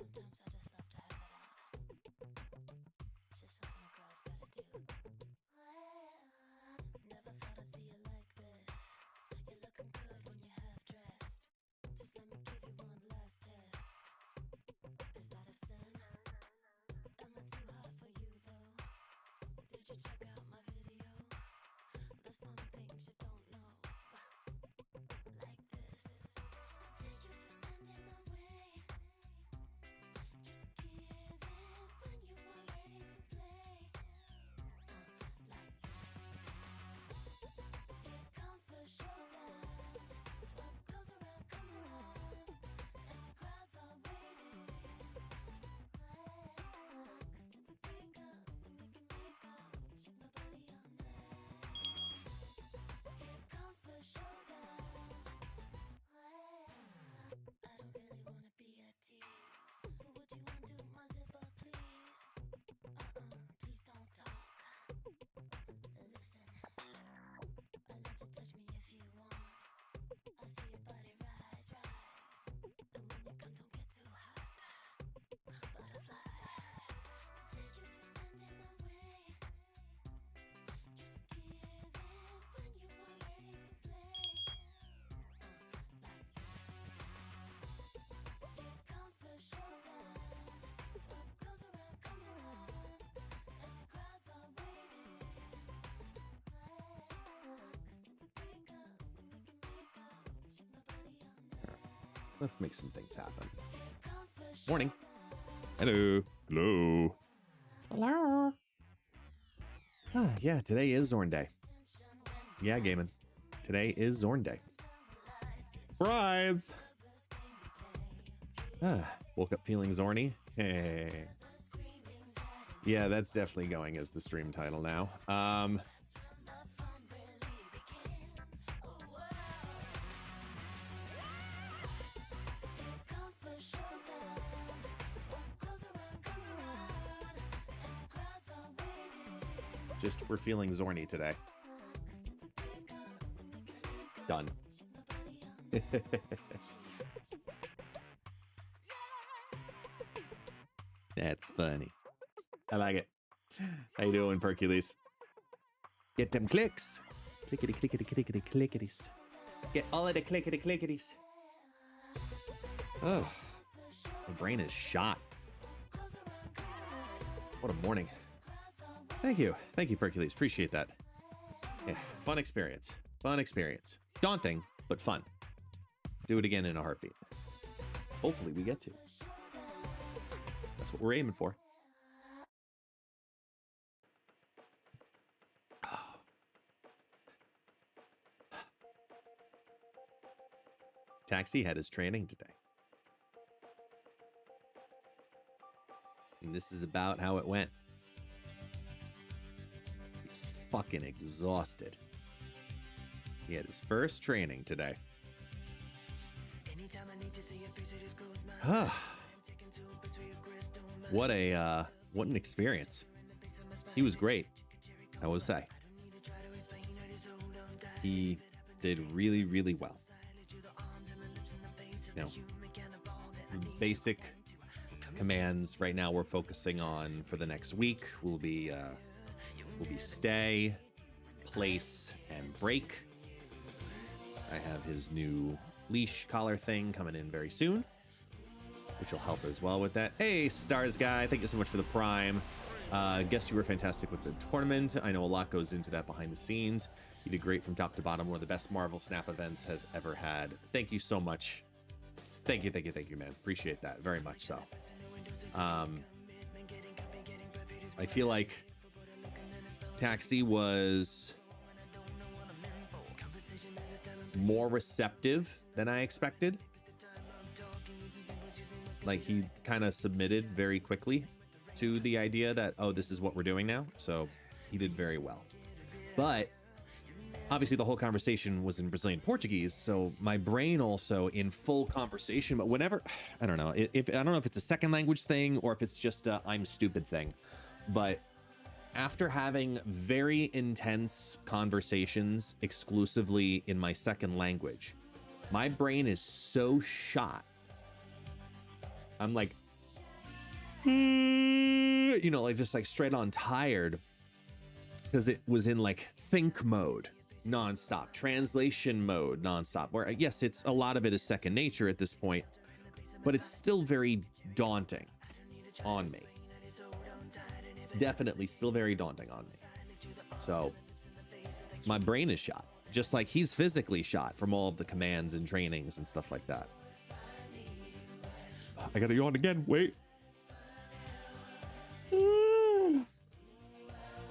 Sometimes I just love to have it out. It's just something a girl's gotta do. Never thought I'd see you like this. You're looking good when you're half dressed. Just let me give you one last test. Is that a sin? Am I too hot for you though? Did you check out my video? There's some things you don't know. Like this. I dare you to stand in my way. Just give in when you are ready to play. Like this. Here comes the showdown. What goes around comes around, and the crowds are waiting. 'Cause if we pick up, then we can make up. Check my body on that. Here comes the showdown. I don't really wanna be a tease, but would you undo my zipper, please? Please don't talk. Listen, I let you touch me if you want. I see your body rise, rise, and when you come, don't get too hot. Butterfly, I dare you to stand in my way. Just give in when you are ready to play. Like this. Here comes the showdown. What goes around comes around, and the crowds are waiting. 'Cause if we pick up, then we can make up. Check my body on that. Let's make some things happen. Here comes the Morning. showdown. Hello. Hello. Hello. Yeah, today is Zorn Day. Yeah, gaming. Today is Zorn Day. Surprise! Woke up feeling Zorny. Hey. Yeah, that's definitely going as the stream title now. Just we're feeling Zorny today. Done. That's funny. I like it. How you doing, Percules? Get them clicks. Clickety clickety clickety clickities. Get all of the clickety clickities. Oh, my brain is shot. What a morning. Thank you, Percules. Appreciate that. Yeah, fun experience. Fun experience. Daunting, but fun. Do it again in a heartbeat. Hopefully we get to. That's what we're aiming for. Taxi had his training today. And this is about how it went. He's fucking exhausted. He had his first training today. What an experience. He was great, I will say. He did really, really well. You know, basic commands right now we're focusing on for the next week will be stay, place, and break. I have his new leash collar thing coming in very soon, which will help as well with that. Hey, Stars Guy, thank you so much for the Prime. Guess you were fantastic with the tournament. I know a lot goes into that behind the scenes. You did great from top to bottom. One of the best Marvel Snap events has ever had. Thank you so much. Thank you, man. Appreciate that very much so. I feel like Taxi was more receptive than I expected. Like, he kind of submitted very quickly to the idea that, oh, this is what we're doing now. So he did very well. But obviously the whole conversation was in Brazilian Portuguese, so my brain also in full conversation, but whenever, I don't know, if I don't know if it's a second language thing or if it's just a I'm stupid thing, but after having very intense conversations exclusively in my second language, my brain is so shot. I'm like you know, like just like straight on tired, because it was in like think mode nonstop, translation mode nonstop, where yes, it's a lot of it is second nature at this point, but it's still very daunting on me. Definitely still very daunting on me. So my brain is shot, just like he's physically shot from all of the commands and trainings and stuff like that. I gotta yawn again. Wait.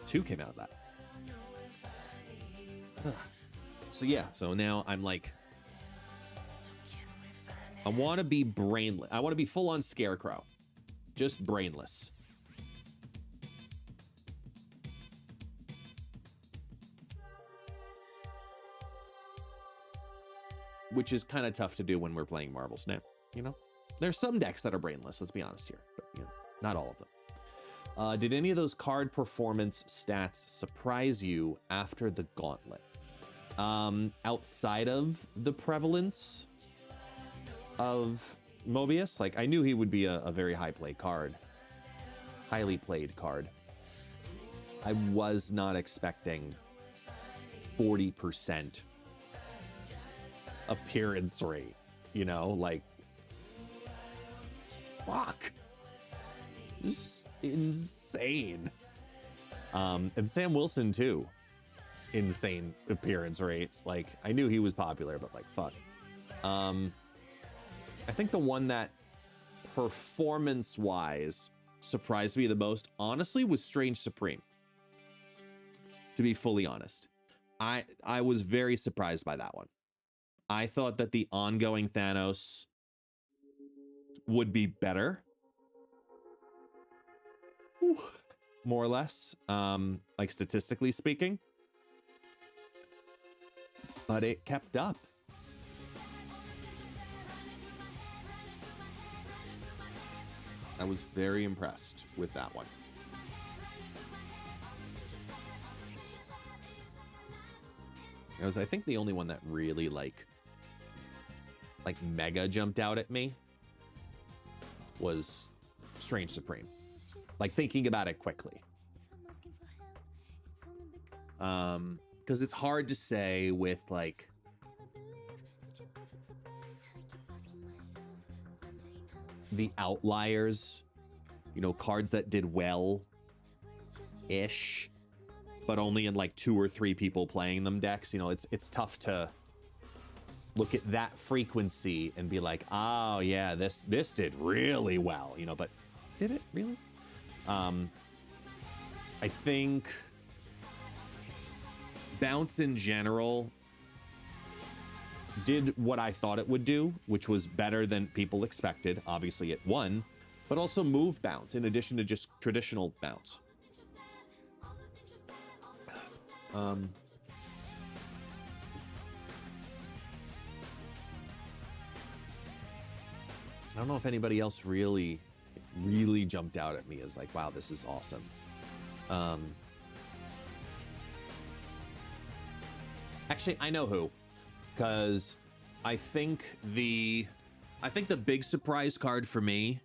2 came out of that. So yeah, so now I'm like, I want to be brainless. I want to be full on Scarecrow, just brainless. Which is kind of tough to do when we're playing Marvel Snap, you know? There's some decks that are brainless, let's be honest here, but you know, not all of them. Did any of those card performance stats surprise you after the gauntlet? Outside of the prevalence of Mobius, like I knew he would be a very high play card, highly played card. I was not expecting 40% appearance rate, you know, like fuck, just insane. And Sam Wilson too, insane appearance rate. Like I knew he was popular, but like fuck. I think the one that performance wise surprised me the most, honestly, was Strange Supreme. To be fully honest, I was very surprised by that one. I thought that the ongoing Thanos would be better, more or less, like statistically speaking, but it kept up. I was very impressed with that one. It was, I think, the only one that really like mega jumped out at me was Strange Supreme. Like thinking about it quickly. Because it's hard to say with like the outliers, you know, cards that did well-ish, but only in like 2 or 3 people playing them decks. You know, it's tough to look at that frequency and be like, oh yeah, this did really well, you know, but did it really? I think Bounce in general did what I thought it would do, which was better than people expected. Obviously it won, but also move Bounce in addition to just traditional Bounce. I don't know if anybody else really jumped out at me as like, wow, this is awesome. Actually, I know who, because I think the big surprise card for me,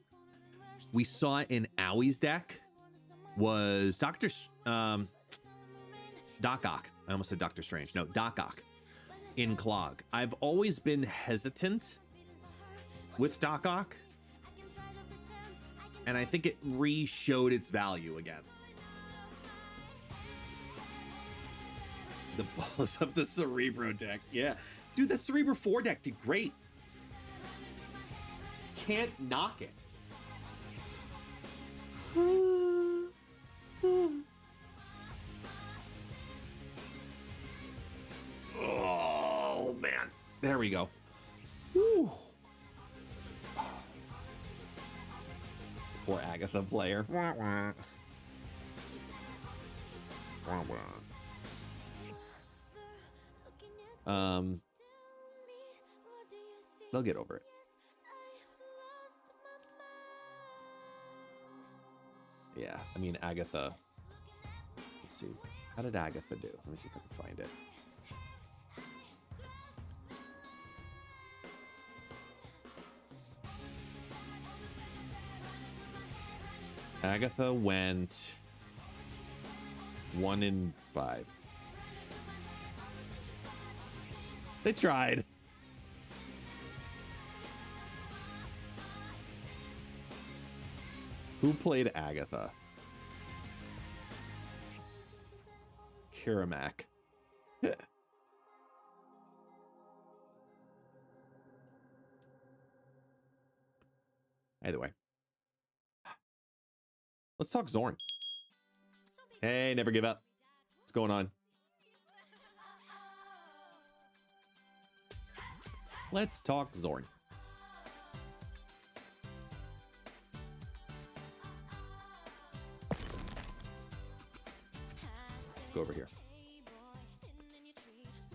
we saw it in Owie's deck, was Doc Ock. I almost said Doctor Strange. No, Doc Ock in Clog. I've always been hesitant with Doc Ock, and I think it re-showed its value again. The balls of the Cerebro deck. Yeah. Dude, that Cerebro 4 deck did great. Can't knock it. Oh, man. There we go. Woo. Poor Agatha player. They'll get over it. Yeah, I mean, Agatha. Let's see. How did Agatha do? Let me see if I can find it. Agatha went 1 in 5. They tried. Who played Agatha? Kiramak. Either way. Let's talk Zorn. Hey, never give up. What's going on? Let's talk Zorn. Let's go over here.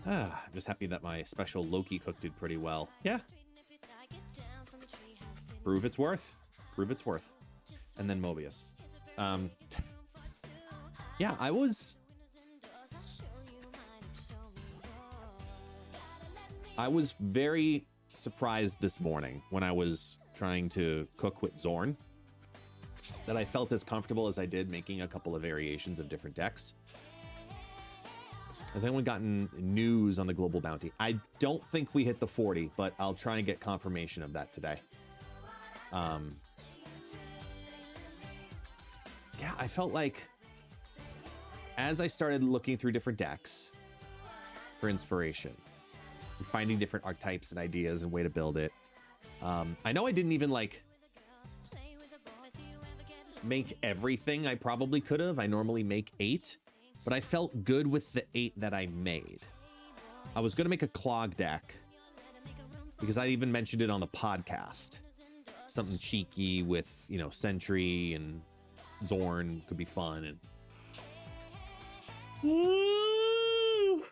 I'm just happy that my special Loki cook did pretty well. Yeah. Prove it's worth. Prove it's worth. And then Mobius. Yeah, I was very surprised this morning when I was trying to cook with Zorn that I felt as comfortable as I did making a couple of variations of different decks. Has anyone gotten news on the global bounty? I don't think we hit the 40, but I'll try and get confirmation of that today. Yeah, I felt like as I started looking through different decks for inspiration, and finding different archetypes and ideas and way to build it. I know I didn't even like make everything I probably could have. I normally make 8, but I felt good with the 8 that I made. I was going to make a clog deck because I even mentioned it on the podcast. Something cheeky with, you know, Sentry and Zorn could be fun. And you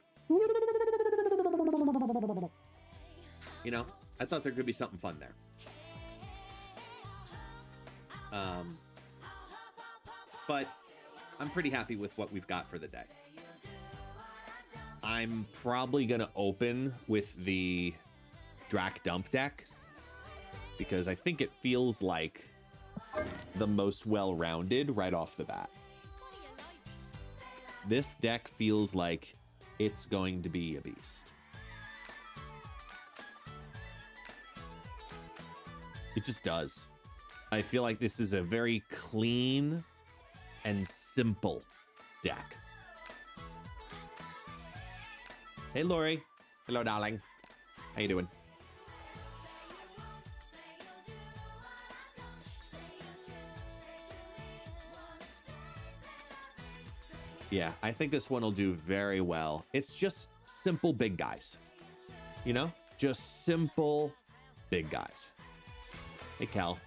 know, I thought there could be something fun there. But I'm pretty happy with what we've got for the day. I'm probably going to open with the Drac Dump deck because I think it feels like the most well-rounded right off the bat. This deck feels like it's going to be a beast. It just does. I feel like this is a very clean and simple deck. Hey, Lori. Hello, darling. How you doing? Yeah, I think this one will do very well. It's just simple big guys. You know? Just simple big guys. Hey, Cal.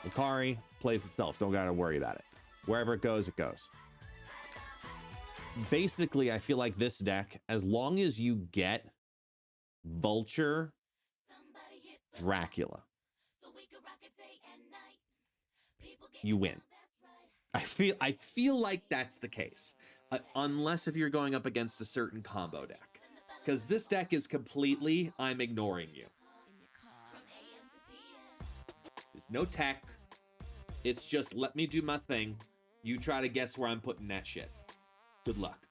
Makari plays itself. Don't gotta worry about it. Wherever it goes, it goes. Basically, I feel like this deck, as long as you get Vulture, Dracula, you win. I feel like that's the case. Unless if you're going up against a certain combo deck. Because this deck is completely, I'm ignoring you. There's no tech. It's just let me do my thing. You try to guess where I'm putting that shit. Good luck.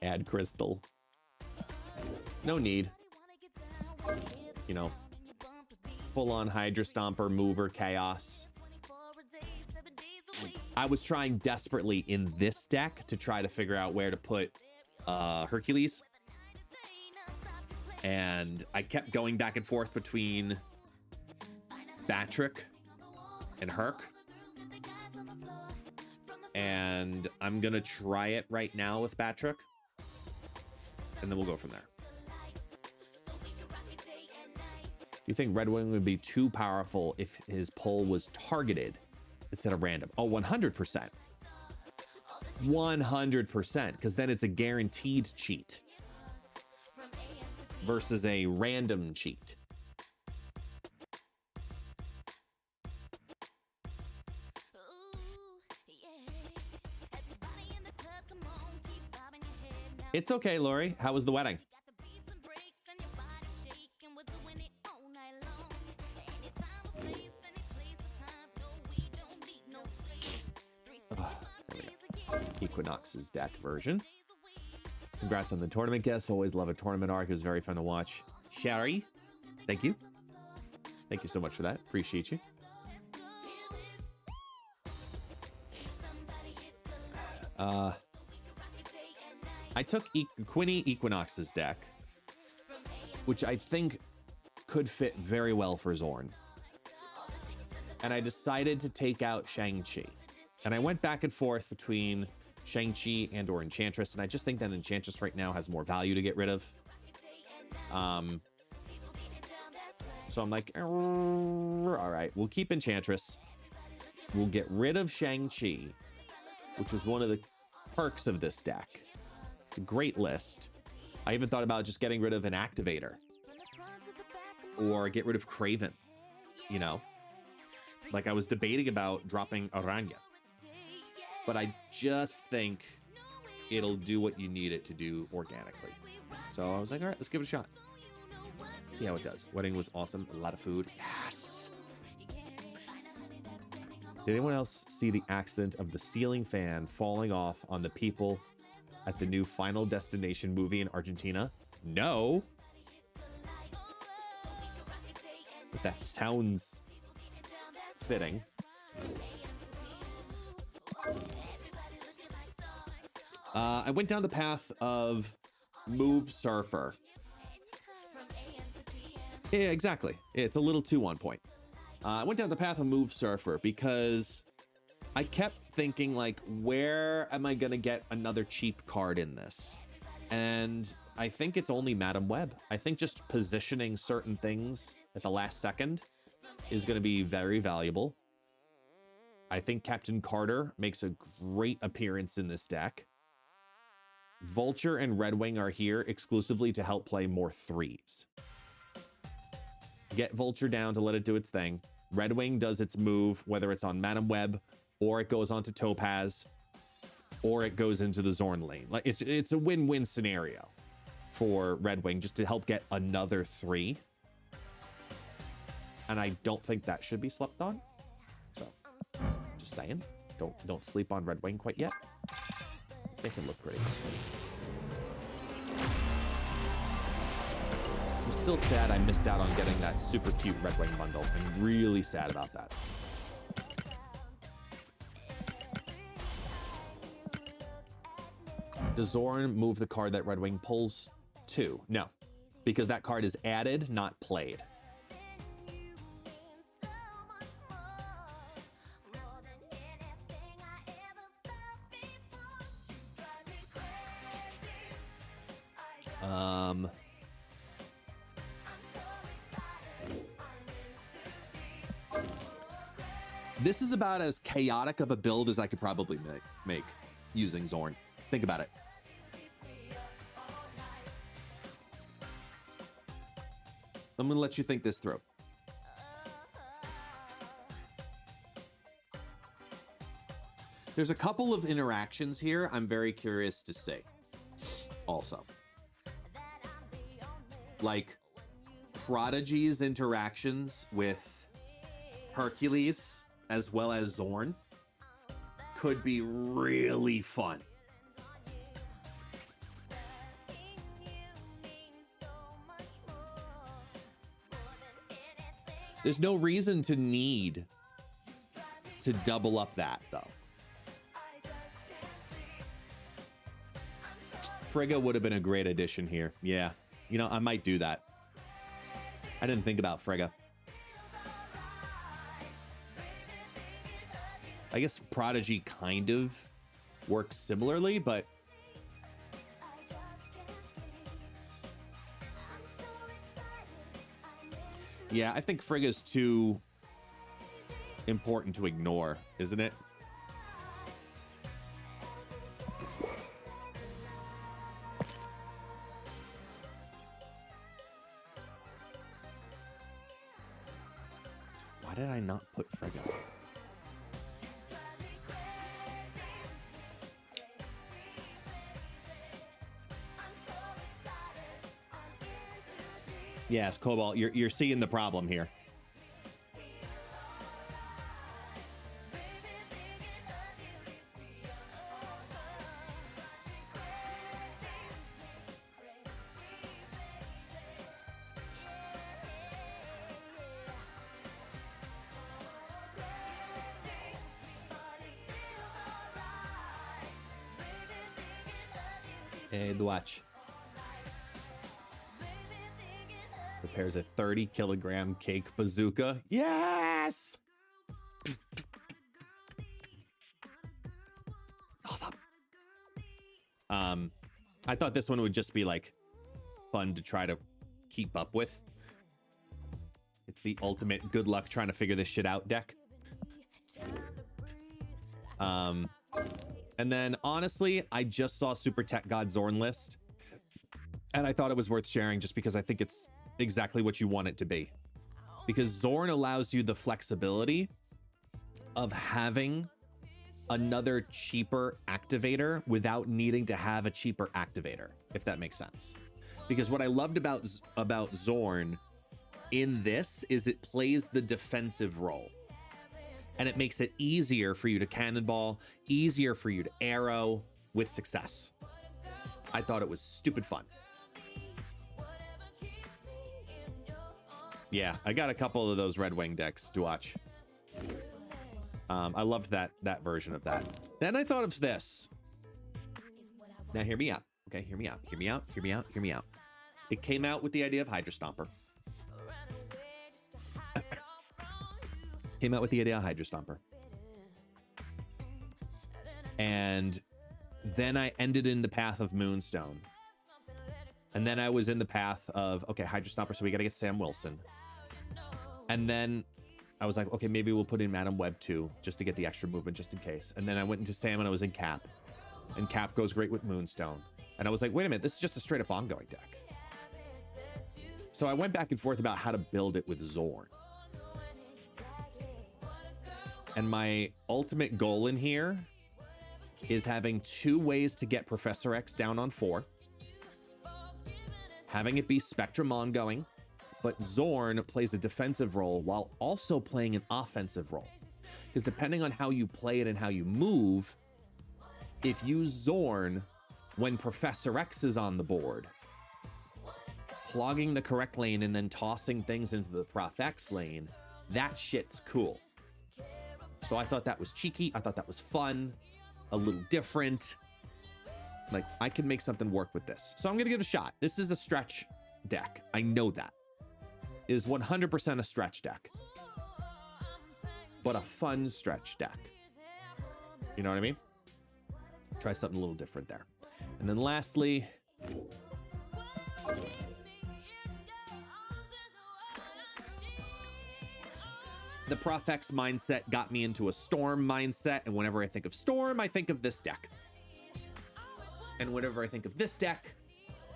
Add crystal. No need. You know, full on Hydra Stomper, Mover, Chaos. I was trying desperately in this deck to try to figure out where to put Hercules. And I kept going back and forth between Batrick and Herc. And I'm going to try it right now with Batrick. And then we'll go from there. You think Red Wing would be too powerful if his pull was targeted instead of random? Oh, 100%. 100%, because then it's a guaranteed cheat versus a random cheat. It's okay, Lori. How was the wedding? Equinox's deck version. Congrats on the tournament guests. Always love a tournament arc. It was very fun to watch. Sherry, thank you. Thank you so much for that. Appreciate you. I took Quinny Equinox's deck, which I think could fit very well for Zorn. And I decided to take out Shang-Chi. And I went back and forth between Shang-Chi and or Enchantress, and I just think that Enchantress right now has more value to get rid of. So I'm like, all right, we'll keep Enchantress. We'll get rid of Shang-Chi, which was one of the perks of this deck. It's a great list. I even thought about just getting rid of an Activator or get rid of Craven, you know? Like I was debating about dropping Aranya, but I just think it'll do what you need it to do organically. So I was like, all right, let's give it a shot. See how it does. Wedding was awesome. A lot of food. Yes. Did anyone else see the accident of the ceiling fan falling off on the people at the new Final Destination movie in Argentina? No. But that sounds fitting. I went down the path of Move Surfer. Yeah, exactly. It's a little too on point. I went down the path of Move Surfer because I kept thinking, like, where am I going to get another cheap card in this? And I think it's only Madam Web. I think just positioning certain things at the last second is going to be very valuable. I think Captain Carter makes a great appearance in this deck. Vulture and Red Wing are here exclusively to help play more threes. Get Vulture down to let it do its thing. Red Wing does its move, whether it's on Madam Web, or it goes onto Topaz, or it goes into the Zorn lane. Like it's a win-win scenario for Red Wing just to help get another 3. And I don't think that should be slept on. So, just saying, don't sleep on Red Wing quite yet. Let's make him look pretty. I'm still sad I missed out on getting that super cute Red Wing bundle. I'm really sad about that. Does Zorn move the card that Red Wing pulls to? No, because that card is added, not played. This is about as chaotic of a build as I could probably make using Zorn. Think about it. I'm going to let you think this through. There's a couple of interactions here I'm very curious to see. Also, like Prodigy's interactions with Hercules as well as Zorn could be really fun. There's no reason to need to double up that, though. Frigga would have been a great addition here. Yeah, you know, I might do that. I didn't think about Frigga. I guess Prodigy kind of works similarly, but yeah, I think Frigga's too important to ignore, isn't it? Why did I not put Frigga? Yes, Cobalt, you're seeing the problem here. Hey, watch. Prepares a 30-kilogram cake bazooka. Yes! Awesome. I thought this one would just be like fun to try to keep up with. It's the ultimate good luck trying to figure this shit out deck. And then honestly, I just saw Super Tech God XORN list, and I thought it was worth sharing just because I think it's exactly what you want it to be. Because XORN allows you the flexibility of having another cheaper activator without needing to have a cheaper activator, if that makes sense. Because what I loved about XORN in this is it plays the defensive role. And it makes it easier for you to cannonball, easier for you to arrow with success. I thought it was stupid fun. Yeah, I got a couple of those Red Wing decks to watch. I loved that version of that. Then I thought of this. Now hear me out. Okay, hear me out. Hear me out. Hear me out. Hear me out. It came out with the idea of Hydra Stomper. Came out with the idea of Hydra Stomper. And then I ended in the path of Moonstone. And then I was in the path of, okay, Hydra Stomper, so we got to get Sam Wilson. And then I was like, okay, maybe we'll put in Madam Web too, just to get the extra movement, just in case. And then I went into Sam and I was in Cap. And Cap goes great with Moonstone. And I was like, wait a minute, this is just a straight up ongoing deck. So I went back and forth about how to build it with XORN. And my ultimate goal in here is having 2 ways to get Professor X down on 4. Having it be Spectrum ongoing, but XORN plays a defensive role while also playing an offensive role. Because depending on how you play it and how you move, if you XORN when Professor X is on the board, clogging the correct lane and then tossing things into the Prof X lane, that shit's cool. So I thought that was cheeky. I thought that was fun, a little different. Like, I can make something work with this. So I'm going to give it a shot. This is a stretch deck. I know that. It is 100% a stretch deck. But a fun stretch deck. You know what I mean? Try something a little different there. And then lastly, the Prof X mindset got me into a Storm mindset, and whenever I think of Storm, I think of this deck. And whenever I think of this deck,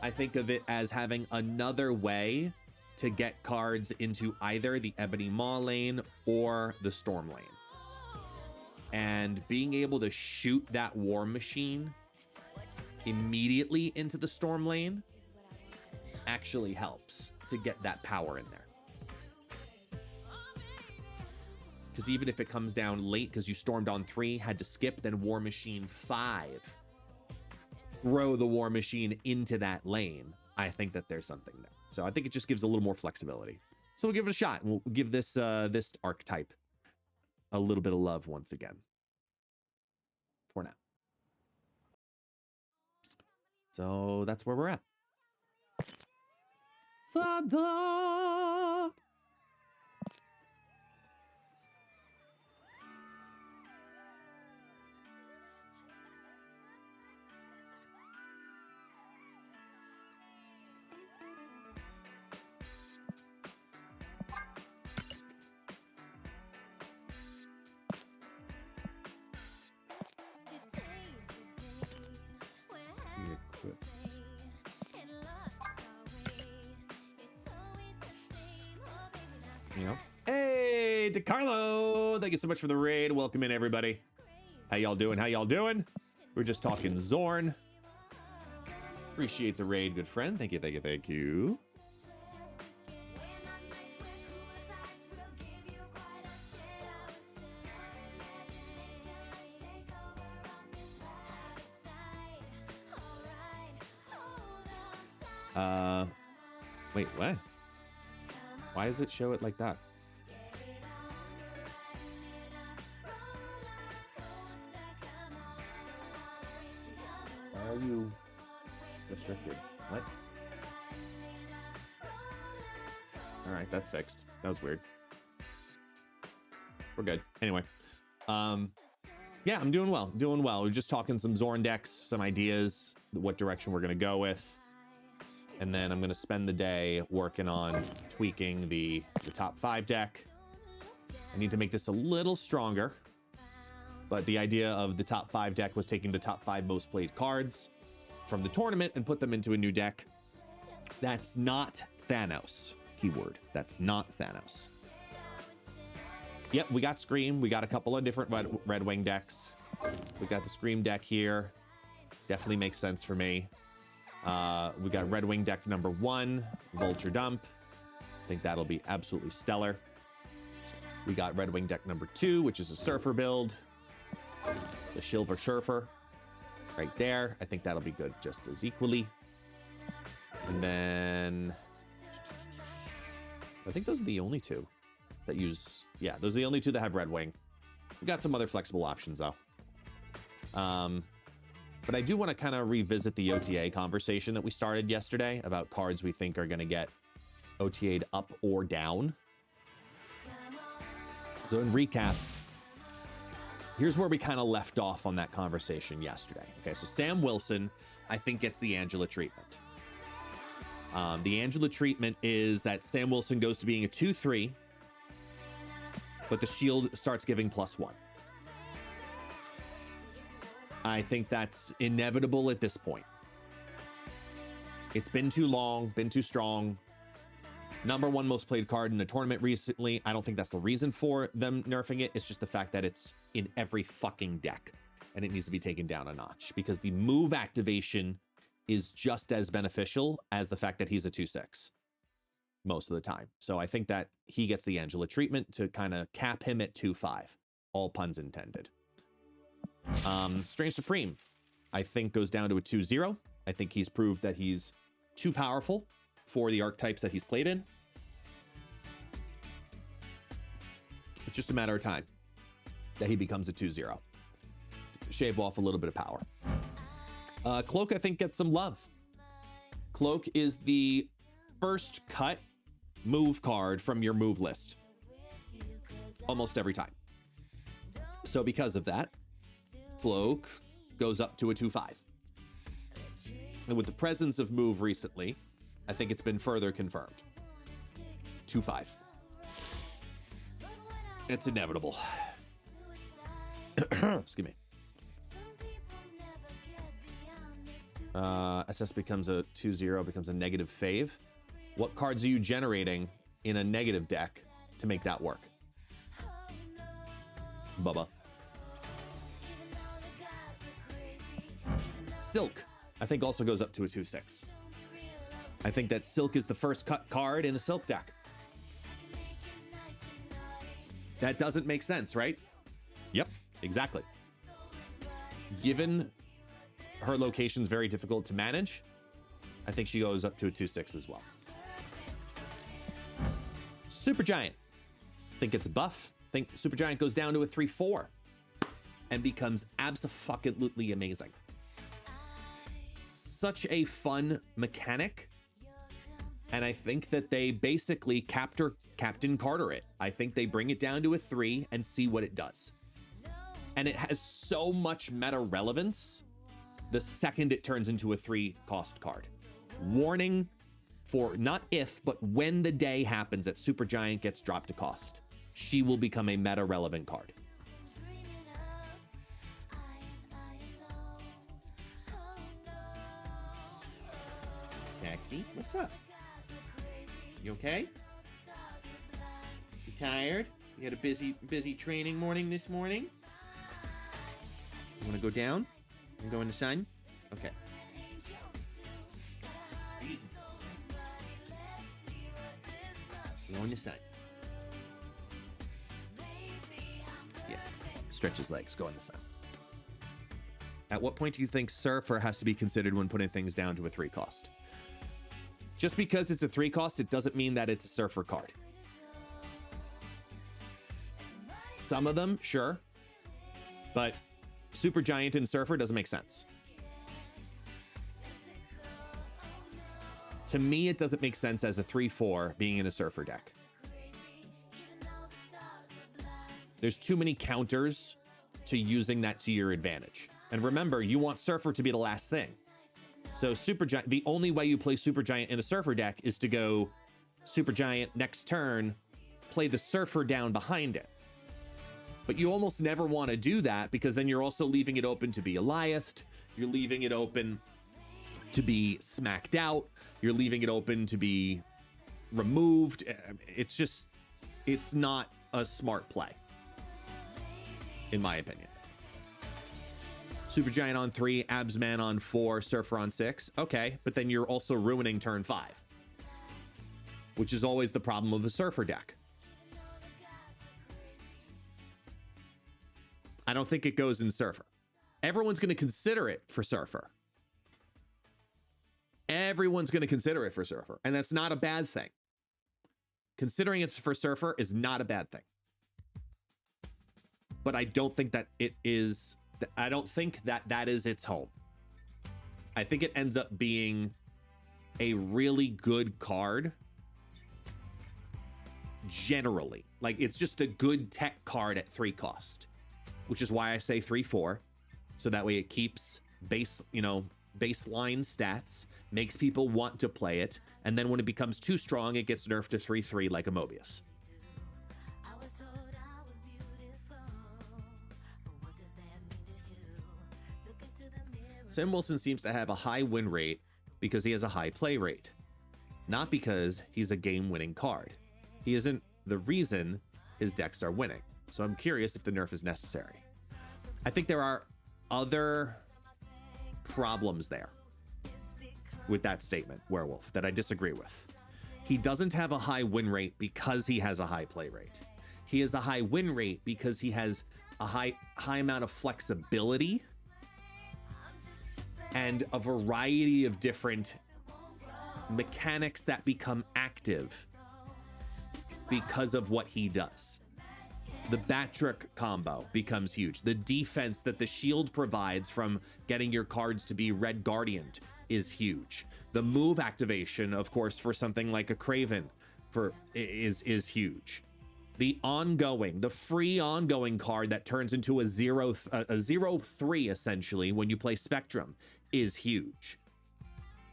I think of it as having another way to get cards into either the Ebony Maw lane or the Storm lane. And being able to shoot that War Machine immediately into the Storm lane actually helps to get that power in there. Because even if it comes down late because you stormed on 3, had to skip, then War Machine 5, throw the War Machine into that lane, I think that there's something there. So I think it just gives a little more flexibility. So we'll give it a shot, and we'll give this this archetype a little bit of love once again. For now. So that's where we're at. Ta-da! You know? Hey, DeCarlo! Thank you so much for the raid. Welcome in, everybody. How y'all doing? How y'all doing? We're just talking XORN. Appreciate the raid, good friend. Thank you, thank you, thank you. Wait, what? Why does it show it like that? Why are you restricted? What? All right, that's fixed. That was weird. We're good. Anyway, yeah, I'm doing well. Doing well. We're just talking some XORN decks, some ideas, what direction we're gonna go with, and then I'm gonna spend the day working on tweaking the top 5 deck. I need to make this a little stronger, but the idea of the top 5 deck was taking the top 5 most played cards from the tournament and put them into a new deck. That's not Thanos. Keyword. That's not Thanos. Yep, we got Scream. We got a couple of different Red Wing decks. We got the Scream deck here. Definitely makes sense for me. We got Red Wing deck number 1, Vulture Dump. I think that'll be absolutely stellar. We got Red Wing deck number 2, which is a Surfer build. The Silver Surfer right there. I think that'll be good just as equally. And then I think those are the only 2 that use, yeah, those are the only 2 that have Red Wing. We got some other flexible options though. But I do want to kind of revisit the OTA conversation that we started yesterday about cards we think are going to get OTA'd up or down. So in recap, here's where we kind of left off on that conversation yesterday. Okay, so Sam Wilson, I think, gets the Angela treatment. The Angela treatment is that Sam Wilson goes to being a 2/3, but the shield starts giving +1. I think that's inevitable at this point. It's been too long, been too strong. Number 1 most played card in the tournament recently. I don't think that's the reason for them nerfing it. It's just the fact that it's in every fucking deck and it needs to be taken down a notch because the move activation is just as beneficial as the fact that he's a 2/6 most of the time. So I think that he gets the Angela treatment to kind of cap him at 2/5. All puns intended. Strange Supreme, I think, goes down to a 2/0. I think he's proved that he's too powerful for the archetypes that he's played in. It's just a matter of time that he becomes a 2/0. Shave off a little bit of power. Cloak, I think, gets some love. Cloak is the first cut move card from your move list almost every time. So because of that, Cloak goes up to a 2/5. And with the presence of move recently, I think it's been further confirmed. 2/5. It's inevitable. Excuse me. SS becomes a 2/0, becomes a negative fave. What cards are you generating in a negative deck to make that work? Bubba. Silk, I think, also goes up to a 2/6. I think that Silk is the first cut card in a Silk deck. That doesn't make sense, right? Yep, exactly. Given her location's very difficult to manage, I think she goes up to a 2/6 as well. Supergiant, I think it's a buff. I think Supergiant goes down to a 3/4 and becomes abso-fucking-lutely amazing. Such a fun mechanic, and I think that they basically Captain Carter it. I think they bring it down to a 3 and see what it does. And it has so much meta relevance the second it turns into a 3-cost card. Warning for not if, but when the day happens that Supergiant gets dropped to cost, she will become a meta relevant card. Taxi, what's up? You okay? You tired? You had a busy training morning this morning? You want to go down and go in the sun? Okay. Easy. Go in the sun. Yeah. Stretch his legs. Go in the sun. At what point do you think Surfer has to be considered when putting things down to a 3 cost? Just because it's a 3 cost, it doesn't mean that it's a Surfer card. Some of them, sure. But Super Giant and Surfer doesn't make sense. To me, it doesn't make sense as a 3/4 being in a Surfer deck. There's too many counters to using that to your advantage. And remember, you want Surfer to be the last thing. So Super Giant, the only way you play Super Giant in a Surfer deck is to go Super Giant next turn, play the Surfer down behind it. But you almost never want to do that because then you're also leaving it open to be Eliathed. You're leaving it open to be smacked out. You're leaving it open to be removed. It's just, it's not a smart play, in my opinion. Super Giant on 3, Absman on 4, Surfer on 6. Okay, but then you're also ruining turn 5, which is always the problem of a Surfer deck. I don't think it goes in Surfer. Everyone's going to consider it for Surfer. Everyone's going to consider it for Surfer, and that's not a bad thing. Considering it's for Surfer is not a bad thing. But I don't think that it is... I don't think that that is its home. I think it ends up being a really good card. Generally. Like, it's just a good tech card at 3 cost. Which is why I say 3/4. So that way it keeps baseline stats, makes people want to play it, and then when it becomes too strong, it gets nerfed to 3/3 like a Mobius. Sam Wilson seems to have a high win rate because he has a high play rate, not because he's a game-winning card. He isn't the reason his decks are winning. So I'm curious if the nerf is necessary. I think there are other problems there with that statement, Werewolf, that I disagree with. He doesn't have a high win rate because he has a high play rate. He has a high win rate because he has a high amount of flexibility and a variety of different mechanics that become active because of what he does. The Batrick combo becomes huge. The defense that the shield provides from getting your cards to be Red Guardian is huge. The move activation, of course, for something like a Craven is huge. The free ongoing card that turns into a 0/3 essentially when you play Spectrum is huge.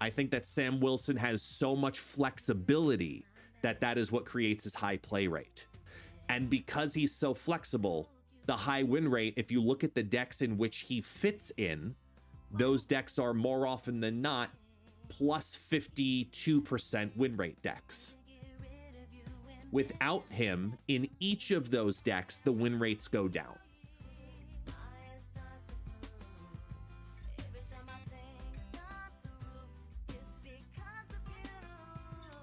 I think that Sam Wilson has so much flexibility that is what creates his high play rate. And because he's so flexible, the high win rate, if you look at the decks in which he fits in, those decks are more often than not plus 52% win rate decks. Without him, in each of those decks, the win rates go down.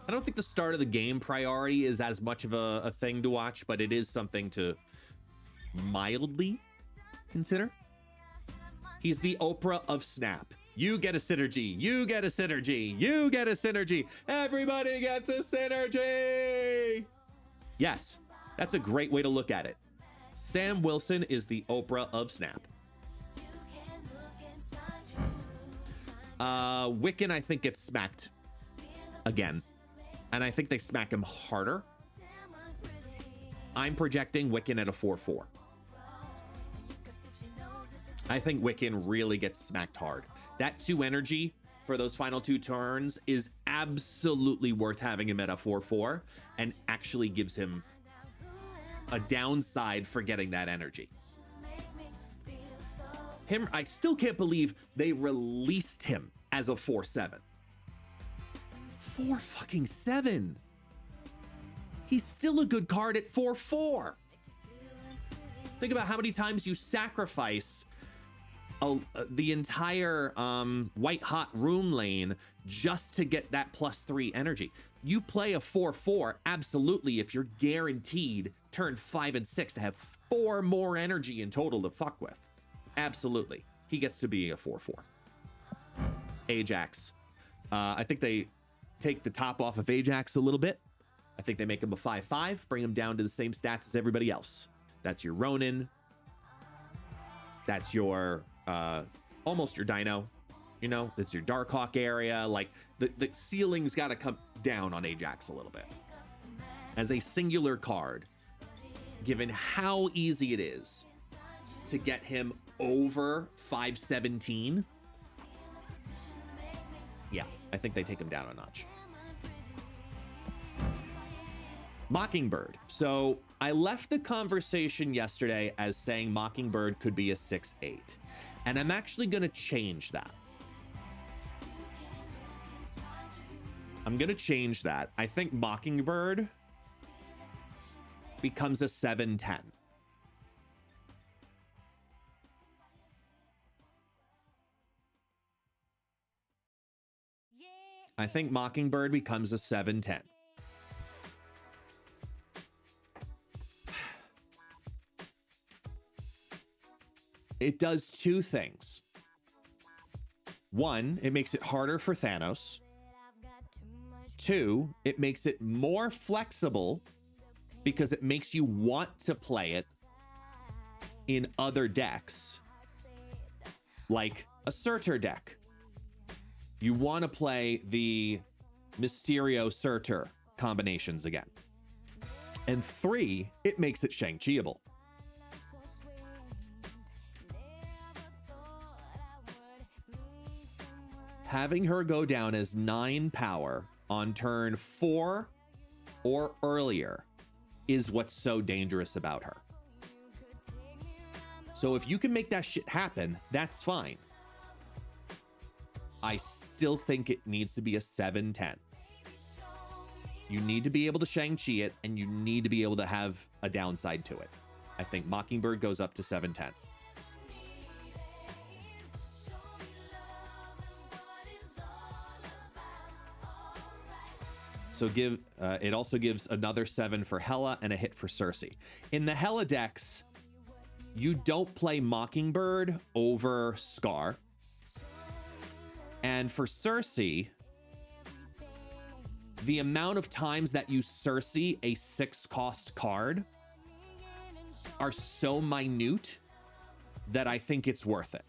I don't think the start of the game priority is as much of a thing to watch, but it is something to mildly consider. He's the Oprah of Snap. You get a synergy. You get a synergy. You get a synergy. Everybody gets a synergy. Yes, that's a great way to look at it. Sam Wilson is the Oprah of Snap. Wiccan, I think, gets smacked again. And I think they smack him harder. I'm projecting Wiccan at a 4/4. I think Wiccan really gets smacked hard. That 2 energy for those final 2 turns is absolutely worth having him at a 4/4 and actually gives him a downside for getting that energy. I still can't believe they released him as a 4/7. 4-7. He's still a good card at 4/4. Think about how many times you sacrifice the entire white hot room lane just to get that +3 energy. You play a 4/4 absolutely if you're guaranteed turn 5 and 6 to have 4 more energy in total to fuck with. Absolutely, he gets to be a 4/4. Ajax, I think they take the top off of Ajax a little bit. I think they make him a 5/5, bring him down to the same stats as everybody else. That's your Ronin. That's your almost your Dino. You know, that's your Darkhawk area. Like the ceiling's got to come down on Ajax a little bit. As a singular card, given how easy it is to get him over 517, yeah, I think they take him down a notch. Mockingbird. So I left the conversation yesterday as saying Mockingbird could be a 6/8, and I'm actually going to change that. I think Mockingbird becomes a 7/10. I think Mockingbird becomes a 7/10. It does two things. One, it makes it harder for Thanos. Two, it makes it more flexible because it makes you want to play it in other decks, like a Surtur deck. You want to play the Mysterio Surtur combinations again. And three, it makes it Shang-Chi-able. Having her go down as 9 power on turn 4 or earlier is what's so dangerous about her. So if you can make that shit happen, that's fine. I still think it needs to be a 7/10. You need to be able to Shang-Chi it, and you need to be able to have a downside to it. I think Mockingbird goes up to 7/10. So it also gives another 7 for Hela and a hit for Cersei. In the Hela decks, you don't play Mockingbird over Scar. And for Cersei, the amount of times that you Cersei a 6-cost card are so minute that I think it's worth it.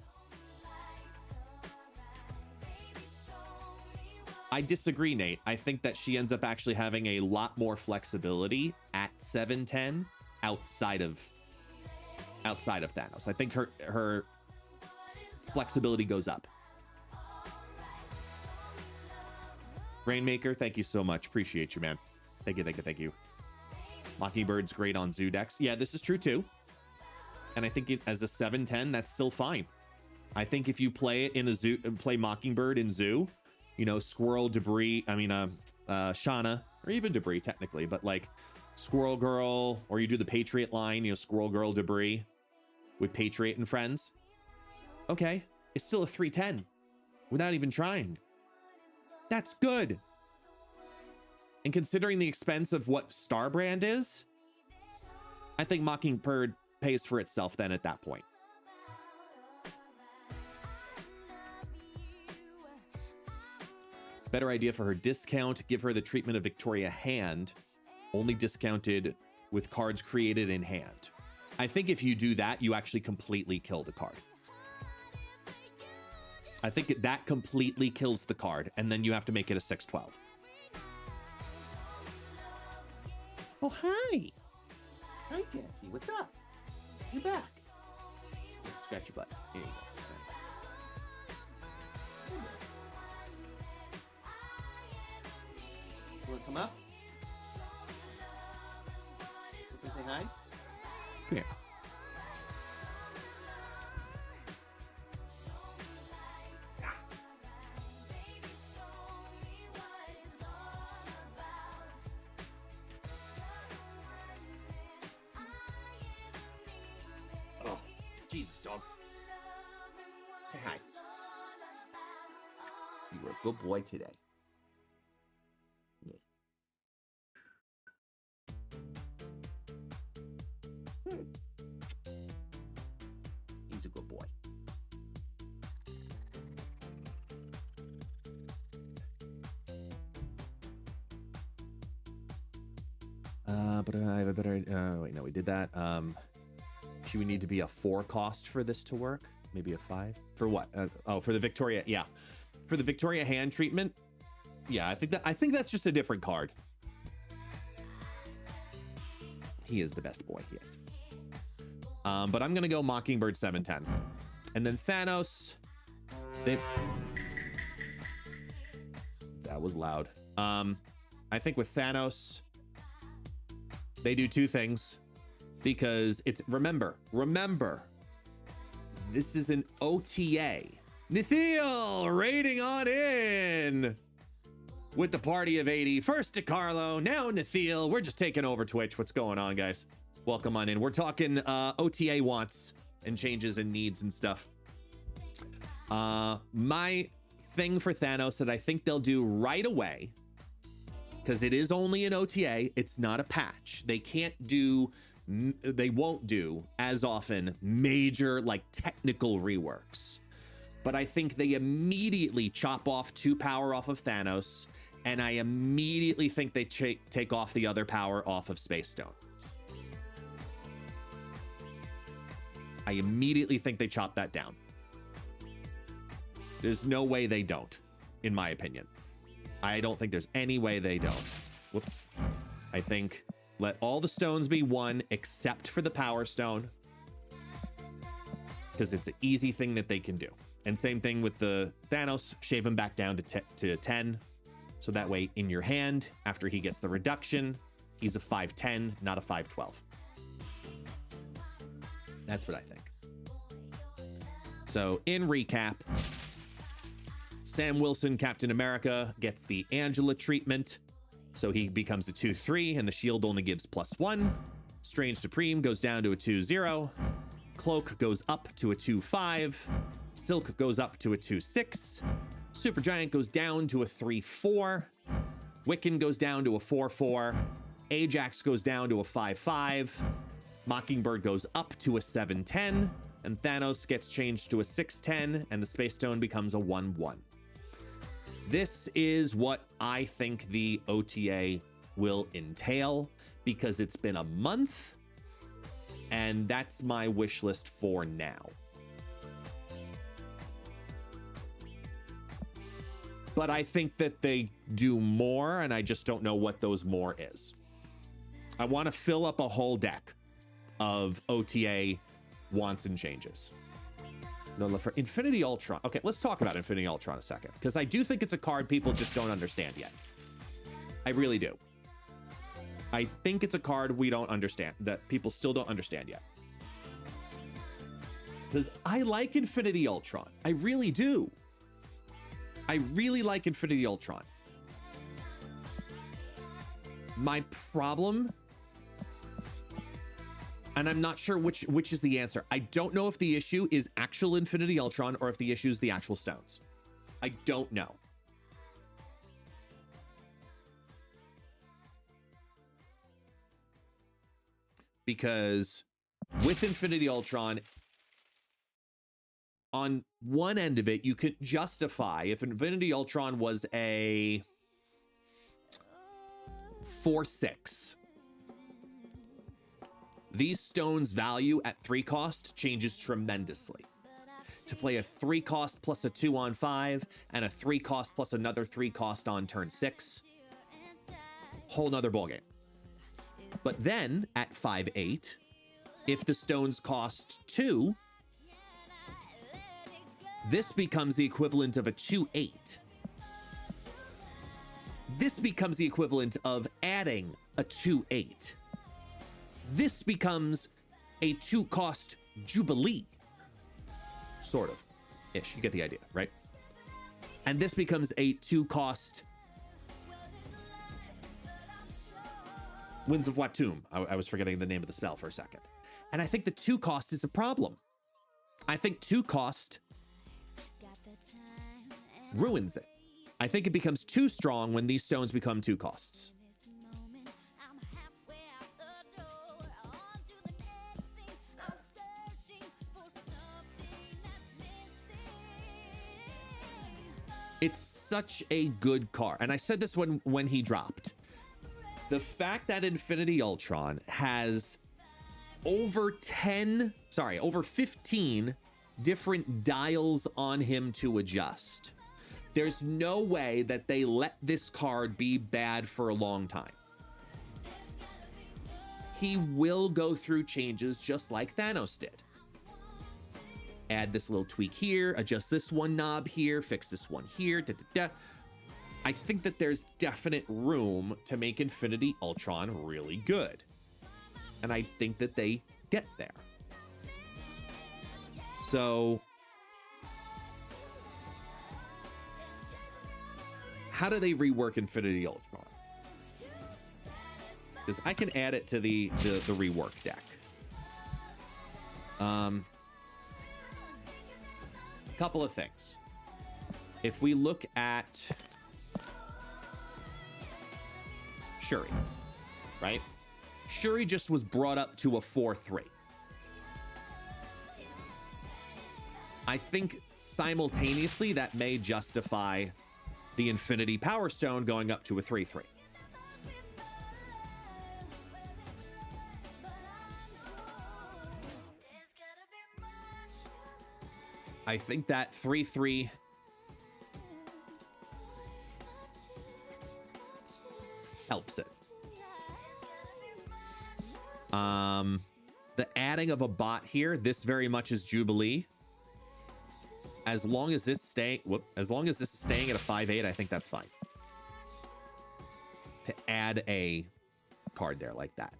I disagree, Nate. I think that she ends up actually having a lot more flexibility at 7/10 outside of Thanos. I think her flexibility goes up. Rainmaker, thank you so much. Appreciate you, man. Thank you. Mockingbird's great on Zoo decks. Yeah, this is true too. And I think as a 7/10, that's still fine. I think if you play it in a Zoo, play Mockingbird in Zoo, you know, Squirrel, Debris, Shauna, or even Debris technically, but like Squirrel Girl, or you do the Patriot line, you know, Squirrel Girl, Debris with Patriot and friends. Okay, it's still a 3/10 without even trying. That's good. And considering the expense of what Starbrand is, I think Mockingbird pays for itself then at that point. Better idea for her discount. Give her the treatment of Victoria Hand, only discounted with cards created in hand. I think if you do that, you actually completely kill the card. I think that completely kills the card, and then you have to make it a 6/12. Oh, hi. Hi, Fancy. What's up? You're back. Scratch your butt. Here you go. You want to come up? You want to say hi? Come here. Oh, Jesus, dog. Say hi. You were a good boy today. He's a good boy. But I have a better... wait, no, we did that. Should we need to be a 4 cost for this to work? Maybe a 5? For what? Oh, for the Victoria. Yeah. For the Victoria hand treatment. Yeah, I think that's just a different card. He is the best boy. He is. But I'm going to go Mockingbird 710. And then Thanos. That was loud. I think with Thanos, they do 2 things. Because it's... Remember. This is an OTA. Nithiel raiding on in with the party of 80. First DeCarlo, now Nithiel. We're just taking over Twitch. What's going on, guys? Welcome on in. We're talking OTA wants and changes and needs and stuff. My thing for Thanos that I think they'll do right away, because it is only an OTA, it's not a patch. They won't do as often major like technical reworks. But I think they immediately chop off 2 power off of Thanos, and I immediately think they take off the other power off of Space Stone. I immediately think they chop that down. There's no way they don't, in my opinion. I don't think there's any way they don't. Whoops. I think let all the stones be 1 except for the power stone, because it's an easy thing that they can do. And same thing with the Thanos, shave him back down to 10. So that way in your hand, after he gets the reduction, he's a 5/10, not a 5/12. That's what I think. So in recap, Sam Wilson, Captain America, gets the Angela treatment. So he becomes a 2/3 and the shield only gives +1. Strange Supreme goes down to a 2/0. Cloak goes up to a 2/5. Silk goes up to a 2/6. Supergiant goes down to a 3/4. Wiccan goes down to a 4/4. Ajax goes down to a 5/5. Mockingbird goes up to a 7/10. And Thanos gets changed to a 6/10. And the Space Stone becomes a 1/1. This is what I think the OTA will entail, because it's been a month, and that's my wish list for now. But I think that they do more, and I just don't know what those more is. I want to fill up a whole deck of OTA wants and changes. No, for Infinity Ultron. Okay, let's talk about Infinity Ultron a second, because I do think it's a card people just don't understand yet. I really do. I think it's a card we don't understand, that people still don't understand yet. Because I like Infinity Ultron. I really do. I really like Infinity Ultron. My problem, and I'm not sure which is the answer. I don't know if the issue is actual Infinity Ultron or if the issue is the actual stones. I don't know. Because with Infinity Ultron, on one end of it, you could justify if Infinity Ultron was a 4/6. These stones' value at 3 cost changes tremendously. To play a 3 cost plus a 2 on 5 and a 3 cost plus another 3 cost on turn 6, whole nother ballgame. But then at 5/8, if the stones cost 2, this becomes the equivalent of a 2/8. This becomes the equivalent of adding a 2/8. This becomes a 2-cost Jubilee. Sort of. Ish. You get the idea, right? And this becomes a 2-cost Winds of Watum. I was forgetting the name of the spell for a second. And I think the 2-cost is a problem. I think 2-cost ruins it. I think it becomes too strong when these stones become 2 costs. It's such a good card. And I said this when he dropped. The fact that Infinity Ultron has over 15 different dials on him to adjust. There's no way that they let this card be bad for a long time. He will go through changes just like Thanos did. Add this little tweak here, adjust this one knob here, fix this one here, da, da, da. I think that there's definite room to make Infinity Ultron really good. And I think that they get there. So, how do they rework Infinity Ultron? Because I can add it to the rework deck. Couple of things. If we look at Shuri, right? Shuri just was brought up to a 4/3. I think simultaneously that may justify the Infinity Power Stone going up to a 3/3. I think that 3/3 helps it. The adding of a bot here, this very much is Jubilee. As long as this staying at a 5/8, I think that's fine. To add a card there like that.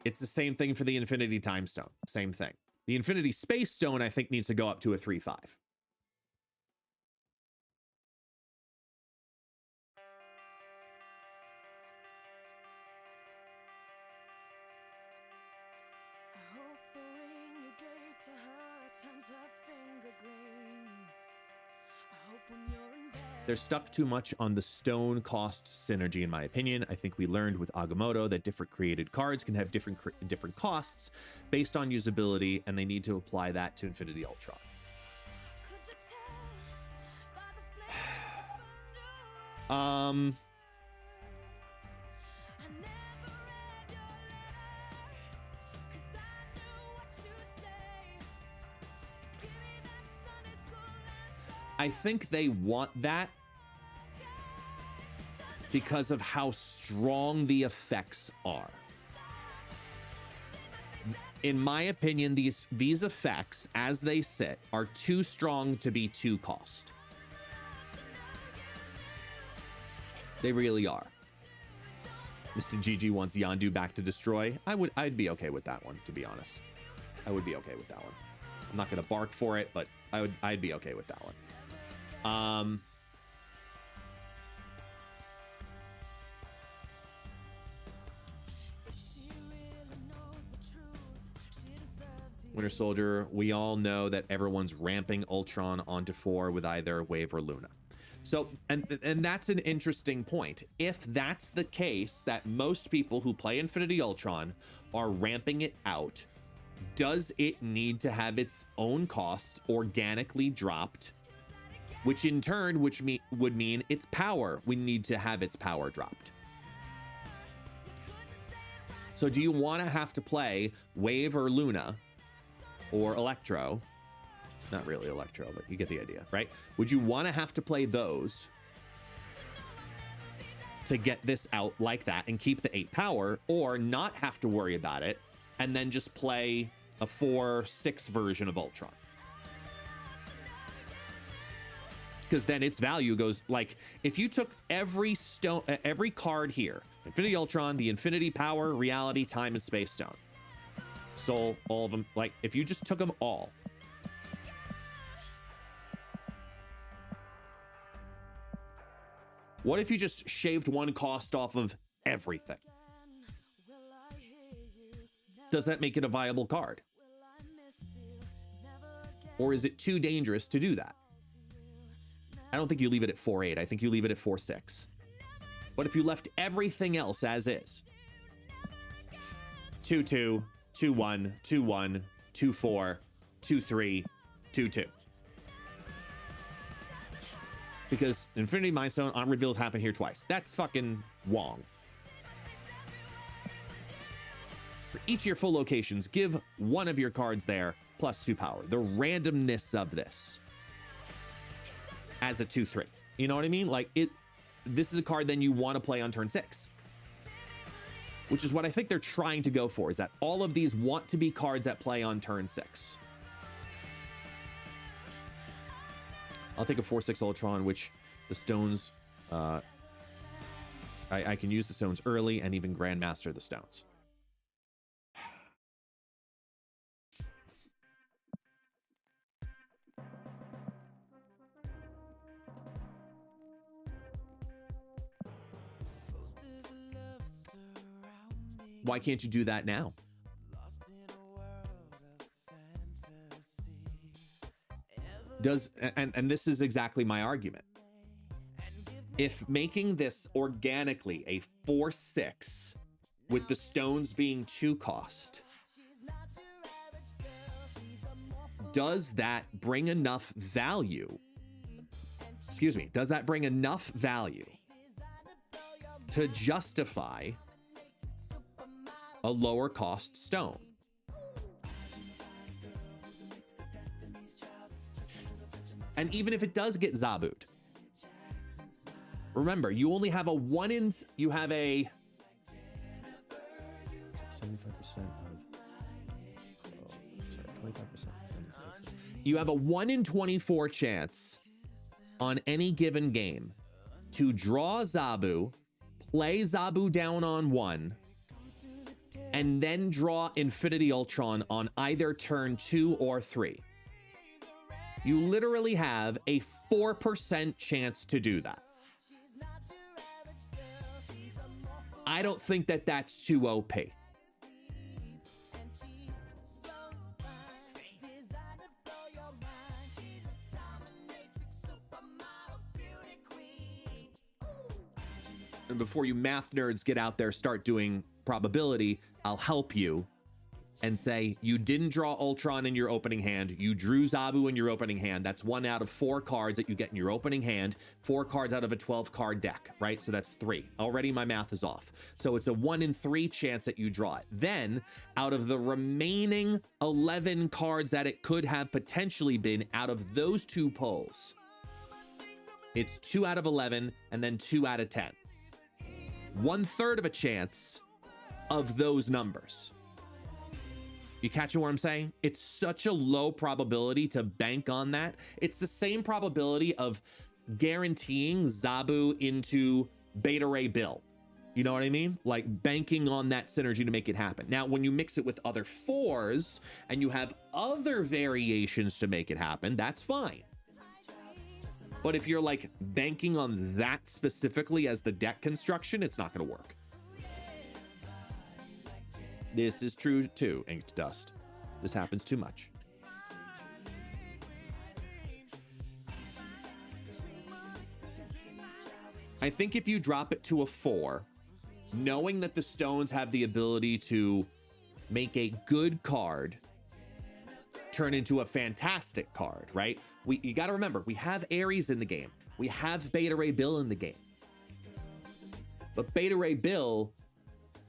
It's the same thing for the Infinity Time Stone. Same thing. The Infinity Space Stone, I think, needs to go up to a 3/5. They're stuck too much on the stone cost synergy, in my opinion. I think we learned with Agamotto that different created cards can have different costs based on usability, and they need to apply that to Infinity Ultron. I think they want that because of how strong the effects are. In my opinion, these effects, as they sit, are too strong to be 2 cost. They really are. Mr. GG wants Yondu back to destroy. I'd be okay with that one, to be honest. I would be okay with that one. I'm not gonna bark for it, but I'd be okay with that one. Winter Soldier, we all know that everyone's ramping Ultron onto 4 with either Wave or Luna. So, and that's an interesting point. If that's the case, that most people who play Infinity Ultron are ramping it out, does it need to have its own cost organically dropped? Which in turn, would mean its power, we need to have its power dropped. So do you want to have to play Wave or Luna or Electro? Not really Electro, but you get the idea, right? Would you want to have to play those to get this out like that and keep the 8 power, or not have to worry about it and then just play a 4/6 version of Ultron? Because then its value goes, like, if you took every card here, Infinity Ultron, the Infinity Power, Reality, Time, and Space Stone, Soul, all of them, like, if you just took them all, what if you just shaved 1 cost off of everything? Does that make it a viable card? Or is it too dangerous to do that? I don't think you leave it at 4/8. I think you leave it at 4/6. What if you left everything else as is? 2/2, 2/1, 2/1, 2/4, 2/3, 2/2. because Infinity Mind Stone on reveals happen here twice. That's fucking wrong. For each of your full locations, give one of your cards there plus 2 power. The randomness of this as a 2/3. You know what I mean? Like this is a card then you want to play on turn 6. Which is what I think they're trying to go for, is that all of these want to be cards that play on turn 6. I'll take a 4/6 Ultron, which the stones, I can use the stones early and even Grandmaster the stones. Why can't you do that now? And this is exactly my argument. If making this organically a 4/6 with the stones being 2 cost, does that bring enough value? Excuse me, does that bring enough value to justify a lower cost stone? And even if it does get Zabu'd, remember, you only have a 1 in, you have a 75% of, 25%, you have a 1 in 24 chance on any given game to draw Zabu, play Zabu down on 1, and then draw Infinity Ultron on either turn 2 or 3. You literally have a 4% chance to do that. I don't think that that's too OP. And before you math nerds get out there, start doing probability, I'll help you and say you didn't draw Ultron in your opening hand. You drew Zabu in your opening hand. That's 1 out of 4 cards that you get in your opening hand. 4 cards out of a 12-card deck, right? So that's 3. Already my math is off. So it's a 1 in 3 chance that you draw it. Then out of the remaining 11 cards that it could have potentially been out of those 2 pulls, it's 2 out of 11 and then 2 out of 10. 1/3 of a chance of those numbers. You catching what I'm saying? It's such a low probability to bank on that. It's the same probability of guaranteeing Zabu into Beta Ray Bill. You know what I mean? Like banking on that synergy to make it happen. Now, when you mix it with other 4s and you have other variations to make it happen, that's fine. But if you're like banking on that specifically as the deck construction, it's not going to work. This is true too, Inked Dust. This happens too much. I think if you drop it to a 4, knowing that the stones have the ability to make a good card turn into a fantastic card, right? You got to remember, we have Ares in the game. We have Beta Ray Bill in the game. But Beta Ray Bill,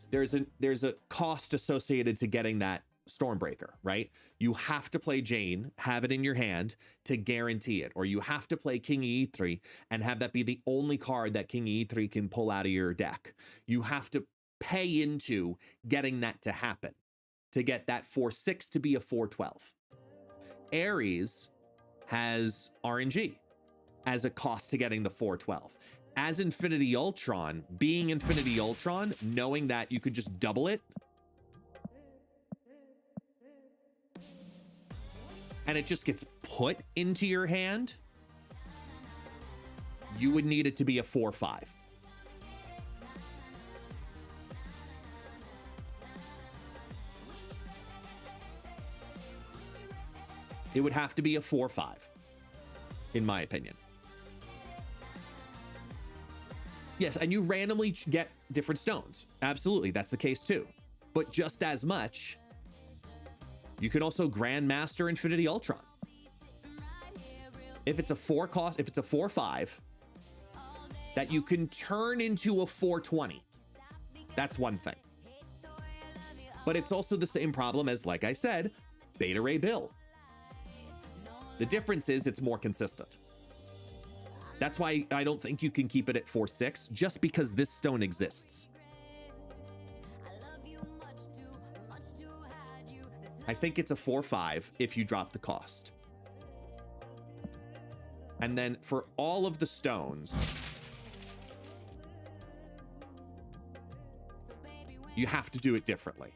there's a cost associated to getting that Stormbreaker, right? You have to play Jane, have it in your hand to guarantee it, or you have to play King E3 and have that be the only card that King E3 can pull out of your deck. You have to pay into getting that to happen to get that 4/6 to be a 4/12. Ares has RNG as a cost to getting the 4/12. As Infinity Ultron, being Infinity Ultron, knowing that you could just double it and it just gets put into your hand, you would need it to be a 4/5. It would have to be a 4/5, in my opinion. Yes, and you randomly get different stones. Absolutely, that's the case too. But just as much, you can also Grandmaster Infinity Ultron. If it's a 4 cost, if it's a 4/5, that you can turn into a 420. That's one thing. But it's also the same problem as, like I said, Beta Ray Bill. The difference is it's more consistent. That's why I don't think you can keep it at 4.6, just because this stone exists. I think it's a 4.5 if you drop the cost. And then for all of the stones, you have to do it differently.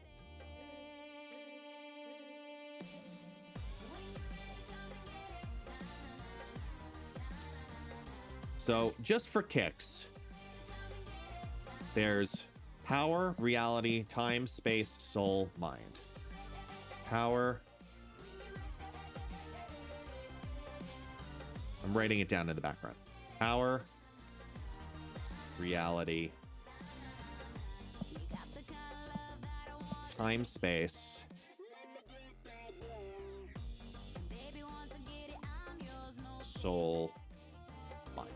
So just for kicks, there's power, reality, time, space, soul, mind. Power. I'm writing it down in the background. Power, reality, time, space, soul, mind.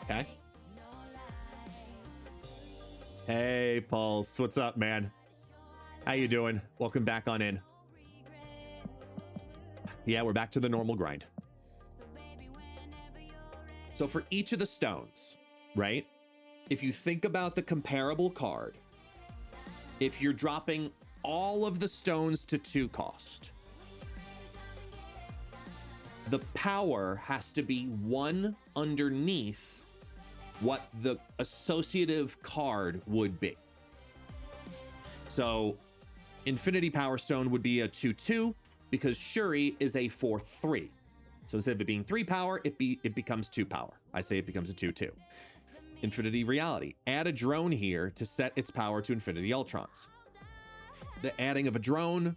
Okay. Hey, Pulse. What's up, man? How you doing? Welcome back on in. Yeah, we're back to the normal grind. So for each of the stones, right? If you think about the comparable card, if you're dropping all of the stones to 2 cost, the power has to be 1 underneath what the associative card would be. So Infinity Power Stone would be a 2/2 because Shuri is a 4/3. So instead of it being 3 power, it becomes 2 power. I say it becomes a 2/2. Infinity Reality. Add a drone here to set its power to Infinity Ultrons. The adding of a drone,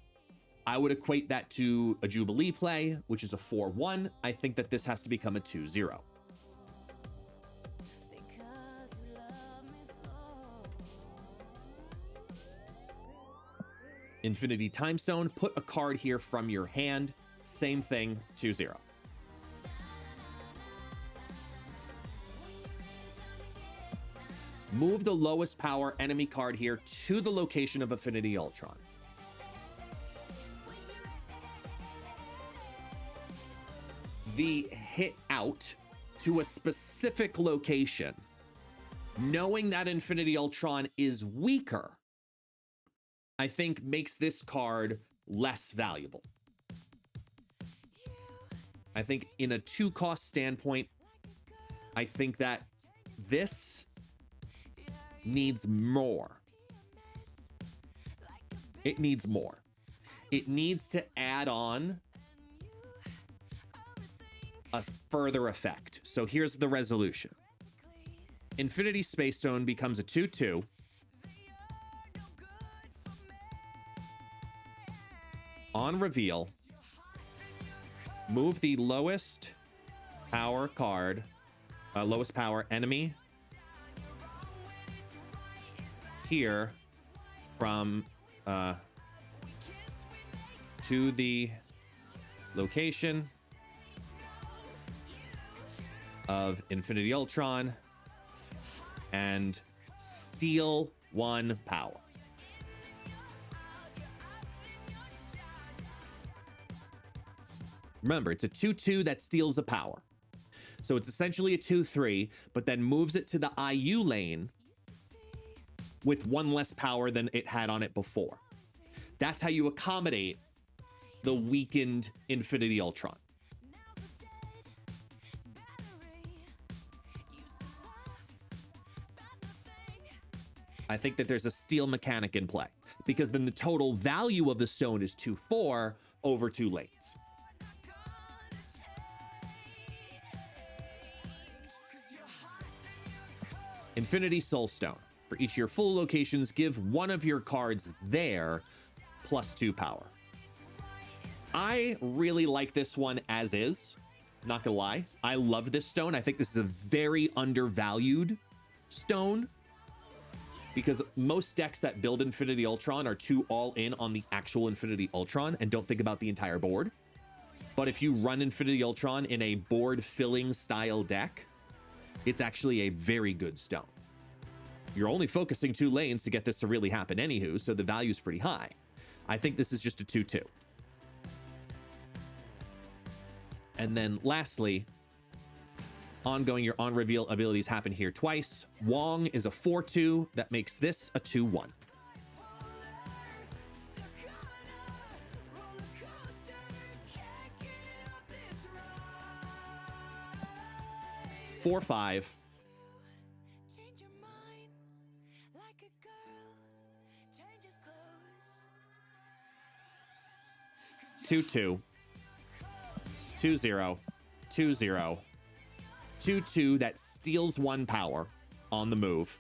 I would equate that to a Jubilee play, which is a 4/1. I think that this has to become a 2/0. Infinity Time Stone, put a card here from your hand. Same thing, 2/0. Move the lowest power enemy card here to the location of Infinity Ultron. The hit out to a specific location, knowing that Infinity Ultron is weaker, I think makes this card less valuable. I think in a 2-cost standpoint, I think that this needs more. It needs more. It needs to add on a further effect. So here's the resolution. Infinity Space Stone becomes a 2/2. On reveal, move the lowest power card, lowest power enemy here from to the location of Infinity Ultron and steal 1 power. Remember, it's a 2/2 that steals a power. So it's essentially a 2/3, but then moves it to the IU lane with 1 less power than it had on it before. That's how you accommodate the weakened Infinity Ultron. I think that there's a steal mechanic in play, because then the total value of the stone is 2/4 over 2 lanes. Infinity Soul Stone. For each of your full locations, give 1 of your cards there plus 2 power. I really like this one as is. Not gonna lie. I love this stone. I think this is a very undervalued stone. because most decks that build Infinity Ultron are too all in on the actual Infinity Ultron and don't think about the entire board. But if you run Infinity Ultron in a board filling style deck, it's actually a very good stone. You're only focusing 2 lanes to get this to really happen anywho, so the value's pretty high. I think this is just a 2/2. And then lastly, ongoing, your on reveal abilities happen here twice. Wong is a 4/2 that makes this a 2/1. 4/5. 2/2. 2/0. 2/0. 2/2 that steals 1 power on the move.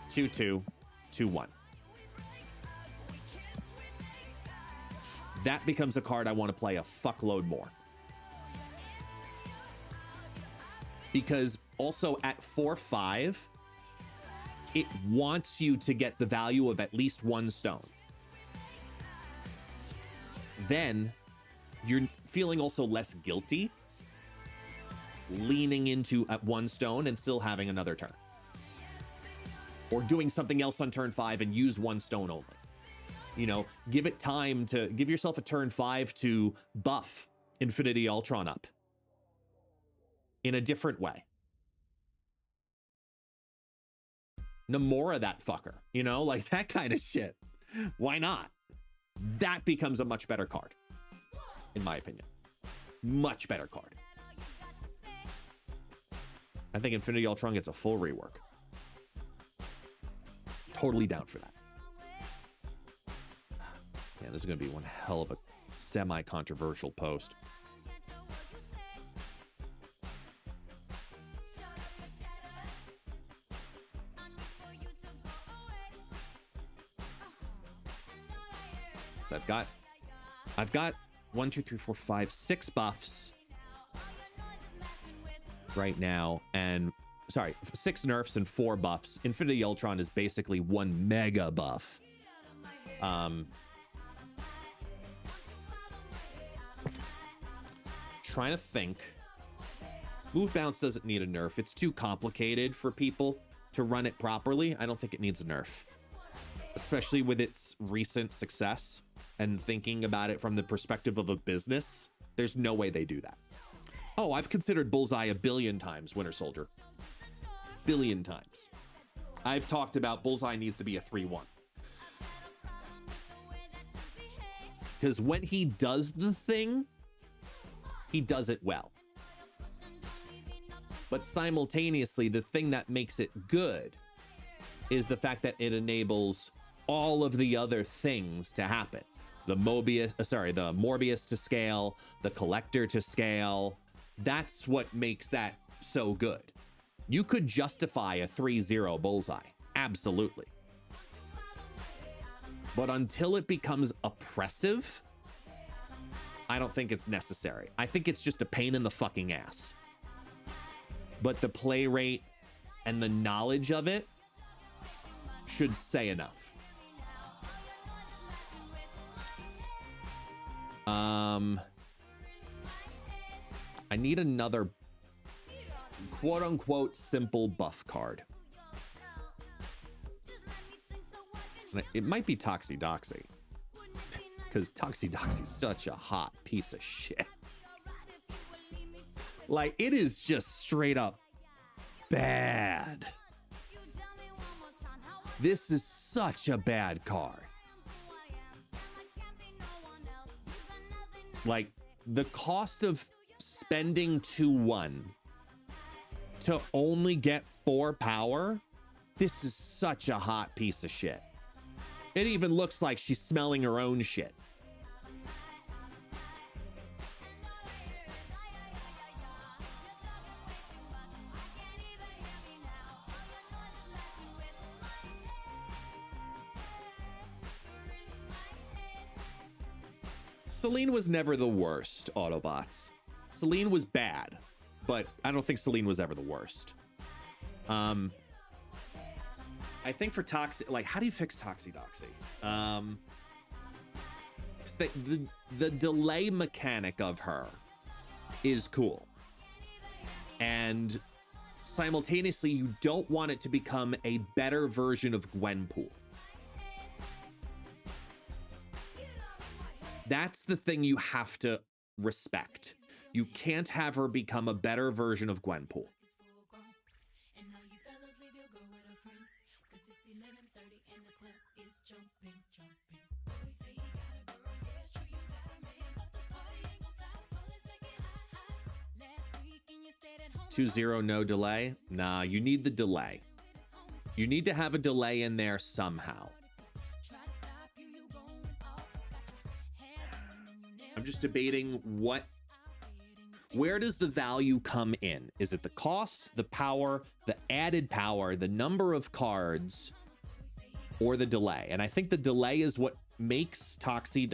2/2. 2/1. That becomes a card I want to play a fuckload more. Because also at 4/5, it wants you to get the value of at least 1 stone. Then you're feeling also less guilty leaning into at 1 stone and still having another turn. Or doing something else on turn 5 and use 1 stone only. You know, give it time to give yourself a turn 5 to buff Infinity Ultron up in a different way. Namora that fucker, you know, like that kind of shit. Why not? That becomes a much better card, in my opinion. Much better card. I think Infinity Ultron gets a full rework. Totally down for that. Man, this is going to be one hell of a semi-controversial post. So I've got 1, 2, 3, 4, 5, 6 buffs right now, and sorry, 6 nerfs and 4 buffs. Infinity Ultron is basically 1 mega buff. Trying to think. Move bounce doesn't need a nerf. It's too complicated for people to run it properly. I don't think it needs a nerf, especially with its recent success. And thinking about it from the perspective of a business, there's no way they do that. Oh, I've considered Bullseye 1 billion times, Winter Soldier. 1 billion times. I've talked about Bullseye needs to be a 3/1. Because when he does the thing, he does it well. But simultaneously, the thing that makes it good is the fact that it enables all of the other things to happen. The Morbius to scale, the Collector to scale. That's what makes that so good. You could justify a 3/0 Bullseye. Absolutely. But until it becomes oppressive, I don't think it's necessary. I think it's just a pain in the fucking ass. But the play rate and the knowledge of it should say enough. I need another quote-unquote simple buff card. It might be Toxidoxy, because Toxidoxy is such a hot piece of shit. Like, it is just straight up bad. This is such a bad card. Like, the cost of spending 2/1 to only get 4 power, this is such a hot piece of shit. It even looks like she's smelling her own shit. Celine was never the worst, Autobots. Celine was bad, but I don't think Celine was ever the worst. I think for Toxie, like, how do you fix Toxie? 'Cause the delay mechanic of her is cool. And simultaneously, you don't want it to become a better version of Gwenpool. That's the thing you have to respect. You can't have her become a better version of Gwenpool. Two zero, no delay. Nah, you need the delay. You need to have a delay in there somehow. I'm just debating where does the value come in? Is it the cost, the power, the added power, the number of cards, or the delay? And I think the delay is what makes Toxie.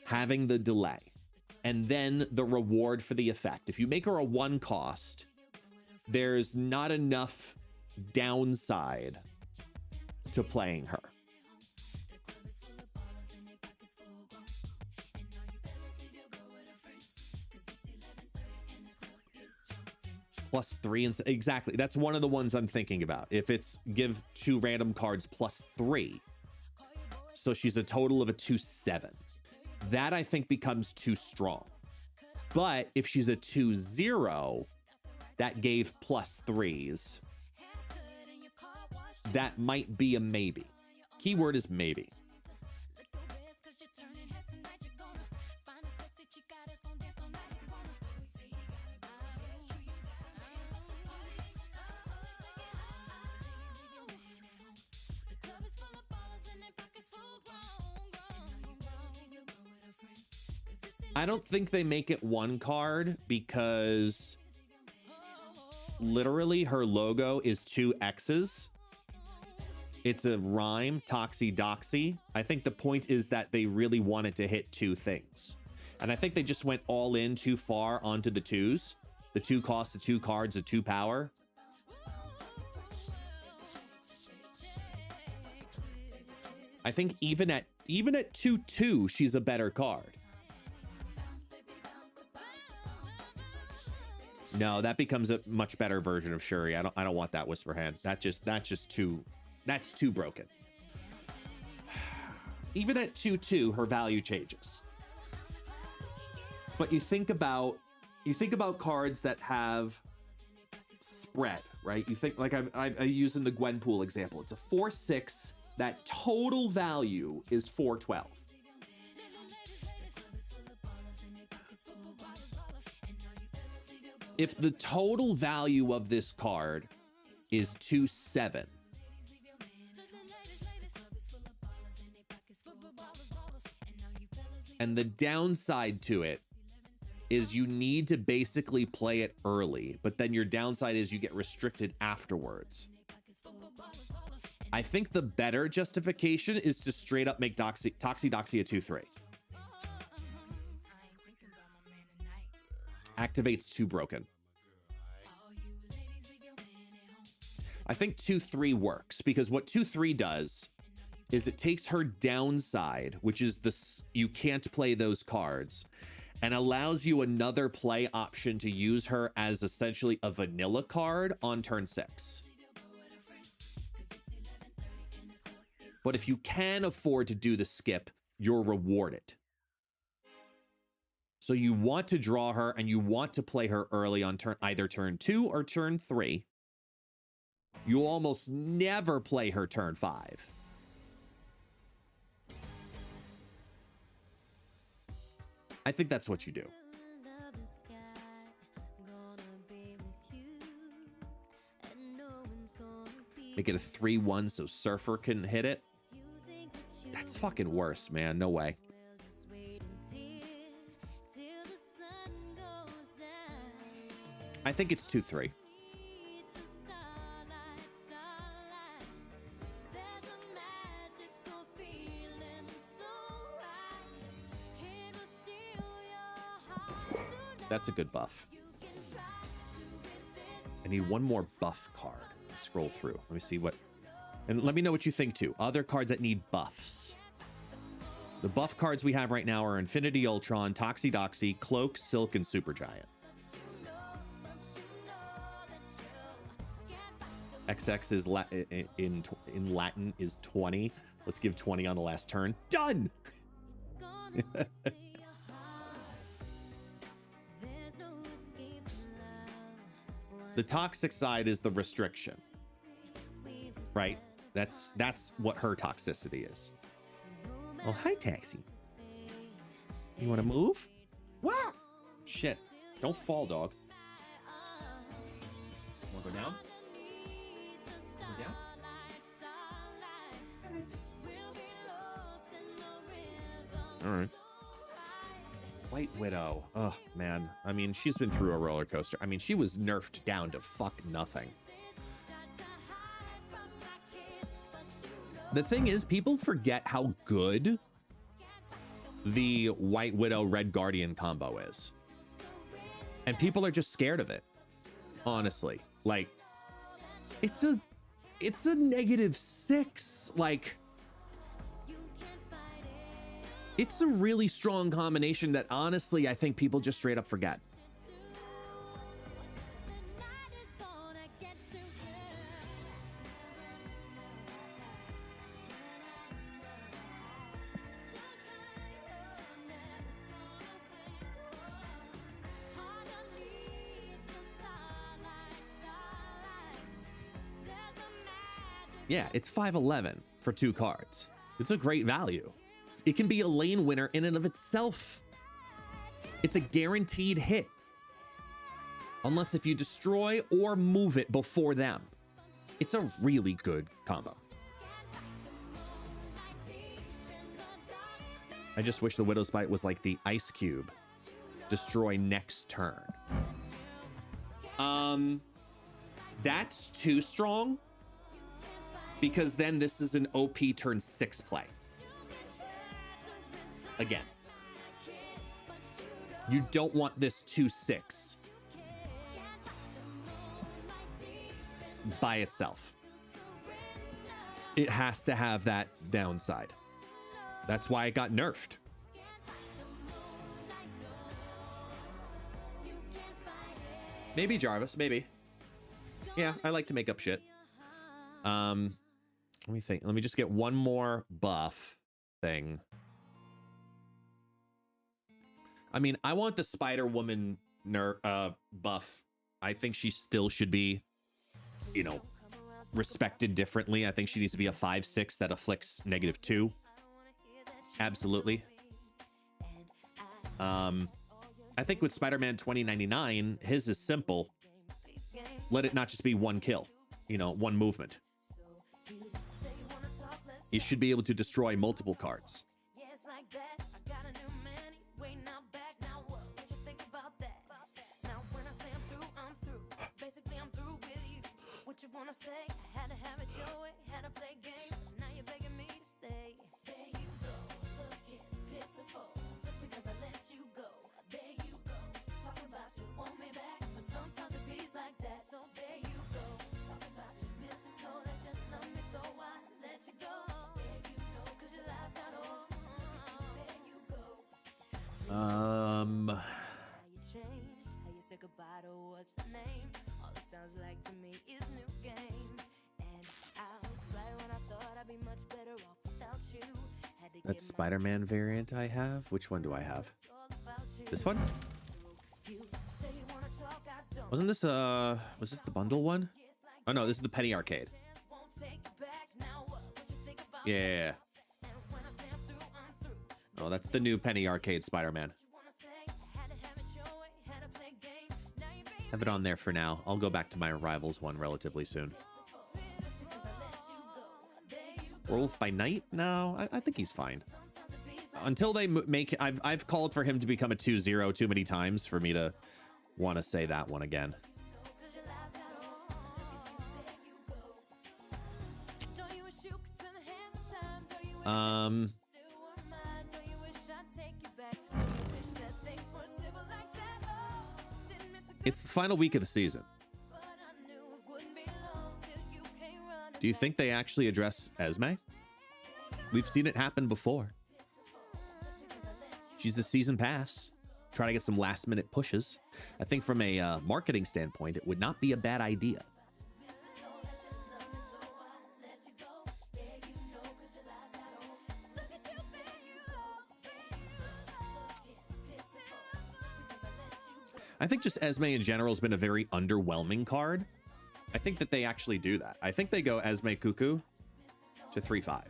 Having the delay. And then the reward for the effect. If you make her a 1 cost, there's not enough downside to playing her. +3 and exactly. That's one of the ones I'm thinking about. If it's give 2 random cards +3, so she's a total of a 2/7. That I think becomes too strong. But if she's a 2/0, that gave +3s. That might be a maybe. Keyword is maybe. I don't think they make it 1 card because literally her logo is 2 X's. It's a rhyme, Toxie Doxie. I think the point is that they really wanted to hit 2 things. And I think they just went all in too far onto the 2s. The 2 cost, the 2 cards, the 2 power. I think even at 2/2, she's a better card. No, that becomes a much better version of Shuri. I don't want that Whisper Hand. That's too broken. Even at 2/2, her value changes. But you think about cards that have spread, right? You think, like I use in the Gwenpool example. It's a 4/6 that total value is 4/12. If the total value of this card is 2/7, and the downside to it is you need to basically play it early, but then your downside is you get restricted afterwards. I think the better justification is to straight up make Toxie Doxie a 2/3. Activate's too broken. I think 2/3 works because what 2/3 does is it takes her downside, which is you can't play those cards, and allows you another play option to use her as essentially a vanilla card on turn 6. But if you can afford to do the skip, you're rewarded. So you want to draw her and you want to play her early on either turn 2 or turn 3. You almost never play her turn 5. I think that's what you do. Make it a 3/1 so Surfer couldn't hit it. That's fucking worse, man. No way. I think it's 2/3. That's a good buff. I need one more buff card. scroll through. Let me see what, and let me know what you think too. Other cards that need buffs. The buff cards we have right now are Infinity Ultron, Toxie, Cloak, Silk, and Supergiant. XX is in Latin is 20. Let's give 20 on the last turn. Done. The toxic side is the restriction, right? That's what her toxicity is. Oh, hi, Taxi. You want to move? Wow. Shit. Don't fall, dog. Want to go down? Go down? All right. White Widow. Oh, man. I mean, she's been through a roller coaster. I mean, she was nerfed down to fuck nothing. The thing is, people forget how good the White Widow Red Guardian combo is. And people are just scared of it. Honestly. Like, it's a -6. Like, it's a really strong combination that honestly I think people just straight up forget. Yeah, it's 511 for 2 cards. It's a great value. It can be a lane winner in and of itself. It's a guaranteed hit. Unless if you destroy or move it before them. It's a really good combo. I just wish the Widow's Bite was like the Ice Cube. Destroy next turn. That's too strong. Because then this is an OP turn 6 play. Again. You don't want this 2/6 by itself. It has to have that downside. That's why it got nerfed. Maybe Jarvis, maybe. Yeah, I like to make up shit. Let me think. Let me just get one more buff thing. I mean, I want the Spider-Woman buff. I think she still should be, you know, respected differently. I think she needs to be a 5/6 that afflicts -2. Absolutely. I think with Spider-Man 2099, his is simple. Let it not just be one kill, you know, one movement. You should be able to destroy multiple cards. That Spider-Man variant I have? Which one do I have? This one? Wasn't this was this the bundle one? Oh no, this is the Penny Arcade. Yeah. Oh, that's the new Penny Arcade Spider-Man. Have it on there for now. I'll go back to my Rivals one relatively soon. Wolf by Night? No, I think he's fine. Until they make... I've called for him to become a 2-0 too many times for me to want to say that one again. It's the final week of the season. Do you think they actually address Esme? We've seen it happen before. She's the season pass. Try to get some last minute pushes. I think from a marketing standpoint, it would not be a bad idea. I think just Esme in general has been a very underwhelming card. I think that they actually do that. I think they go Esme Cuckoo to 3-5.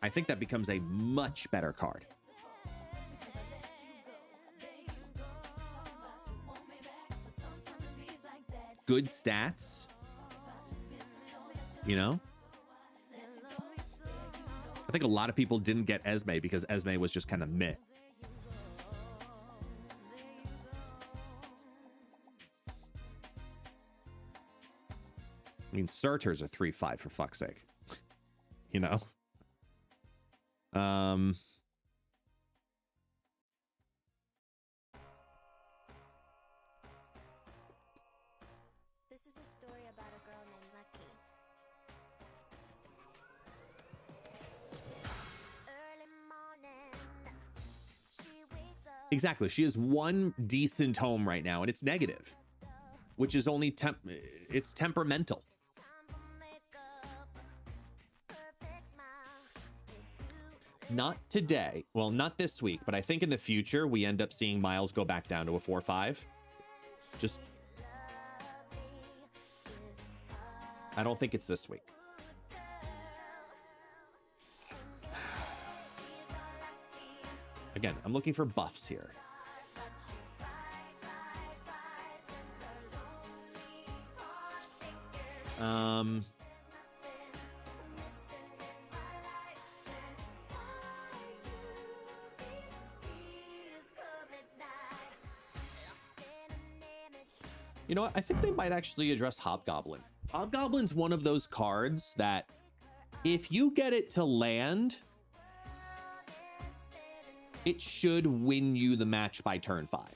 I think that becomes a much better card. Good stats. You know? I think a lot of people didn't get Esme because Esme was just kind of meh. I mean, Surtur's a 3-5 for fuck's sake. You know? This is a story about a girl named Lucky. Early morning, she wakes up. Exactly. She has one decent home right now, and it's negative, which is only it's temperamental. Not today. Well, not this week, but I think in the future we end up seeing Miles go back down to a 4-5. Just, I don't think it's this week. Again, I'm looking for buffs here. You know what? I think they might actually address Hobgoblin. Hobgoblin's one of those cards that if you get it to land, it should win you the match by turn 5.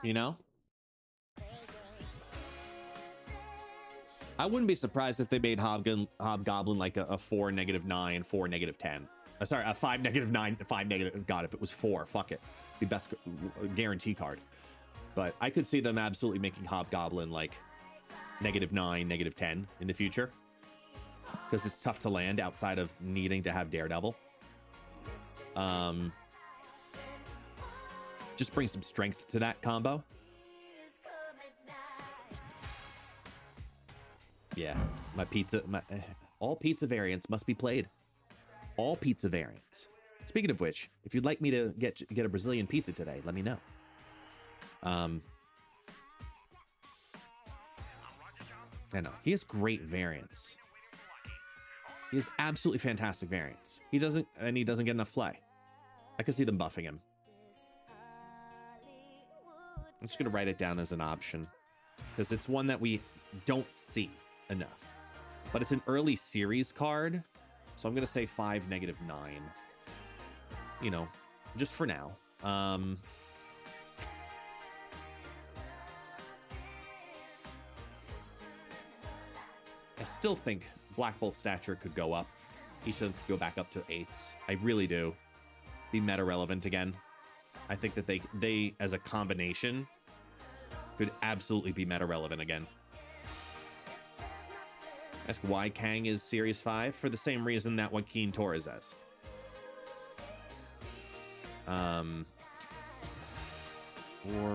You know? I wouldn't be surprised if they made Hobgoblin like a 4 -9, 4 -10. Sorry, a 5 -9, 5 negative. God, if it was 4, fuck it. The best guarantee card. But I could see them absolutely making Hobgoblin like -9, -10 in the future. Because it's tough to land outside of needing to have Daredevil. Just bring some strength to that combo. Yeah, all pizza variants must be played. All pizza variants. Speaking of which, if you'd like me to get a Brazilian pizza today, let me know. I know he has great variants. He has absolutely fantastic variants. He doesn't get enough play. I could see them buffing him. I'm just gonna write it down as an option because it's one that we don't see enough. But it's an early series card, so I'm gonna say 5 -9. You know, just for now. I still think Black Bolt stature could go up. Each of them could go back up to 8s. I really do. Be meta relevant again. I think that they as a combination could absolutely be meta relevant again. Ask why Kang is Series 5 for the same reason that Joaquin Torres is. Or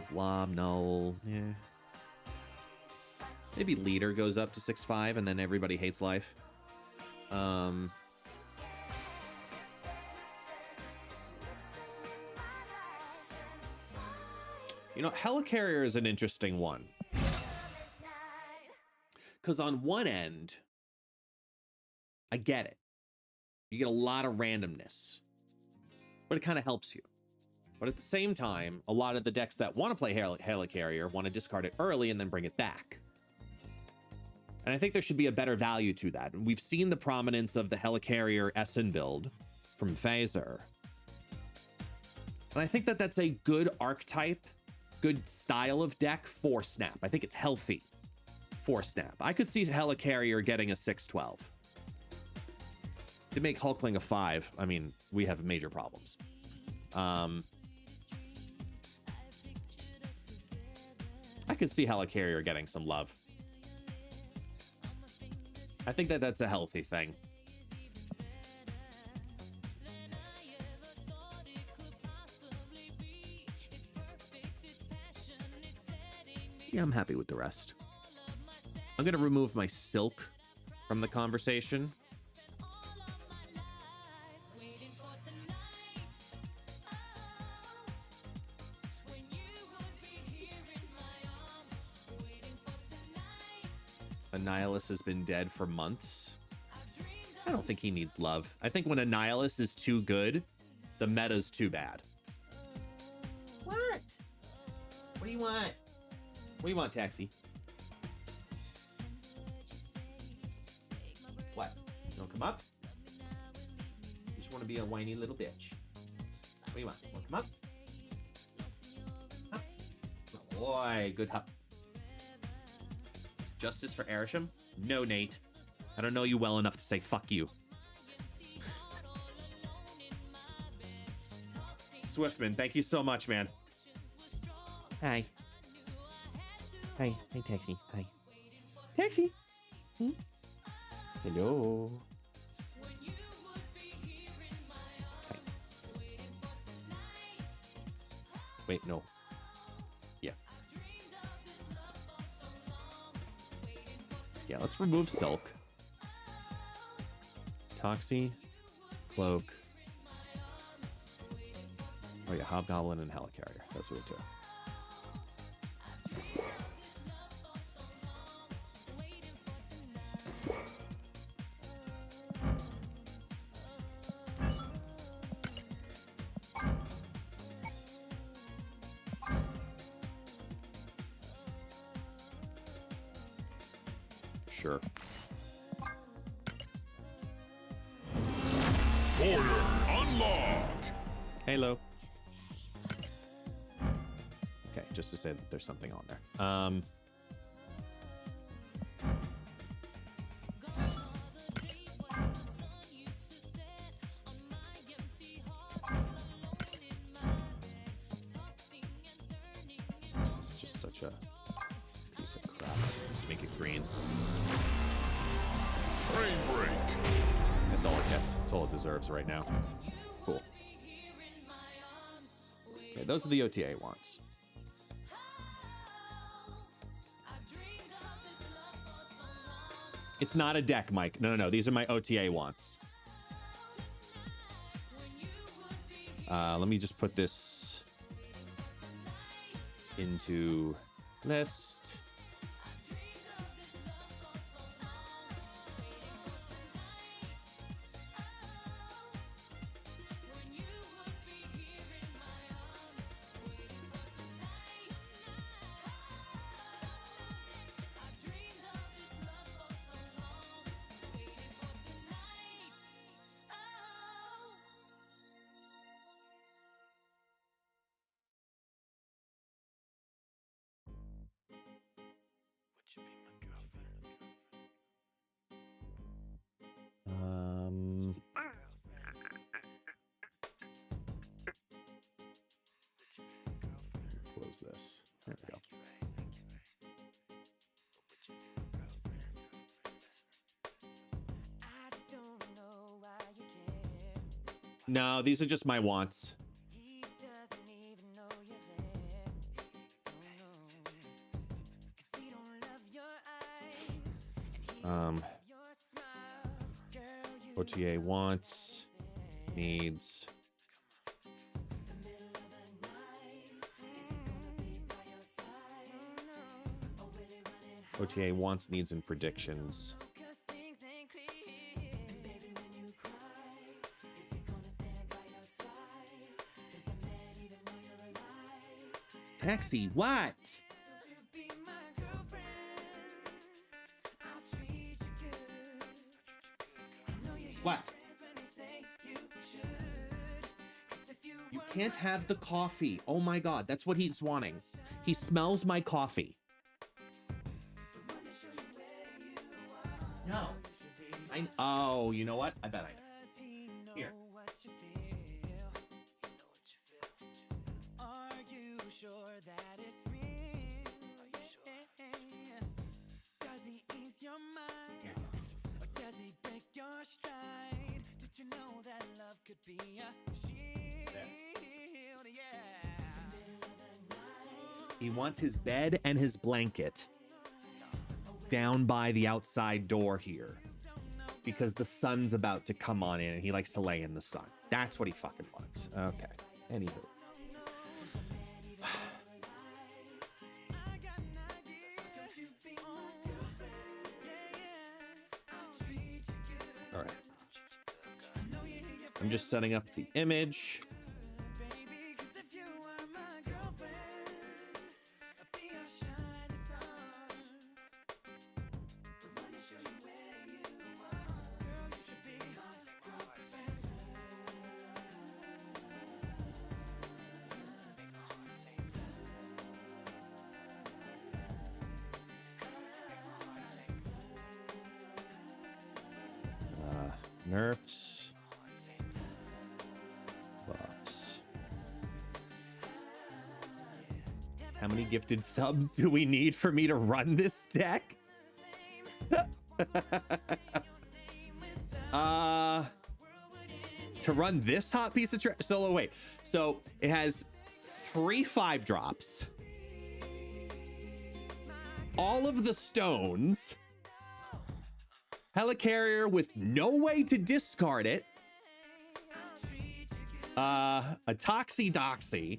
Blob, Null, yeah. Maybe Leader goes up to 6-5 and then everybody hates life. You know, Helicarrier is an interesting one. Because on one end, I get it. You get a lot of randomness. But it kind of helps you. But at the same time, a lot of the decks that want to play Helicarrier want to discard it early and then bring it back. And I think there should be a better value to that. And we've seen the prominence of the Helicarrier Essen build from Phaser. And I think that that's a good archetype, good style of deck for Snap. I think it's healthy for Snap. I could see Helicarrier getting a 6/12. To make Hulkling a 5, I mean, we have major problems. I could see Helicarrier getting some love. I think that that's a healthy thing. Yeah, I'm happy with the rest. I'm going to remove my Silk from the conversation. Annihilus has been dead for months. I don't think he needs love. I think when Annihilus is too good, the meta's too bad. What? What do you want? What do you want, Taxi? What? You don't come up? You just want to be a whiny little bitch. What do you want? Want to come up? Up. Oh boy, good hup. Justice for Erisham? No, Nate. I don't know you well enough to say fuck you. Swiftman, thank you so much, man. Hi. Hi. Hi, Taxi. Hi. Taxi. Hmm? Hello. Hi. Wait, no. Yeah. Yeah, let's remove Silk. Toxie, Cloak. Oh yeah, Hobgoblin and Helicarrier. Those are the two. Sure. Border unlock. Halo. Okay, just to say that there's something on there. It's just such a piece of crap. Just make it green. Frame break. That's all it gets. That's all it deserves right now. Cool. Okay, those are the OTA wants. It's not a deck, Mike. No. These are my OTA wants. Let me just put this into list. Close this. There we go. No, these are just my wants. OTA wants, needs. OTA wants, needs, and predictions. Taxi, what? What? You can't have the coffee. Oh my God, that's what he's wanting. He smells my coffee. No. Oh, you know what? I bet I know. Here. He wants his bed and his blanket down by the outside door here because the sun's about to come on in and he likes to lay in the sun. That's what he fucking wants. Okay. Anywho. All right. I'm just setting up the image. Nerfs. Buffs. How many gifted subs do we need for me to run this deck? To run this hot piece of trash. So wait. So it has 3 5-drops. All of the stones. Helicarrier with no way to discard it. A Toxie Doxie.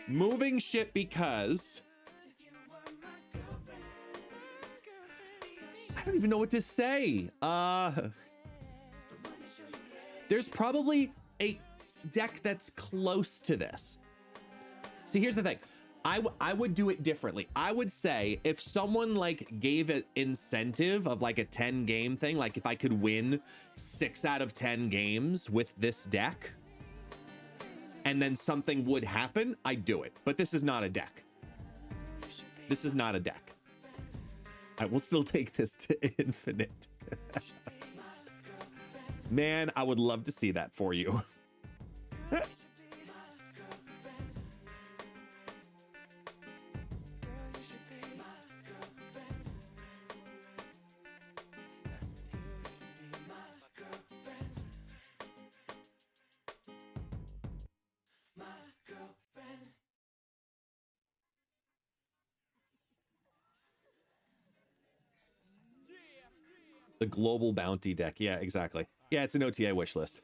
Moving ship because... I don't even know what to say. There's probably a deck that's close to this. See, here's the thing. I would do it differently. I would say if someone like gave an incentive of like a 10 game thing, like if I could win 6 out of 10 games with this deck and then something would happen, I'd do it. But this is not a deck. This is not a deck. I will still take this to infinite. Man, I would love to see that for you. The global bounty deck. Yeah, exactly. Yeah, it's an OTA wish list.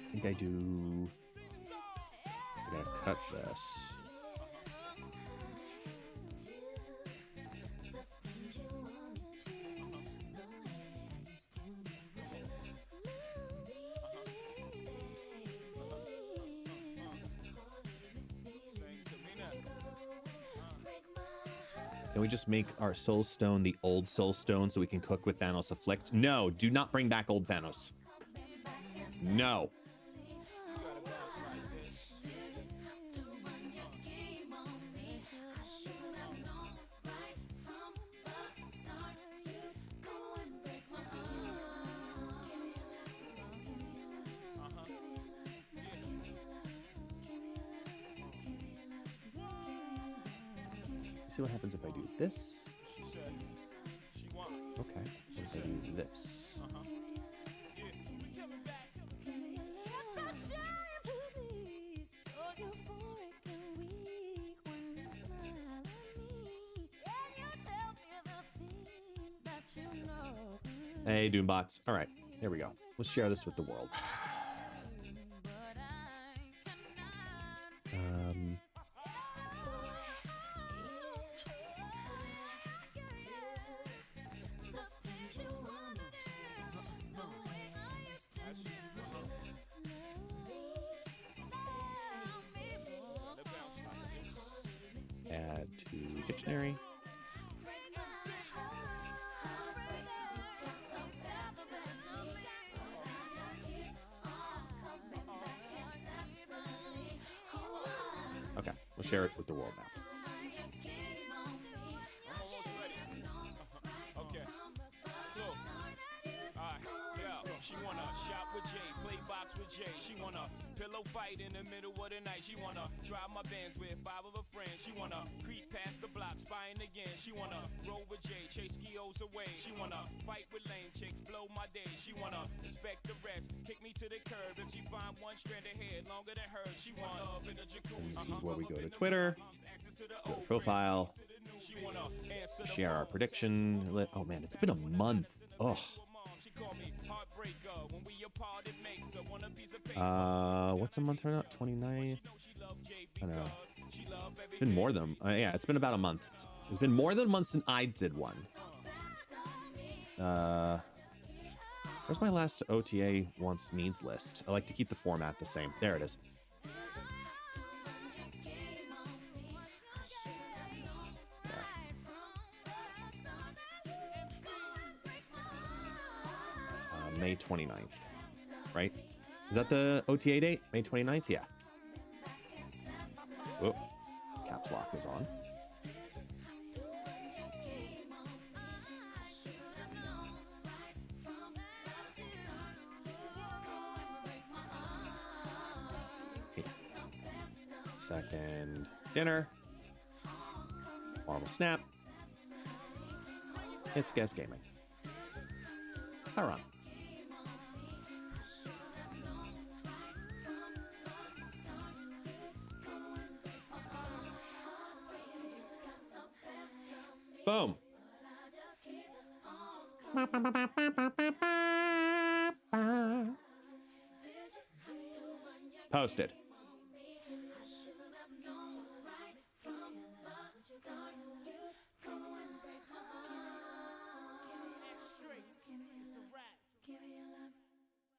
I think I do. I gotta cut this. Can we just make our soul stone the old soul stone so we can cook with Thanos Afflict? No, do not bring back old Thanos. No. See what happens if I do this. Okay, what if I do this? Hey, Doombots. All right, here we go. Let's share this with the world. Add to dictionary. Okay, we'll share it with the world now. Okay. Look. Alright, yeah. She wanna shop with Jay, play box with Jay. She wanna pillow fight in the middle of the night. She wanna drive my Benz with 5 of her friends. She wanna creep past the block, spying again. She wanna roll with Jay, chase skios away. She wanna fight with lame chicks, blow my day. She wanna respect the rest, kick me to the curb. If she find one strand of hair longer than hers, she wanna love in the jacuzzi. And this is where we go to Twitter, go to profile, share our prediction. Oh man, it's been a month. Oh. What's a month from now? 29th? I don't know. It's been more than, yeah, it's been about a month. It's been more than a month since I did one. Where's my last OTA wants needs list? I like to keep the format the same. There it is. May 29th, right? Is that the OTA date? May 29th? Yeah. Oh, caps lock is on. Second dinner. Marvel Snap. It's Guest Gaming. Chiron. Boom. Posted.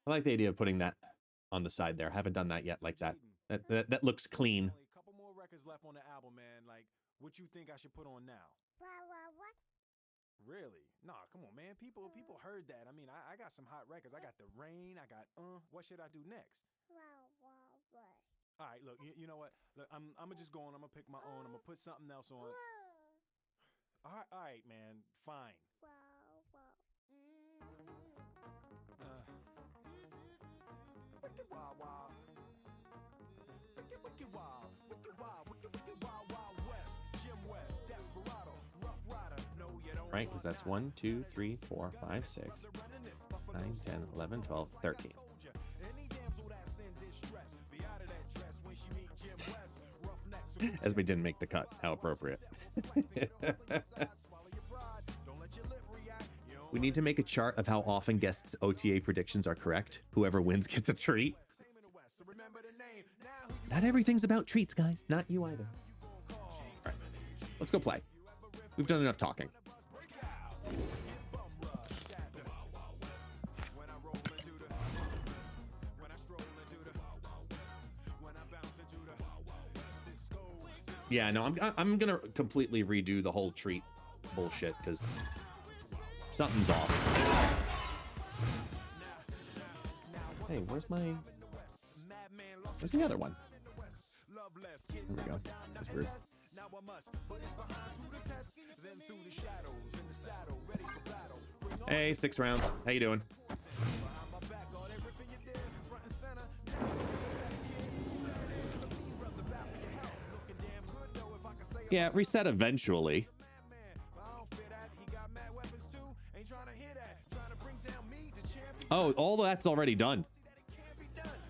I like the idea of putting that on the side there. I haven't done that yet like that. That looks clean. A couple more records left on the album, man. Like, what you think I should put on now? What? Really? Nah, come on, man. People heard that. I mean, I got some hot records. I got The Rain. I got What should I do next? What? All right, look. You know what? Look, I'm gonna just go on. I'm gonna pick my own. I'm gonna put something else on. All right, man. Fine. Wicked wild, wild. Wicked wild. Wicked wild. Wicked wild, wild west. Jim West, Desperado, Rough Rider. No, you don't. Right, because that's 1, 2, 3, 4, 5, 6, 9, 10, 11, 12, 13. Esme didn't make the cut. How appropriate. We need to make a chart of how often guests' OTA predictions are correct. Whoever wins gets a treat. Not everything's about treats, guys. Not you either. All right, let's go play. We've done enough talking. Yeah, no, I'm gonna completely redo the whole treat bullshit because something's off. Hey, where's the other one? There we go. That's weird. Hey, 6 rounds. How you doing? Yeah, reset eventually. Oh, all that's already done.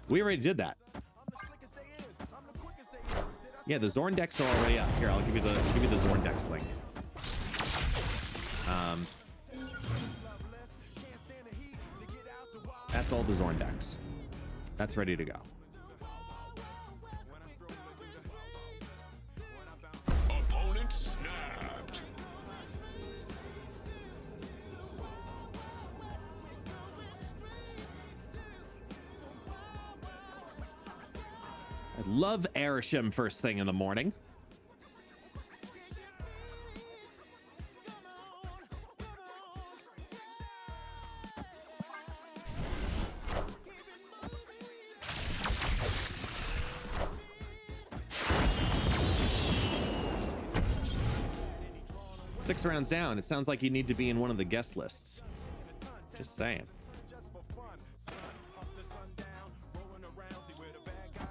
We already did that. Yeah, the XORN decks are already up. Here, I'll give you the XORN decks link. That's all the Zorn decks. That's ready to go. Opponent snapped. I love Airshim first thing in the morning. Six rounds down. It sounds like you need to be in one of the guest lists. Just saying.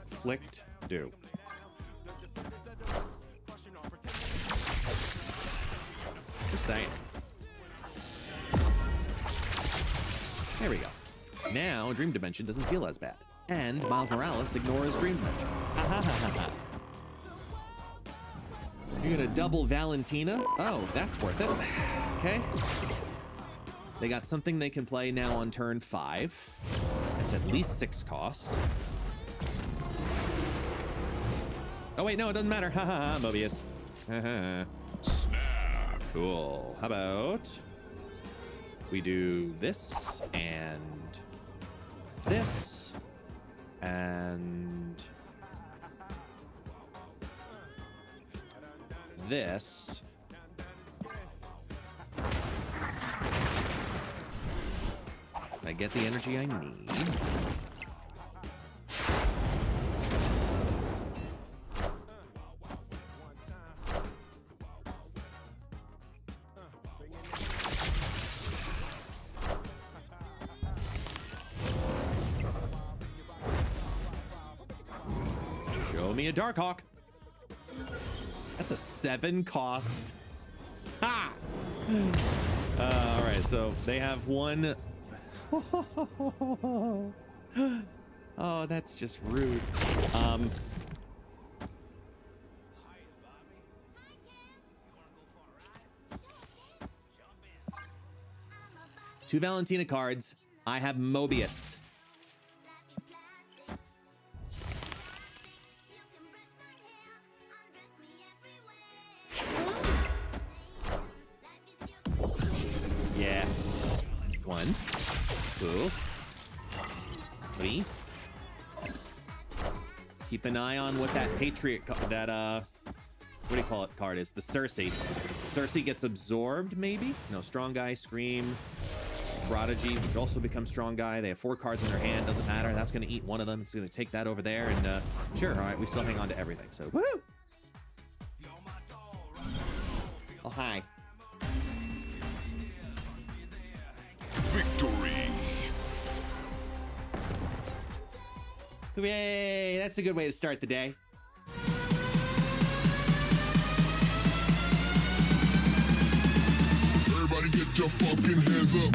Flicked do. Just saying. There we go. Now Dream Dimension doesn't feel as bad. And Miles Morales ignores Dream Dimension. Ha ha ha ha ha. You're gonna double Valentina? Oh, that's worth it. Okay. They got something they can play now on turn 5. It's at least 6 cost. Oh wait, no, it doesn't matter. Ha ha ha, Mobius. Ha ha. Snap. Cool. How about we do this and this and this. I get the energy I need. Show me a Darkhawk. That's a 7 cost. Ha! All right, so they have one. Oh, that's just rude. Two Valentina cards. I have Mobius. Yeah. 1, 2, 3. Keep an eye on what that Patriot, what do you call it card is? The Cersei. Cersei gets absorbed, maybe? No, Strong Guy, Scream, Prodigy, which also becomes Strong Guy. They have 4 cards in their hand, doesn't matter. That's going to eat one of them. It's going to take that over there, and sure, all right, we still hang on to everything, so woo! Oh, hi. Victory. Yay! That's a good way to start the day. Everybody get your fucking hands up.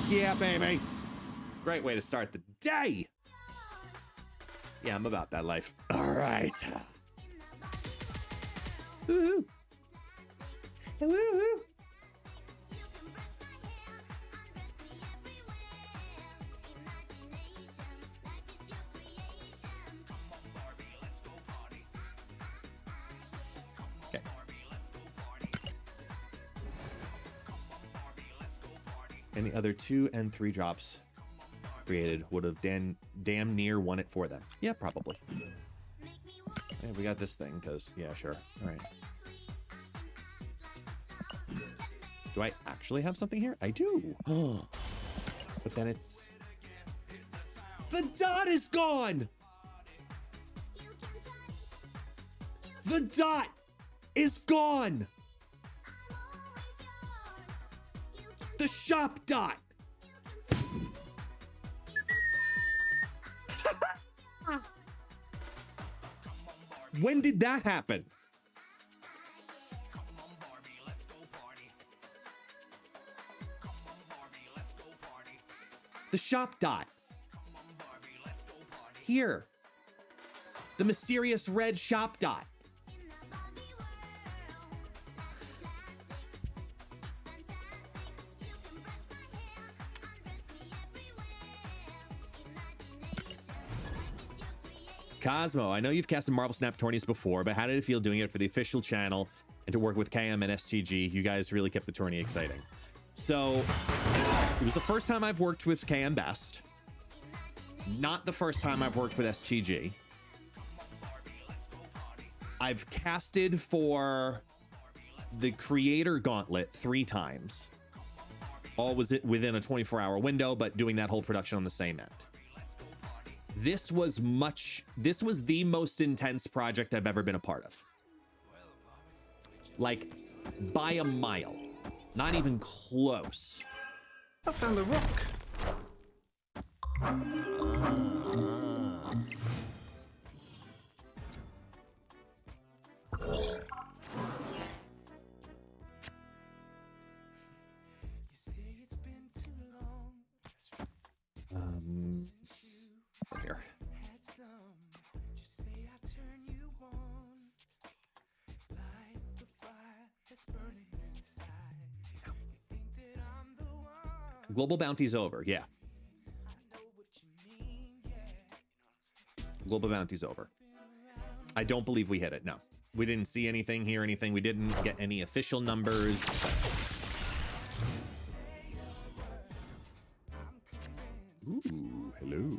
Yeah, baby. Great way to start the day. Yeah, I'm about that life. All right. Woohoo. Woohoo. Okay. Any other 2 and 3 drops created would have damn near won it for them. Yeah, probably. Yeah, we got this thing because, yeah, sure. All right. Do I actually have something here? I do. Oh. But then it's... The dot is gone! The dot is gone! The shop dot When did that happen? The shop dot. Here. The mysterious red shop dot. Cosmo, I know you've casted Marvel Snap tourneys before, but how did it feel doing it for the official channel and to work with KM and STG? You guys really kept the tourney exciting. So it was the first time I've worked with KM Best. Not the first time I've worked with STG. I've casted for the Creator Gauntlet 3 times. All was it within a 24-hour window, but doing that whole production on the same end. This was the most intense project I've ever been a part of. Like, by a mile. Not even close. I found a rock. Here. Global bounty's over, yeah. Global bounty's over. I don't believe we hit it, no. We didn't see anything, hear anything. We didn't get any official numbers. Ooh, hello.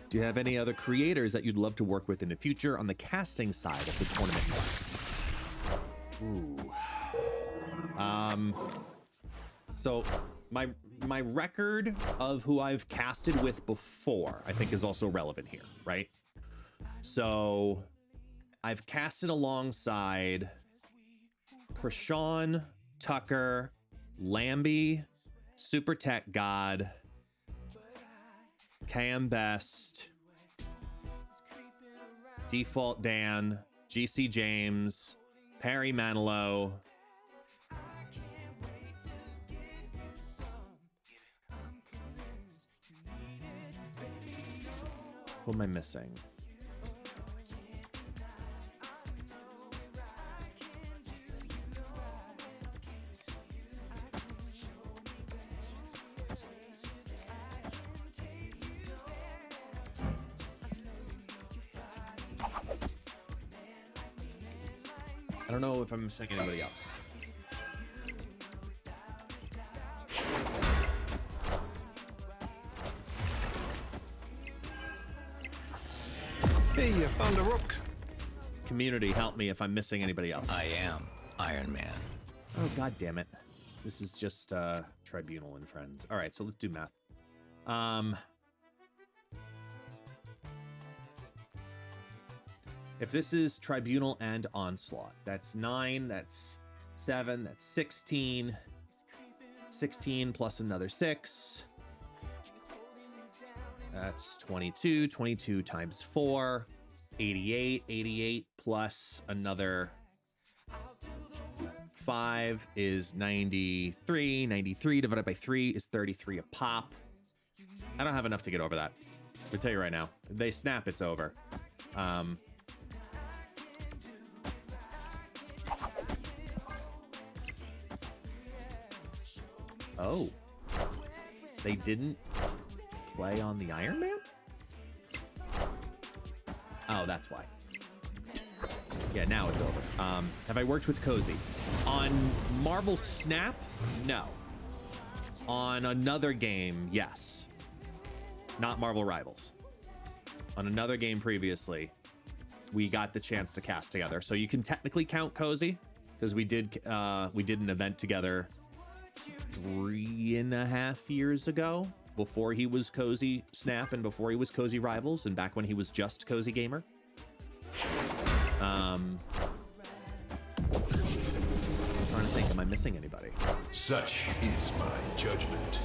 Do you have any other creators that you'd love to work with in the future on the casting side of the tournament? Ooh. So my record of who I've casted with before, I think, is also relevant here, right? So I've casted alongside Krishan, Tucker, Lambie, Super Tech God, KM Best, Default Dan, GC James, Perry Manilow. Who am I missing? I don't know if I'm missing anybody else. Hey, I found a rock. Community, help me if I'm missing anybody else. I am Iron Man. Oh, god damn it. This is just Tribunal and Friends. All right, so let's do math. If this is Tribunal and Onslaught, that's 9, that's 7, that's 16. 16 plus another 6. That's 22. 22 times 4. 88. 88 plus another 5 is 93. 93 divided by 3 is 33 a pop. I don't have enough to get over that. I'll tell you right now. If they snap, it's over. Oh. They didn't play on the Iron Man? Oh, that's why. Yeah, now it's over. Have I worked with Cozy? On Marvel Snap? No. On another game, yes. Not Marvel Rivals. On another game previously, we got the chance to cast together. So you can technically count Cozy. because we did an event together 3.5 years ago, before he was Cozy Snap and before he was Cozy Rivals, and back when he was just Cozy Gamer. I'm trying to think, am I missing anybody? Such is my judgment.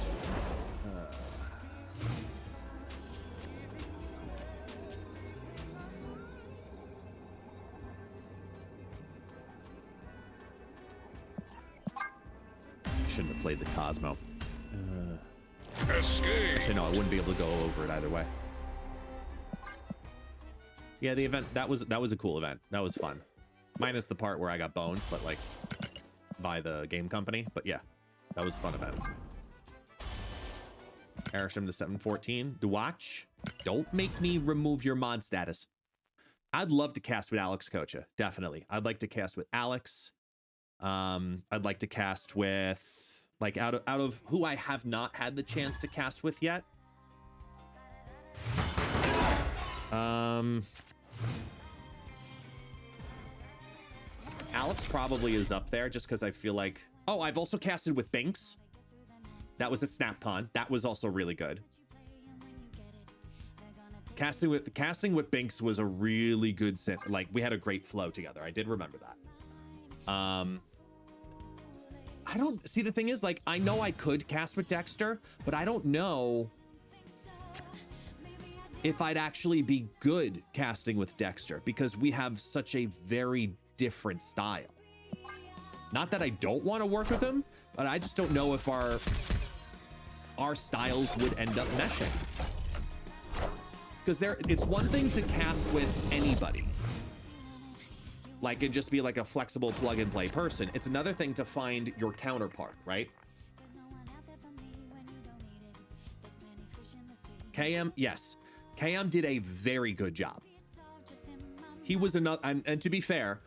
Shouldn't have played the Cosmo. Escape. Actually, no, I wouldn't be able to go over it either way. Yeah, the event, that was a cool event. That was fun. Minus the part where I got boned, but like by the game company. But yeah, that was a fun event. Airstream to 714. To watch. Don't make me remove your mod status. I'd love to cast with Alex Kocha. Definitely. I'd like to cast with Alex. I'd like to cast with, like, out of who I have not had the chance to cast with yet. Alex probably is up there just because I feel like, oh, I've also casted with Binks. That was at SnapCon. That was also really good. Casting with Binks was a really good set. Like, we had a great flow together. I did remember that. I don't see, the thing is, like, I know I could cast with Dexter, but I don't know if I'd actually be good casting with Dexter because we have such a very different style. Not that I don't want to work with him, but I just don't know if our styles would end up meshing. Because it's one thing to cast with anybody. Like, it'd just be like a flexible plug and play person. It's another thing to find your counterpart, right? KM, yes. KM did a very good job. He was another, and to be fair,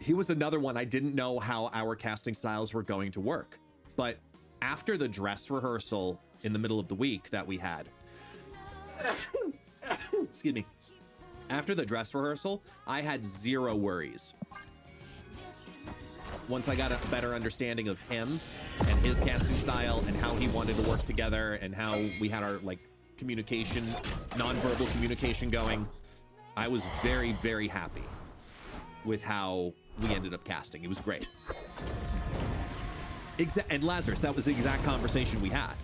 he was another one I didn't know how our casting styles were going to work. But after the dress rehearsal in the middle of the week that we had, excuse me, after the dress rehearsal, I had zero worries. Once I got a better understanding of him and his casting style and how he wanted to work together and how we had our, like, communication, nonverbal communication going, I was very, very happy with how we ended up casting. It was great. And Lazarus, that was the exact conversation we had.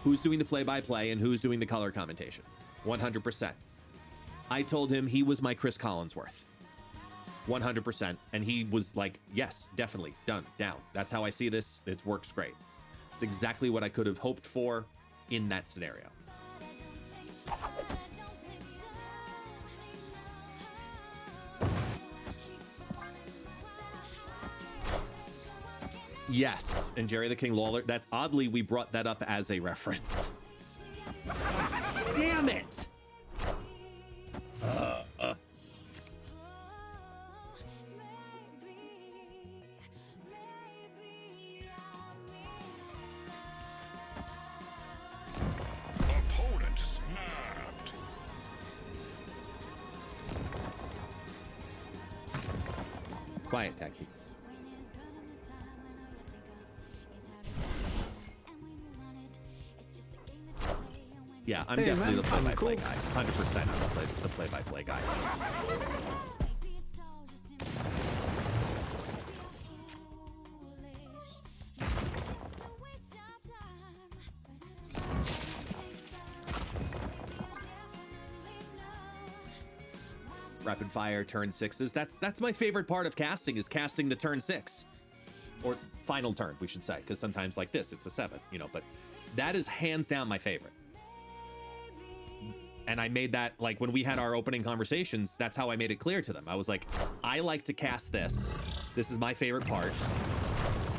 Who's doing the play-by-play and who's doing the color commentation? 100%. I told him he was my Chris Collinsworth. 100%. And he was like, yes, definitely, done, down. That's how I see this. It works great. It's exactly what I could have hoped for in that scenario. Yes, and Jerry the King Lawler. That's oddly, we brought that up as a reference. Damn it! Opponent snapped. Quiet, taxi. Yeah, I'm Hey, definitely man, the play-by-play I'm guy. 100% I'm the play-by-play guy. Rapid fire turn sixes. That's my favorite part of casting, is casting the turn 6. Or final turn, we should say, because sometimes like this, it's a 7, you know, but that is hands down my favorite. And I made that, like, when we had our opening conversations, that's how I made it clear to them. I was like, I like to cast this. This is my favorite part.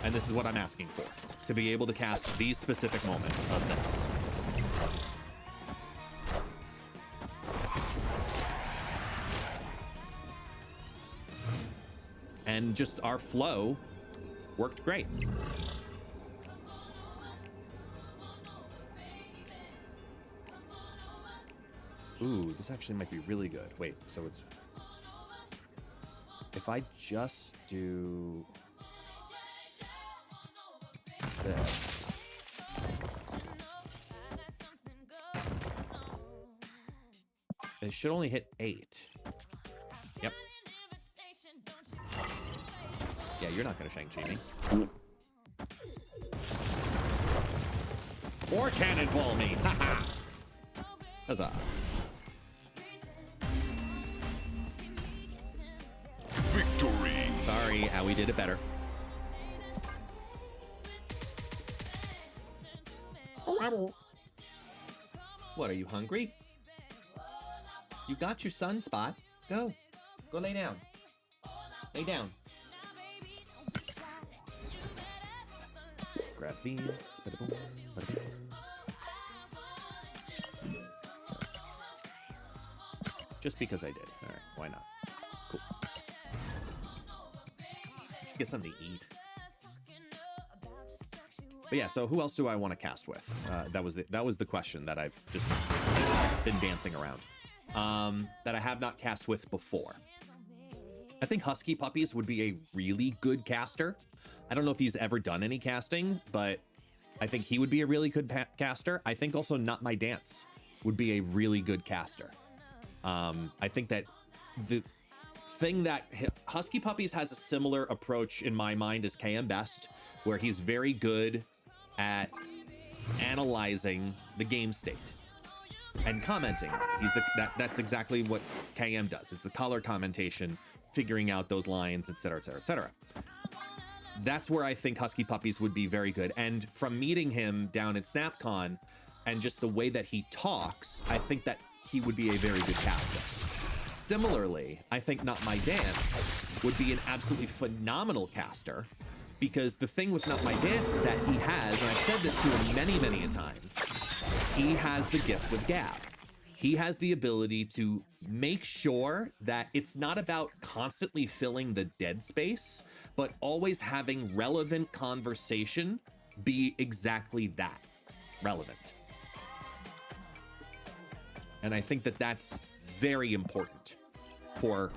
And this is what I'm asking for. To be able to cast these specific moments of this. And just our flow worked great. Ooh, this actually might be really good. Wait, so it's... If I just do... this. It should only hit 8. Yep. Yeah, you're not gonna Shang-Chi me. Or cannonball me. Haha. Huzzah. Victory! Sorry, we did it better. What, are you hungry? You got your sunspot. Go. Go lay down. Lay down. Let's grab these. Ba-da-boom, ba-da-boom. Just because I did. All right, why not? Cool. Get something to eat. But yeah, so who else do I want to cast with? That was the question that I've just been dancing around. That I have not cast with before. I think Husky Puppies would be a really good caster. I don't know if he's ever done any casting, but I think he would be a really good caster. I think also Not My Dance would be a really good caster. I think that the thing that Husky Puppies has a similar approach in my mind as KM Best, where he's very good at analyzing the game state and commenting. That's exactly what KM does. It's the color commentation, figuring out those lines, etc., etc., etc. That's where I think Husky Puppies would be very good. And from meeting him down at SnapCon and just the way that he talks, I think that he would be a very good caster. Similarly, I think Not My Dance would be an absolutely phenomenal caster, because the thing with Not My Dance is that he has, and I've said this to him many, many a time, he has the gift with gab. He has the ability to make sure that it's not about constantly filling the dead space, but always having relevant conversation be exactly that, relevant. And I think that that's very important for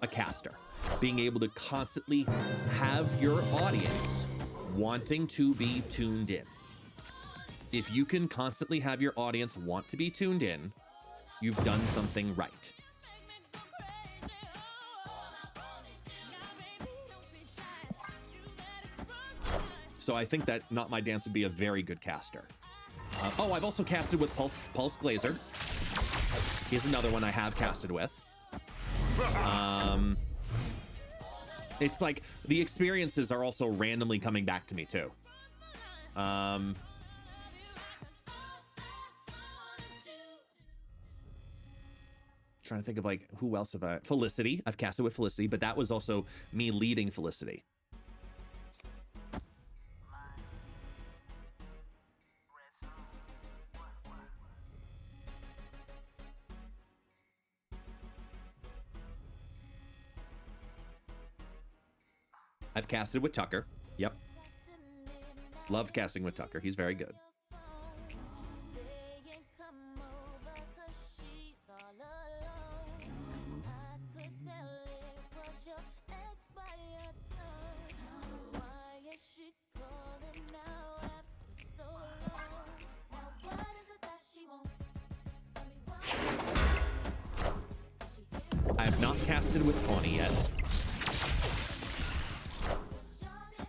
a caster. Being able to constantly have your audience wanting to be tuned in. If you can constantly have your audience want to be tuned in, you've done something right. So I think that Not My Dance would be a very good caster. Oh, I've also casted with Pulse Glazer. He's another one I have casted with. It's like the experiences are also randomly coming back to me too. Trying to think of like who else have I... Felicity. I've casted with Felicity, but that was also me leading Felicity. I've casted with Tucker. Yep. Loved casting with Tucker. He's very good. I have not casted with Oni yet.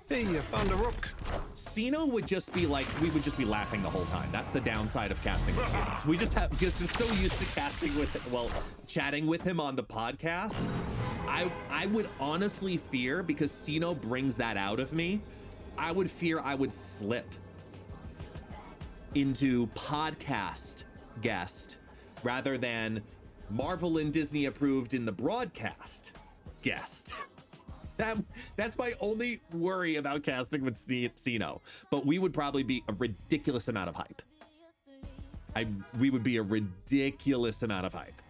Hey, I found a rook. Sino would just be like, we would just be laughing the whole time. That's the downside of casting with Sino. We just have, because we're so used to casting with, well, chatting with him on the podcast. I would honestly fear, because Sino brings that out of me, I would fear I would slip into podcast guest rather than Marvel and Disney approved in the broadcast guest. That's my only worry about casting with Sino. But we would probably be a ridiculous amount of hype. We would be a ridiculous amount of hype.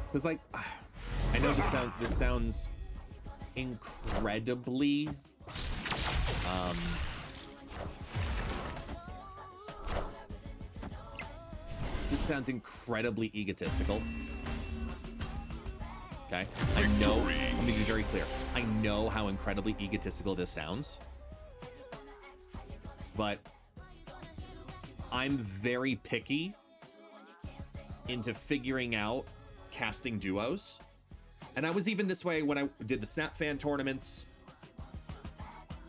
Because like, I know this sounds incredibly this sounds incredibly egotistical. Okay, I know. Let me be very clear. I know how incredibly egotistical this sounds, but I'm very picky into figuring out casting duos. And I was even this way when I did the Snap Fan tournaments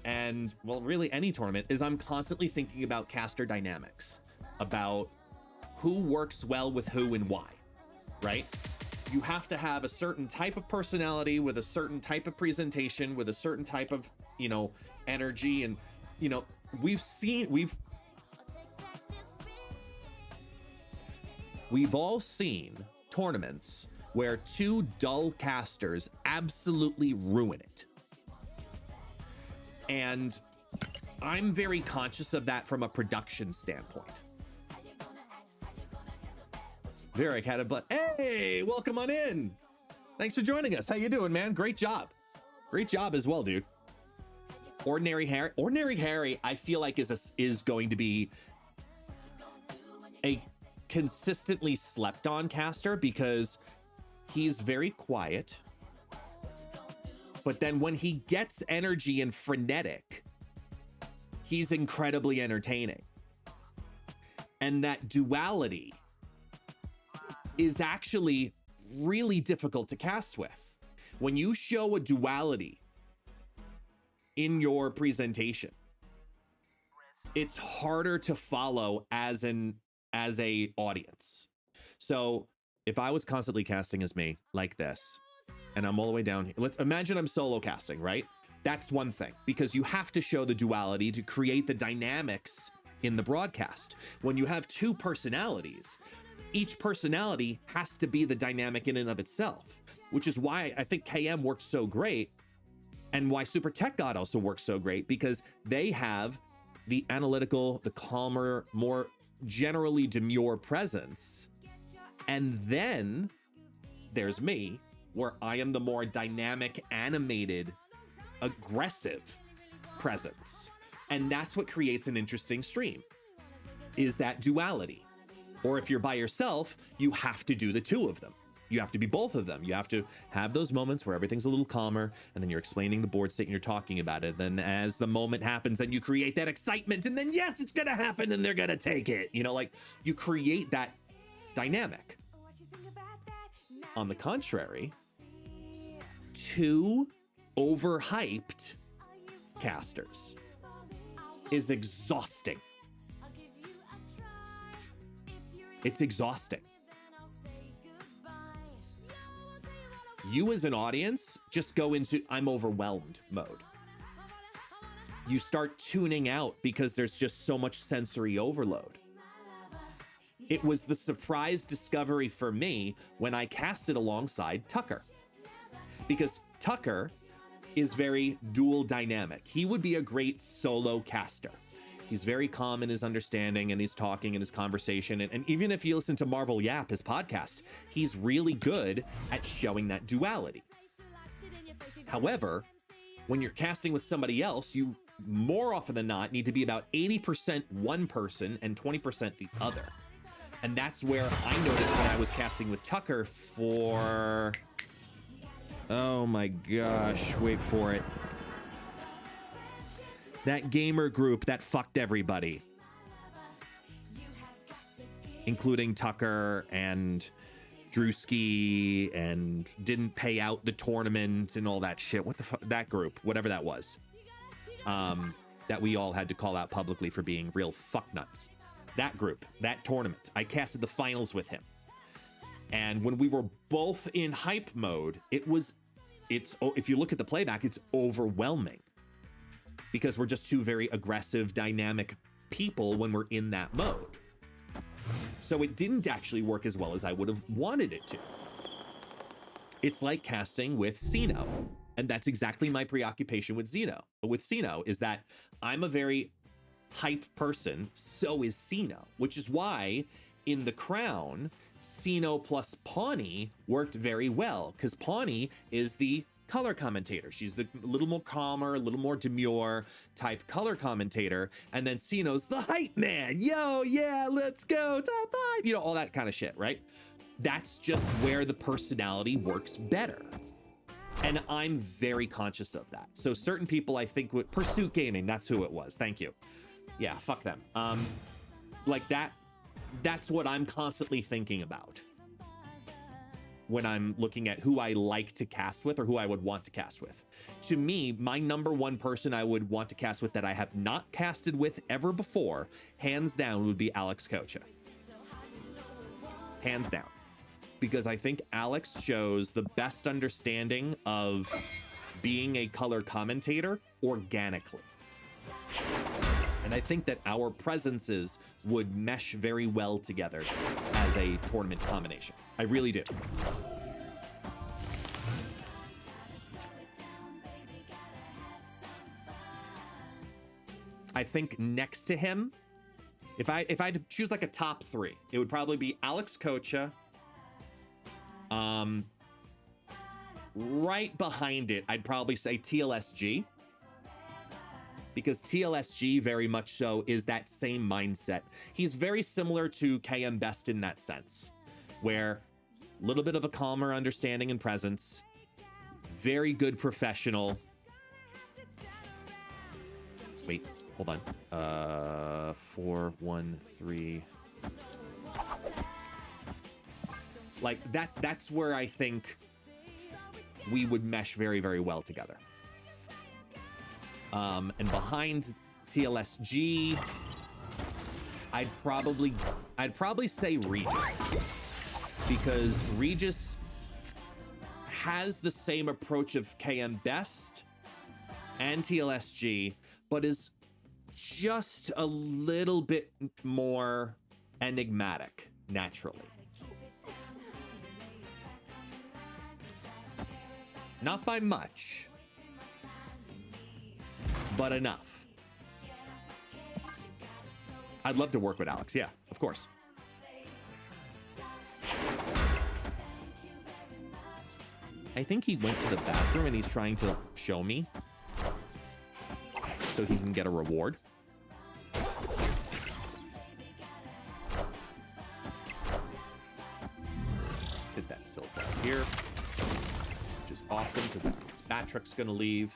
and, well, really any tournament, is I'm constantly thinking about caster dynamics, about who works well with who and why, right? You have to have a certain type of personality with a certain type of presentation, with a certain type of, you know, energy. And, you know, we've all seen tournaments where two dull casters absolutely ruin it. And I'm very conscious of that from a production standpoint. Varric had a but. Hey, welcome on in. Thanks for joining us. How you doing, man? Great job. Great job as well, dude. Ordinary Harry, I feel like is going to be a consistently slept on caster because he's very quiet. But then when he gets energy and frenetic, he's incredibly entertaining. And that duality is actually really difficult to cast with. When you show a duality in your presentation, it's harder to follow as a audience. So if I was constantly casting as me like this, and I'm all the way down here, let's imagine I'm solo casting, right? That's one thing, because you have to show the duality to create the dynamics in the broadcast. When you have two personalities, each personality has to be the dynamic in and of itself, which is why I think KM works so great, and why Super Tech God also works so great, because they have the analytical, the calmer, more generally demure presence. And then there's me, where I am the more dynamic, animated, aggressive presence. And that's what creates an interesting stream, is that duality. Or if you're by yourself, you have to do the two of them. You have to be both of them. You have to have those moments where everything's a little calmer, and then you're explaining the board state and you're talking about it. Then as the moment happens, then you create that excitement, and then yes, it's gonna happen and they're gonna take it. You know, like you create that dynamic. On the contrary, two overhyped casters is exhausting. It's exhausting. You as an audience just go into I'm overwhelmed mode. You start tuning out because there's just so much sensory overload. It was the surprise discovery for me when I casted alongside Tucker, because Tucker is very dual dynamic. He would be a great solo caster. He's very calm in his understanding and his talking and his conversation. And even if you listen to Marvel Yap, his podcast, he's really good at showing that duality. However, when you're casting with somebody else, you more often than not need to be about 80% one person and 20% the other. And that's where I noticed when I was casting with Tucker for... Oh my gosh, wait for it. That gamer group that fucked everybody, including Tucker and Drewski, and didn't pay out the tournament and all that shit. What the fuck? That group, whatever that was, that we all had to call out publicly for being real fucknuts. That group, that tournament, I casted the finals with him. And when we were both in hype mode, it's if you look at the playback, it's overwhelming. Because we're just two very aggressive, dynamic people when we're in that mode. So it didn't actually work as well as I would have wanted it to. It's like casting with Sino. And that's exactly my preoccupation with Sino, is that I'm a very hype person, so is Sino, which is why in The Crown, Sino plus Pawnee worked very well, because Pawnee is the color commentator. She's the little more calmer, a little more demure type color commentator, and then Sino's the hype man. Yo, yeah, let's go, top 5, you know, all that kind of shit, right? That's just where the personality works better. And I'm very conscious of that. So certain people I think would Pursuit Gaming, that's who it was. Thank you. Yeah, fuck them. Like that's what I'm constantly thinking about when I'm looking at who I like to cast with or who I would want to cast with. To me, my number one person I would want to cast with that I have not casted with ever before, hands down, would be Alex Kocha. Hands down. Because I think Alex shows the best understanding of being a color commentator organically. And I think that our presences would mesh very well together as a tournament combination. I really do. I think next to him, if I had to choose like a top 3, it would probably be Alex Kocha. Right behind it, I'd probably say TLSG, because TLSG very much so is that same mindset. He's very similar to KM Best in that sense, where a little bit of a calmer understanding and presence, very good professional. Wait, hold on. 4, 1, 3. Like that's where I think we would mesh very, very well together. And behind TLSG, I'd probably say Regis, because Regis has the same approach of KM Best and TLSG, but is just a little bit more enigmatic naturally. Not by much, but enough. I'd love to work with Alex. Yeah, of course. I think he went to the bathroom and he's trying to show me so he can get a reward. Hit that silk right here. Awesome, because that means Batrick's gonna leave.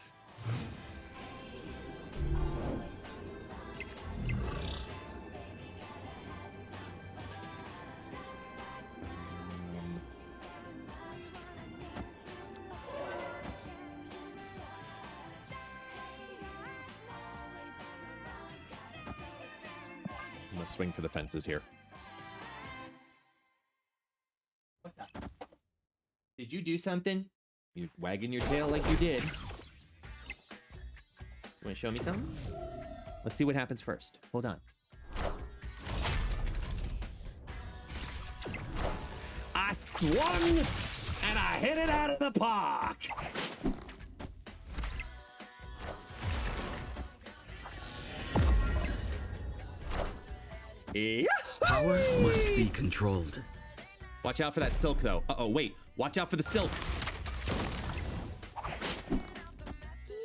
I'm gonna swing for the fences here. What the? Did you do something? You're wagging your tail like you did. You want to show me something? Let's see what happens first. Hold on. I swung and I hit it out of the park. Yeah. Power must be controlled. Watch out for that silk, though. Uh-oh, wait. Watch out for the silk.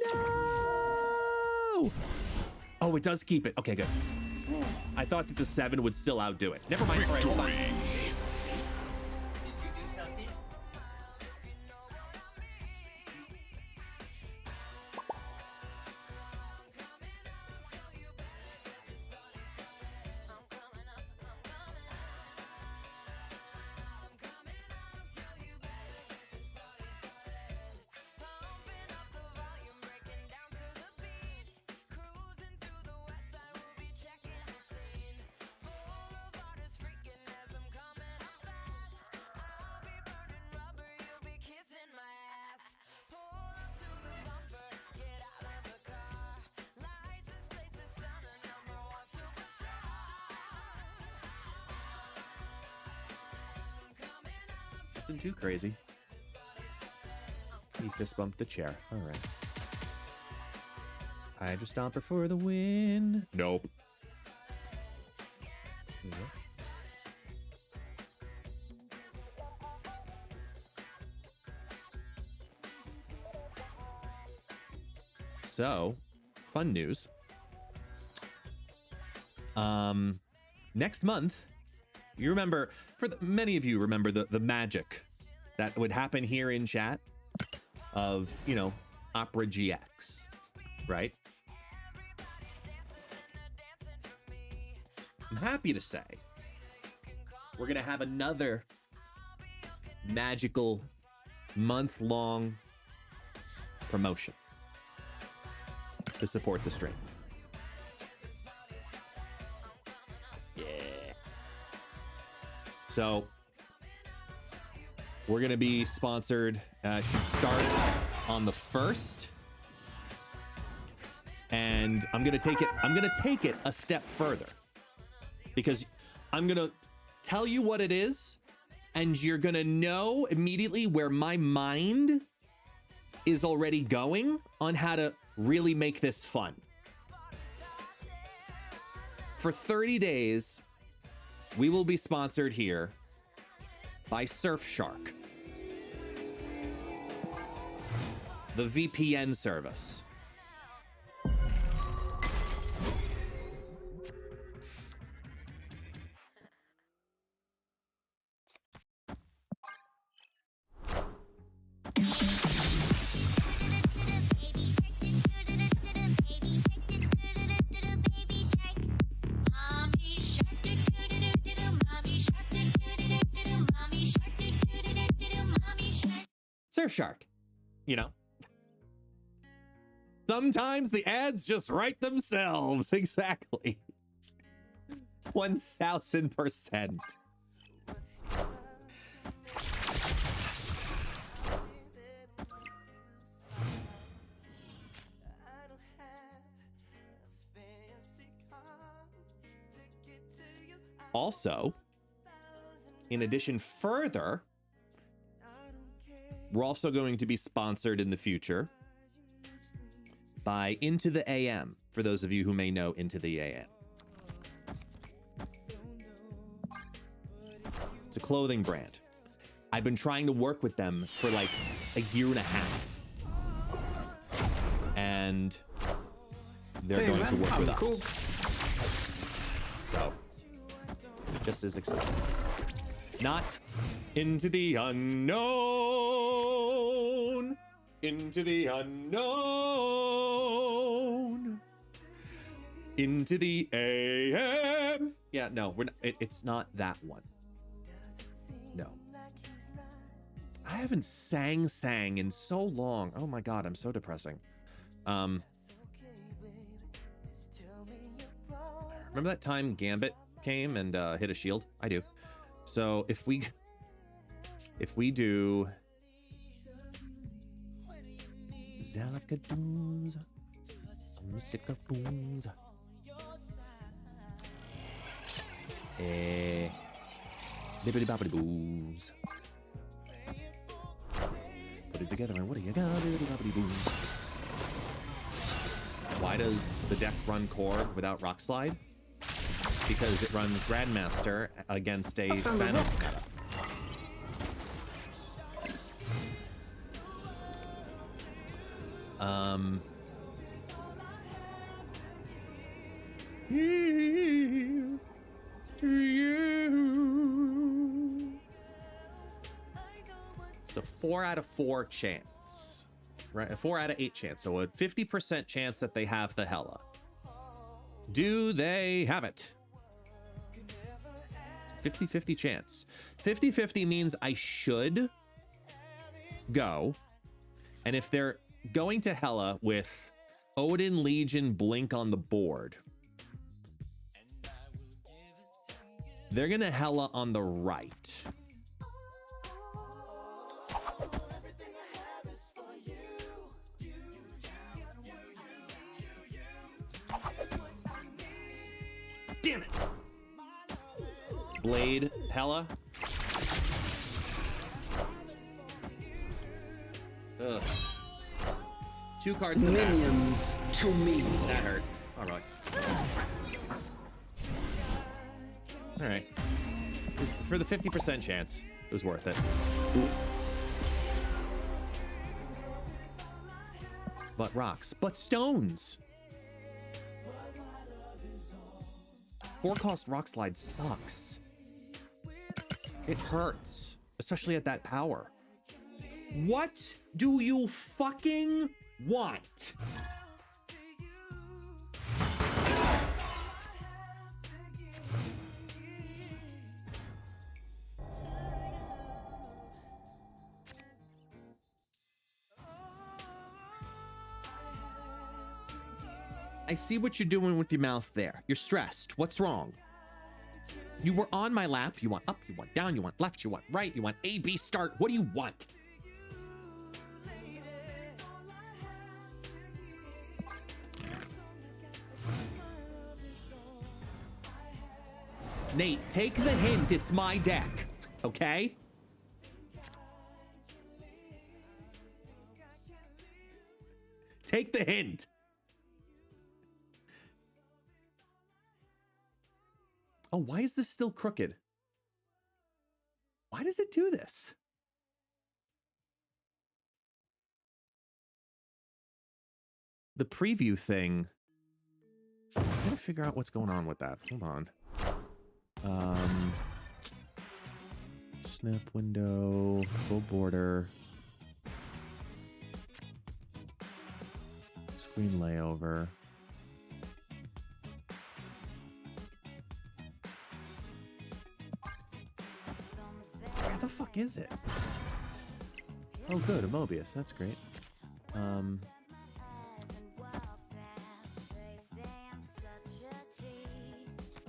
No! Oh, it does keep it. Okay, good. I thought that the 7 would still outdo it. Never mind. All right, hold on. Did you do something? Nothing too crazy. He fist bumped the chair. All right. Hydra Stomper for the win. Nope. So, fun news. Next month, you remember, many of you remember the magic that would happen here in chat of, you know, Opera GX, right? I'm happy to say we're going to have another magical month-long promotion to support the stream. Yeah. So we're going to be sponsored, should start on the 1st. And I'm going to take it a step further, because I'm going to tell you what it is, and you're going to know immediately where my mind is already going on how to really make this fun. For 30 days, we will be sponsored here by Surfshark, the VPN service. Surfshark, you know. Sometimes the ads just write themselves. Exactly. 1000%. Also, in addition, further, we're also going to be sponsored in the future by Into the AM, for those of you who may know Into the AM. It's a clothing brand. I've been trying to work with them for like a year and a half. And they're going to work with us. So, just as exciting. Not into the unknown. Into the unknown. Into the AM. Yeah, no, we're not, it's not that one. No. I haven't sang in so long. Oh my god, I'm so depressing. Remember that time Gambit came and hit a shield? I do. So if we do Zalakadoons, Missikaboons, Bibbidi bobbidi boos. Put it together and what do you got? Bibbidi bobbidi boos. Why does the deck run core without Rock Slide? Because it runs Grandmaster against a Thanos meta. It's a 4 out of 4 chance, right? A 4 out of 8 chance. So a 50% chance that they have the Hela. Do they have it? 50-50 chance. 50-50 means I should go. And if they're going to Hela with Odin, Legion, Blink on the board, they're gonna Hela on the right. Damn it! Blade, Hela. Ugh. 2 cards to back. Minions to me. That hurt. All right. All right. For the 50% chance, it was worth it. But rocks. But stones. 4-cost rock slide sucks. It hurts. Especially at that power. What do you fucking want? I see what you're doing with your mouth there. You're stressed. What's wrong? You were on my lap. You want up, you want down, you want left, you want right, you want A, B, start. What do you want? Nate, take the hint. It's my deck. Okay? Take the hint. Oh, why is this still crooked? Why does it do this? The preview thing. I gotta figure out what's going on with that. Hold on. Snip window, full border. Screen layover. Where the fuck is it? Oh, good, a Mobius. That's great.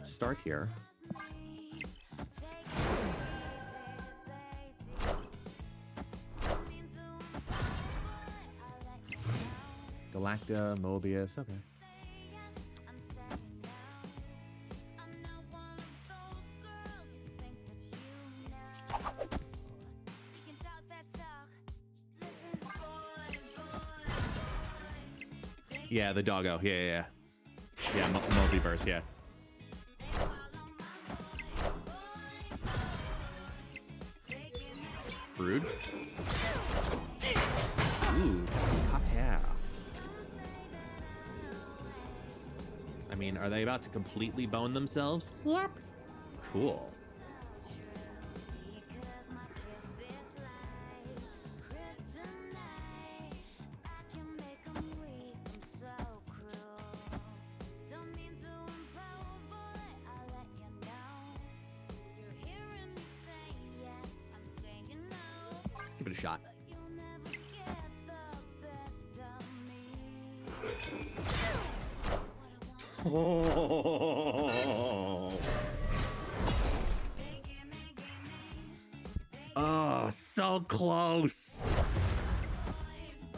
Start here. Galacta, Mobius, okay. Yeah, the doggo. Yeah. Yeah, multiverse, yeah. Brood. Ooh, Kata. I mean, are they about to completely bone themselves? Yep. Cool. Give it a shot. Oh, so close.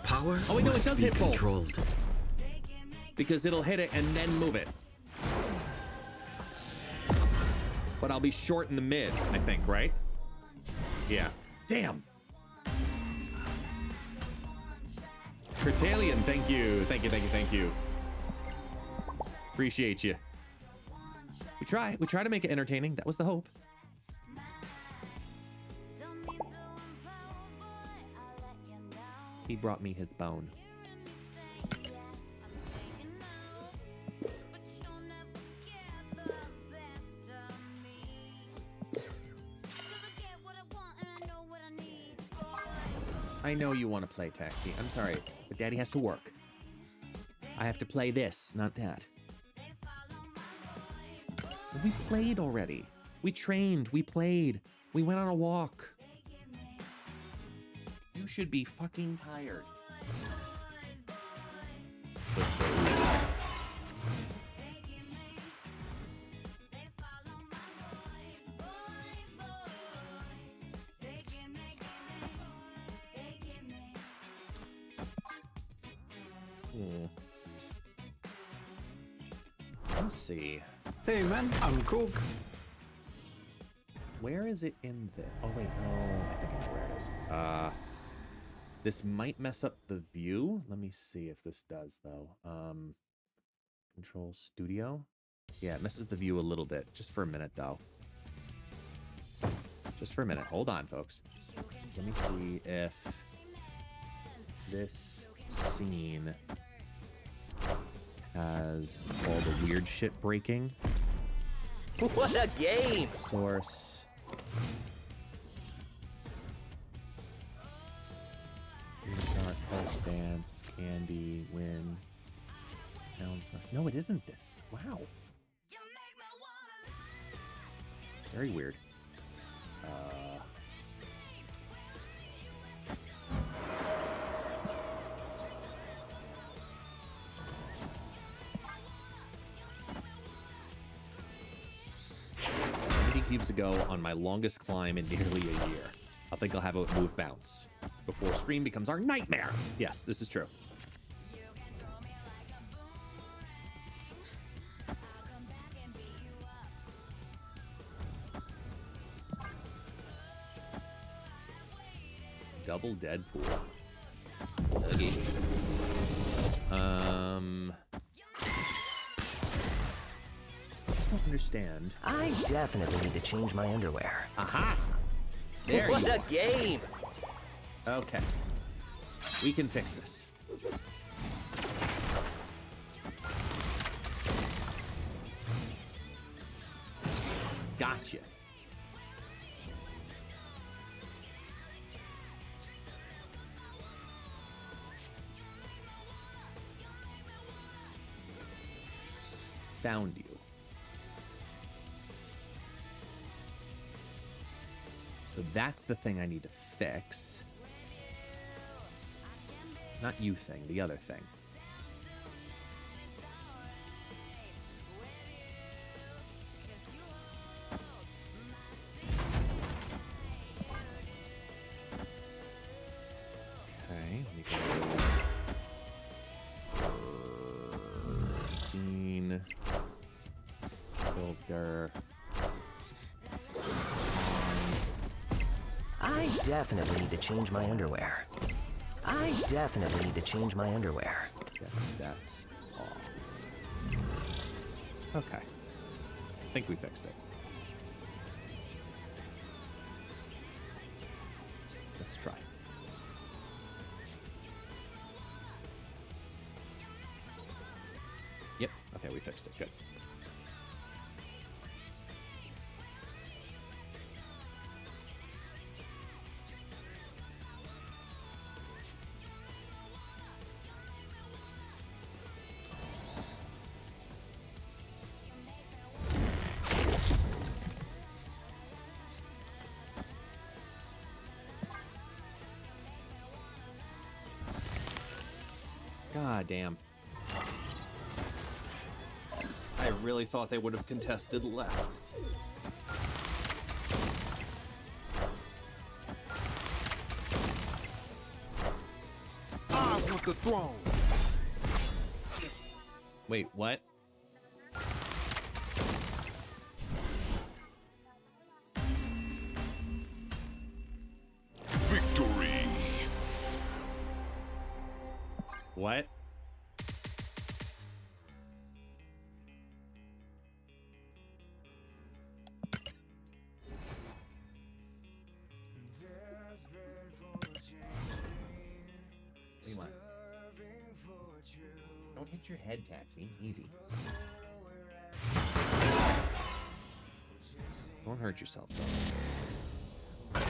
Power Oh, wait, no, it must does be hit both. controlled. Because it'll hit it and then move it. But I'll be short in the mid, I think, right? Yeah. Damn. Curtalian, thank you. Thank you. Appreciate you. We try to make it entertaining. That was the hope. He brought me his bone. I know you want to play Taxi. I'm sorry, but Daddy has to work. I have to play this, not that. We played already. We trained. We played. We went on a walk. You should be fucking tired. Let's see. Hey man, I'm Cook. Where is it in the... Oh, wait. Oh, I think I know where it is. This might mess up the view. Let me see if this does, though. Control Studio. Yeah, it messes the view a little bit. Just for a minute, though. Just for a minute. Hold on, folks. Let me see if this scene has all the weird shit breaking. What a game! Source. Pulse dance, candy, win, sound stuff. No, it isn't this. Wow. Very weird. Cubes to go on my longest climb in nearly a year. I think I'll have it move bounce before Scream becomes our nightmare. Yes, this is true. Double Deadpool. Okay. Don't understand. I definitely need to change my underwear. Aha! There what you a are. game! Okay. We can fix this. Gotcha. Found you. So that's the thing I need to fix. Not you thing, the other thing. Okay, let me go. Scene. Filter. I definitely need to change my underwear. I definitely need to change my underwear. Get stats off. Okay. I think we fixed it. Let's try. Yep. Okay, we fixed it. Good. God damn. I really thought they would have contested left. I want the throne. Wait, what? Victory. What? Come on. Don't hit your head, Taxi. Easy. Don't hurt yourself, though.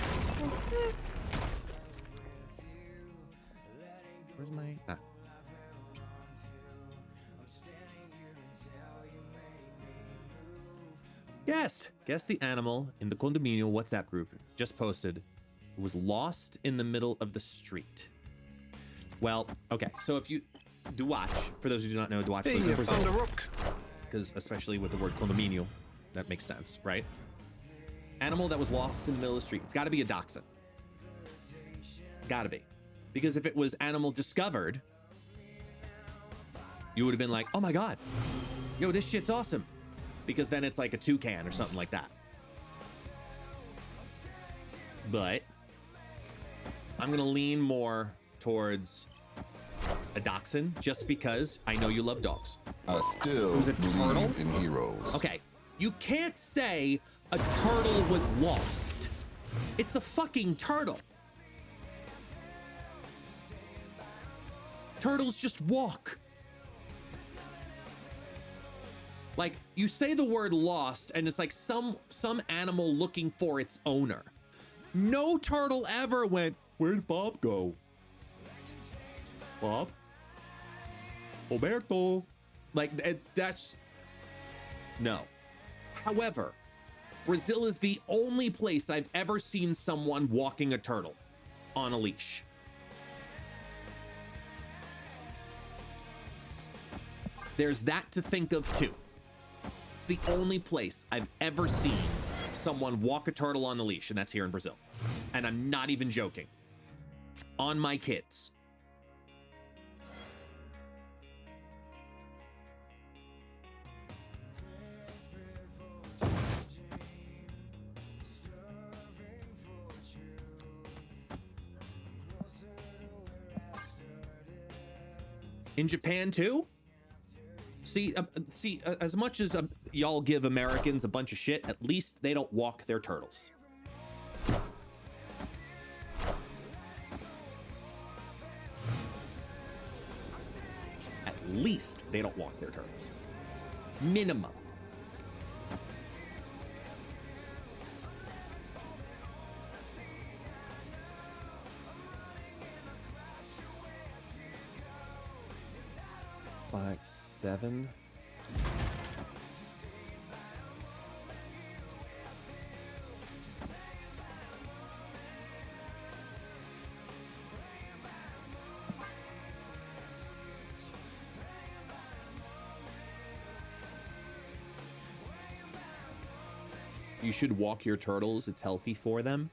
Where's my... Ah. Guess the animal in the condominio WhatsApp group just posted. It was lost in the middle of the street. Well, okay, so if you do watch, for those who do not know, do watch lives in Brazil, because especially with the word condominio, that makes sense, right? Animal that was lost in the middle of the street. It's got to be a dachshund. Got to be, because if it was animal discovered, you would have been like, oh my god, yo, this shit's awesome, because then it's like a toucan or something like that. But I'm gonna lean more towards a dachshund just because I know you love dogs. I still was a turtle? believe in heroes. Okay, you can't say a turtle was lost. It's a fucking turtle. Turtles just walk. Like, you say the word lost and it's like some animal looking for its owner. No turtle ever went, where'd Bob go? Bob? Roberto? Like, that's... No. However, Brazil is the only place I've ever seen someone walking a turtle on a leash. There's that to think of too. It's the only place I've ever seen someone walk a turtle on the leash, and that's here in Brazil. And I'm not even joking. On my kids. In Japan too? See, as much as y'all give Americans a bunch of shit, at least they don't walk their turtles. At least they don't walk their turtles. Minimum. Five, 7. You should walk your turtles. It's healthy for them.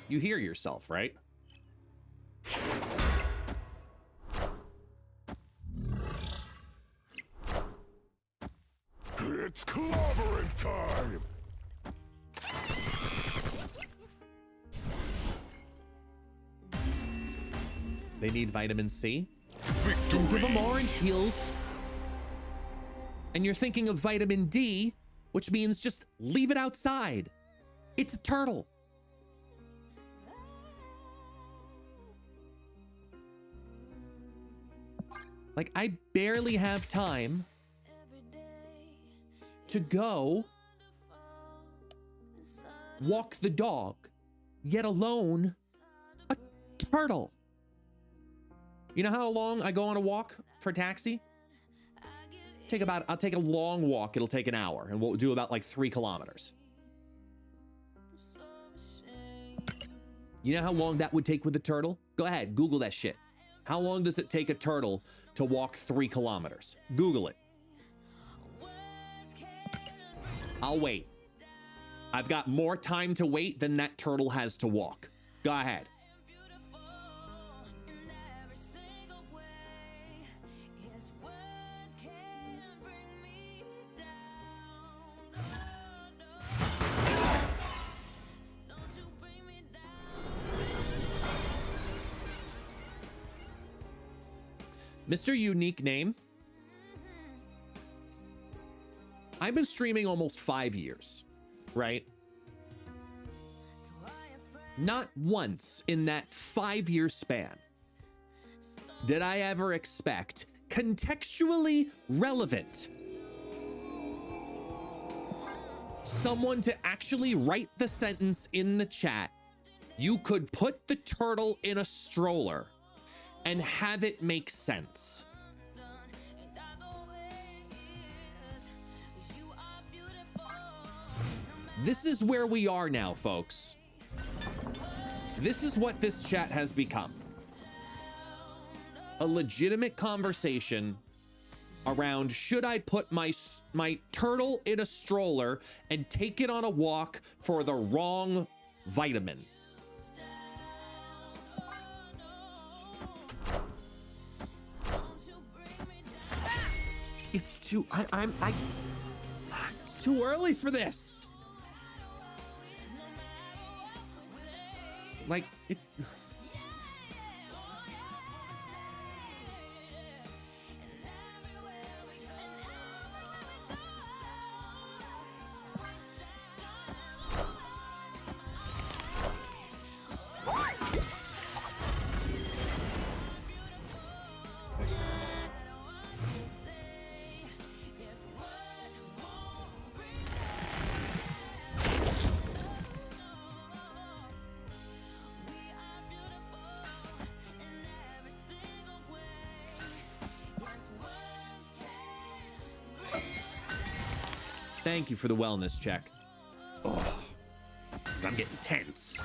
You hear yourself, right? It's clobbering time! They need vitamin C. Victory! Then give them orange peels. And you're thinking of vitamin D, which means just leave it outside. It's a turtle. Like, I barely have time to go walk the dog, yet alone a turtle. You know how long I go on a walk for taxi? I'll take a long walk. It'll take an hour and we'll do about like 3 kilometers. You know how long that would take with a turtle? Go ahead, Google that shit. How long does it take a turtle to walk 3 kilometers? Google it. I'll wait. I've got more time to wait than that turtle has to walk. Go ahead. Mr. Unique Name. I've been streaming almost 5 years, right? Not once in that 5-year span did I ever expect contextually relevant someone to actually write the sentence in the chat. You could put the turtle in a stroller and have it make sense. This is where we are now, folks. This is what this chat has become. A legitimate conversation around, should I put my turtle in a stroller and take it on a walk for the wrong vitamin? It's too, it's too early for this. Like, it. Thank you for the wellness check. Oh, because I'm getting tense.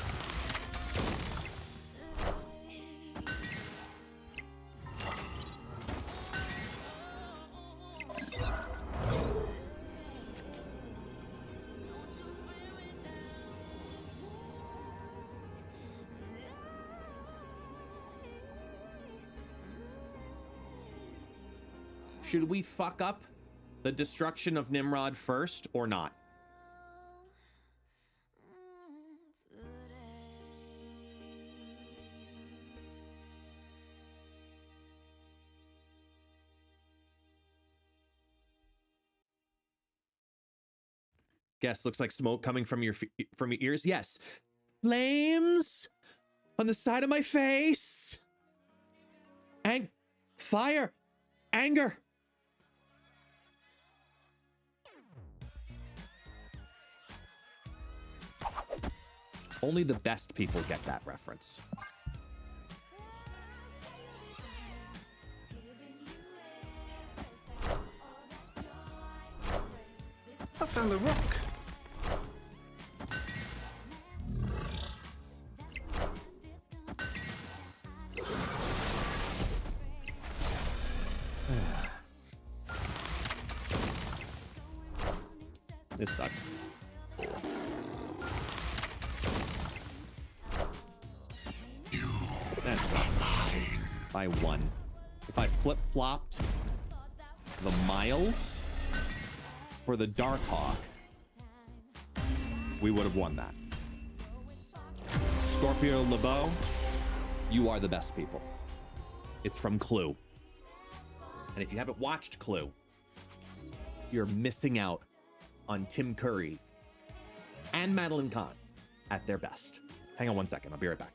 Should we fuck up the destruction of Nimrod first or not? Guess looks like smoke coming from your ears. Yes, flames on the side of my face, and fire, anger. Only the best people get that reference. I found a rock. This sucks. That sucks. By one. If I flip-flopped the Miles for the Darkhawk, we would have won that. Scorpio LeBeau, you are the best people. It's from Clue. And if you haven't watched Clue, you're missing out on Tim Curry and Madeline Kahn at their best. Hang on one second. I'll be right back.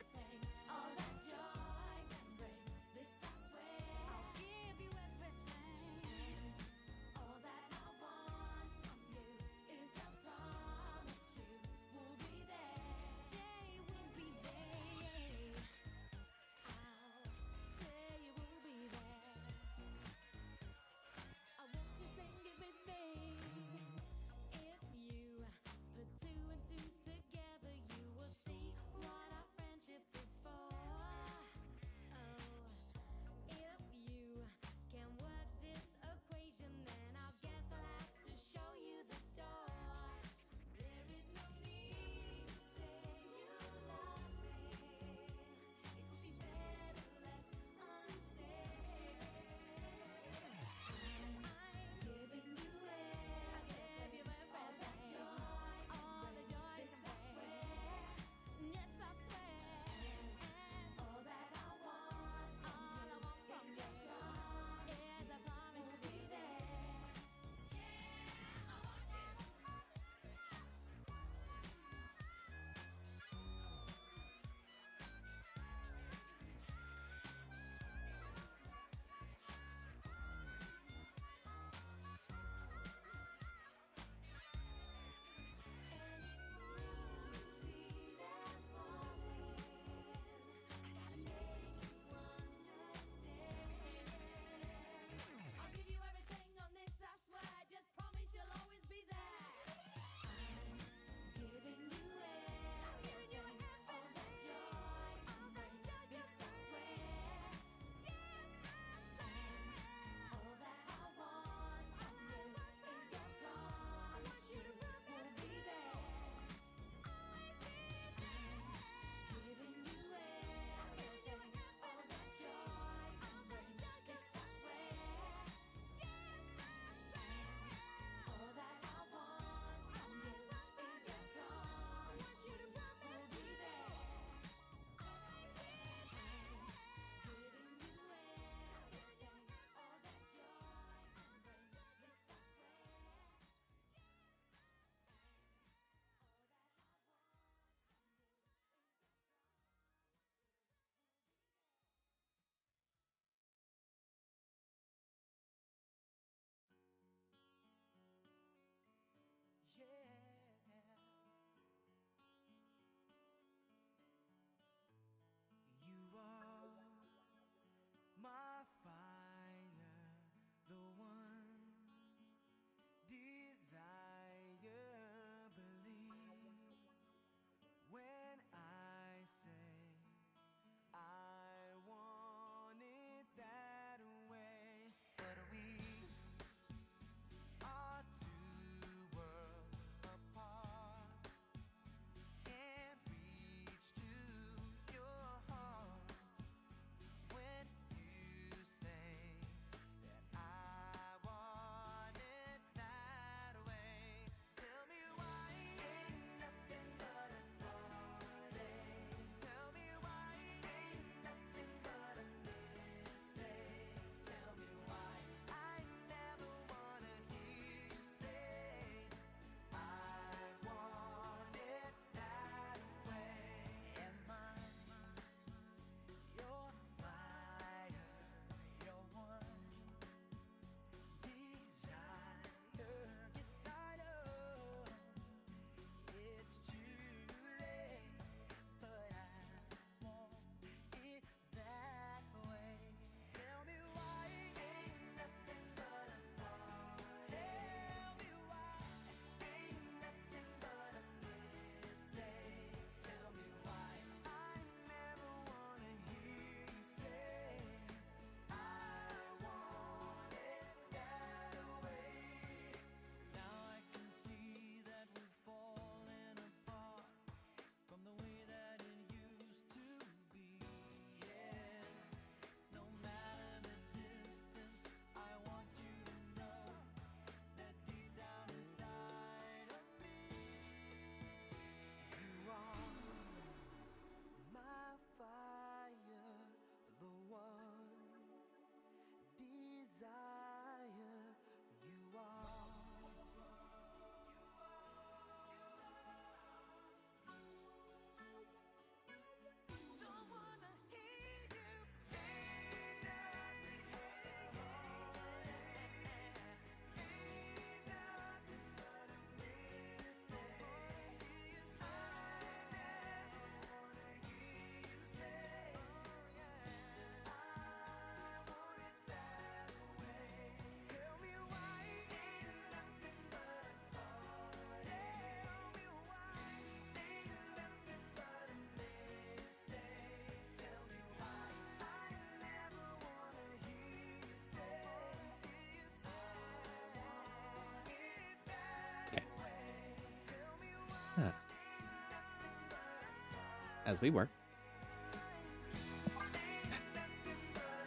as we were.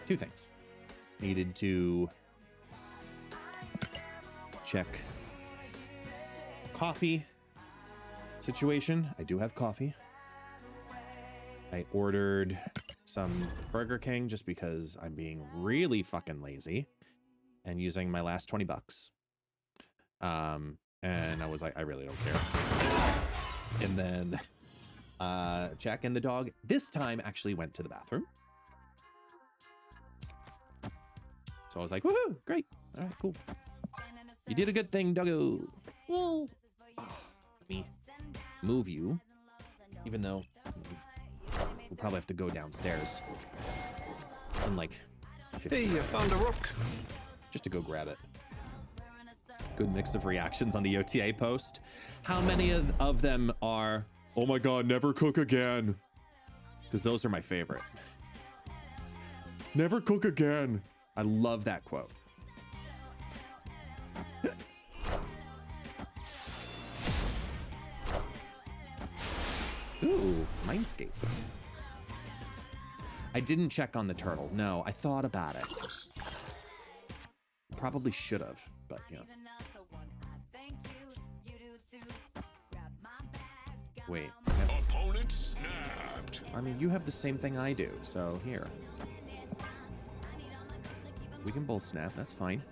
Two things. Needed to check coffee situation. I do have coffee. I ordered some Burger King just because I'm being really fucking lazy and using my last 20 bucks. And I was like, I really don't care. And then Jack and the dog this time actually went to the bathroom. So I was like, woohoo, great. All right, cool. You did a good thing, doggo. Oh, let me move you, even though we'll probably have to go downstairs in like 15 Hey, I found a rock. just to go grab it. Good mix of reactions on the OTA post. How many of them are, oh my god, never cook again? Because those are my favorite. Never cook again. I love that quote. Ooh, Mindscape. I didn't check on the turtle. No, I thought about it. Probably should have, but you know. Wait. Opponent snapped. I mean, you have the same thing I do, so here. We can both snap, that's fine.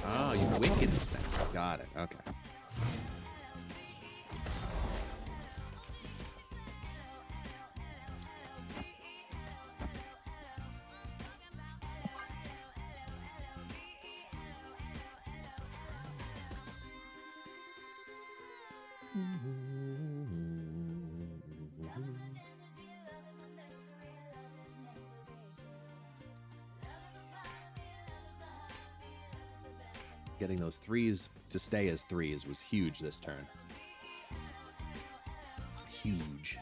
Oh, you wicked snap. Got it, okay. Getting those threes to stay as threes was huge this turn. Huge.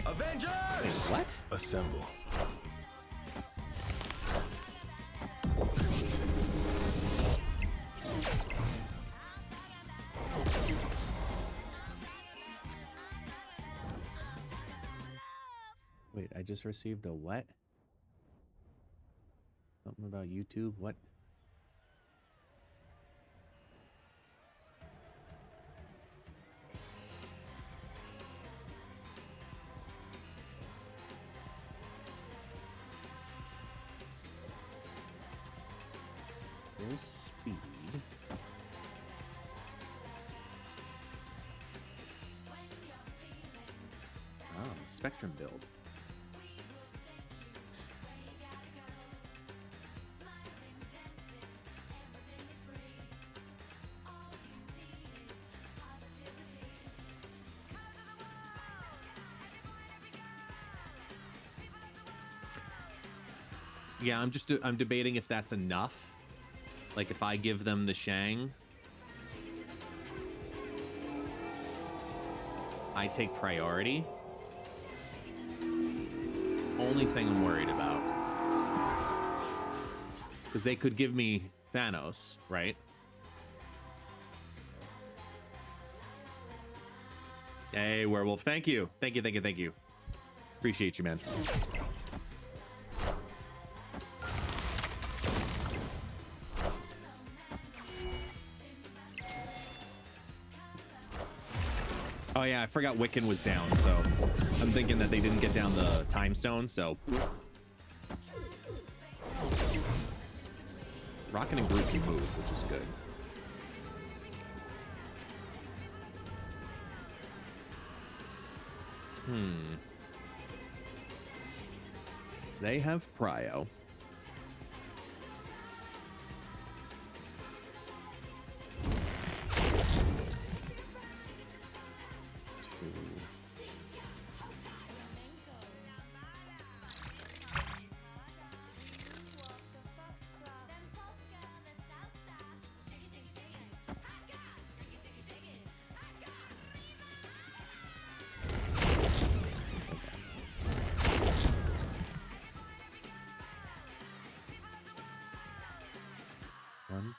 Avengers! Wait, what? Assemble. Wait, I just received a what? Something about YouTube? What? Full speed. Ah, Spectrum build. Yeah, I'm debating if that's enough. Like if I give them the Shang, I take priority. Only thing I'm worried about. Because they could give me Thanos, right? Hey, Werewolf. Thank you. Thank you, thank you, thank you. Appreciate you, man. Oh yeah, I forgot Wiccan was down, so I'm thinking that they didn't get down the time stone, so Rocket and Groot can move, which is good. They have Prio.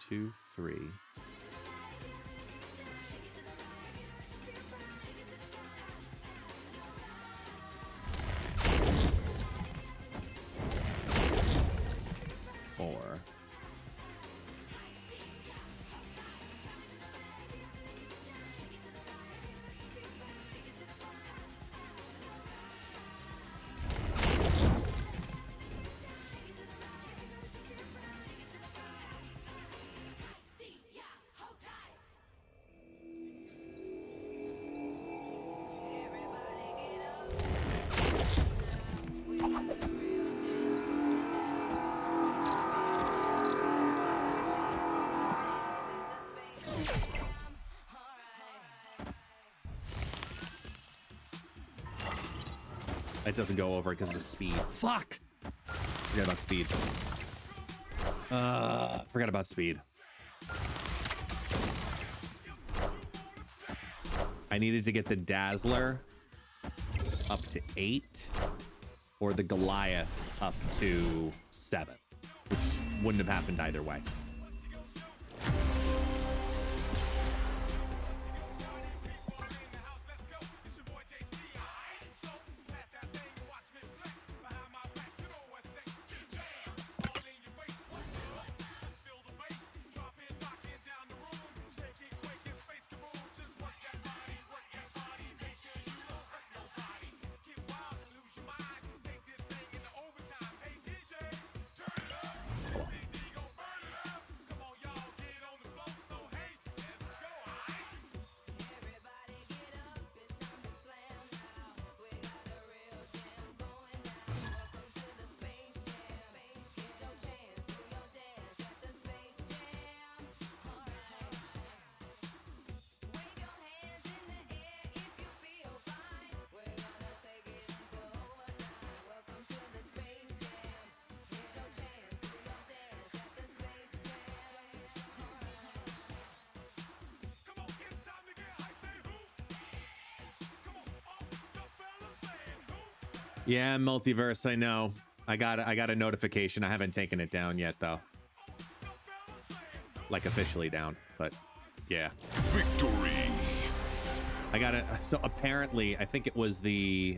2, 3. Four. It doesn't go over because of the speed. Fuck! Forgot about speed. Forgot about speed. I needed to get the Dazzler up to 8 or the Goliath up to 7, which wouldn't have happened either way. Yeah, multiverse, I know. I got a notification. I haven't taken it down yet though. Like officially down, but yeah. Victory. I got it. So apparently, I think it was the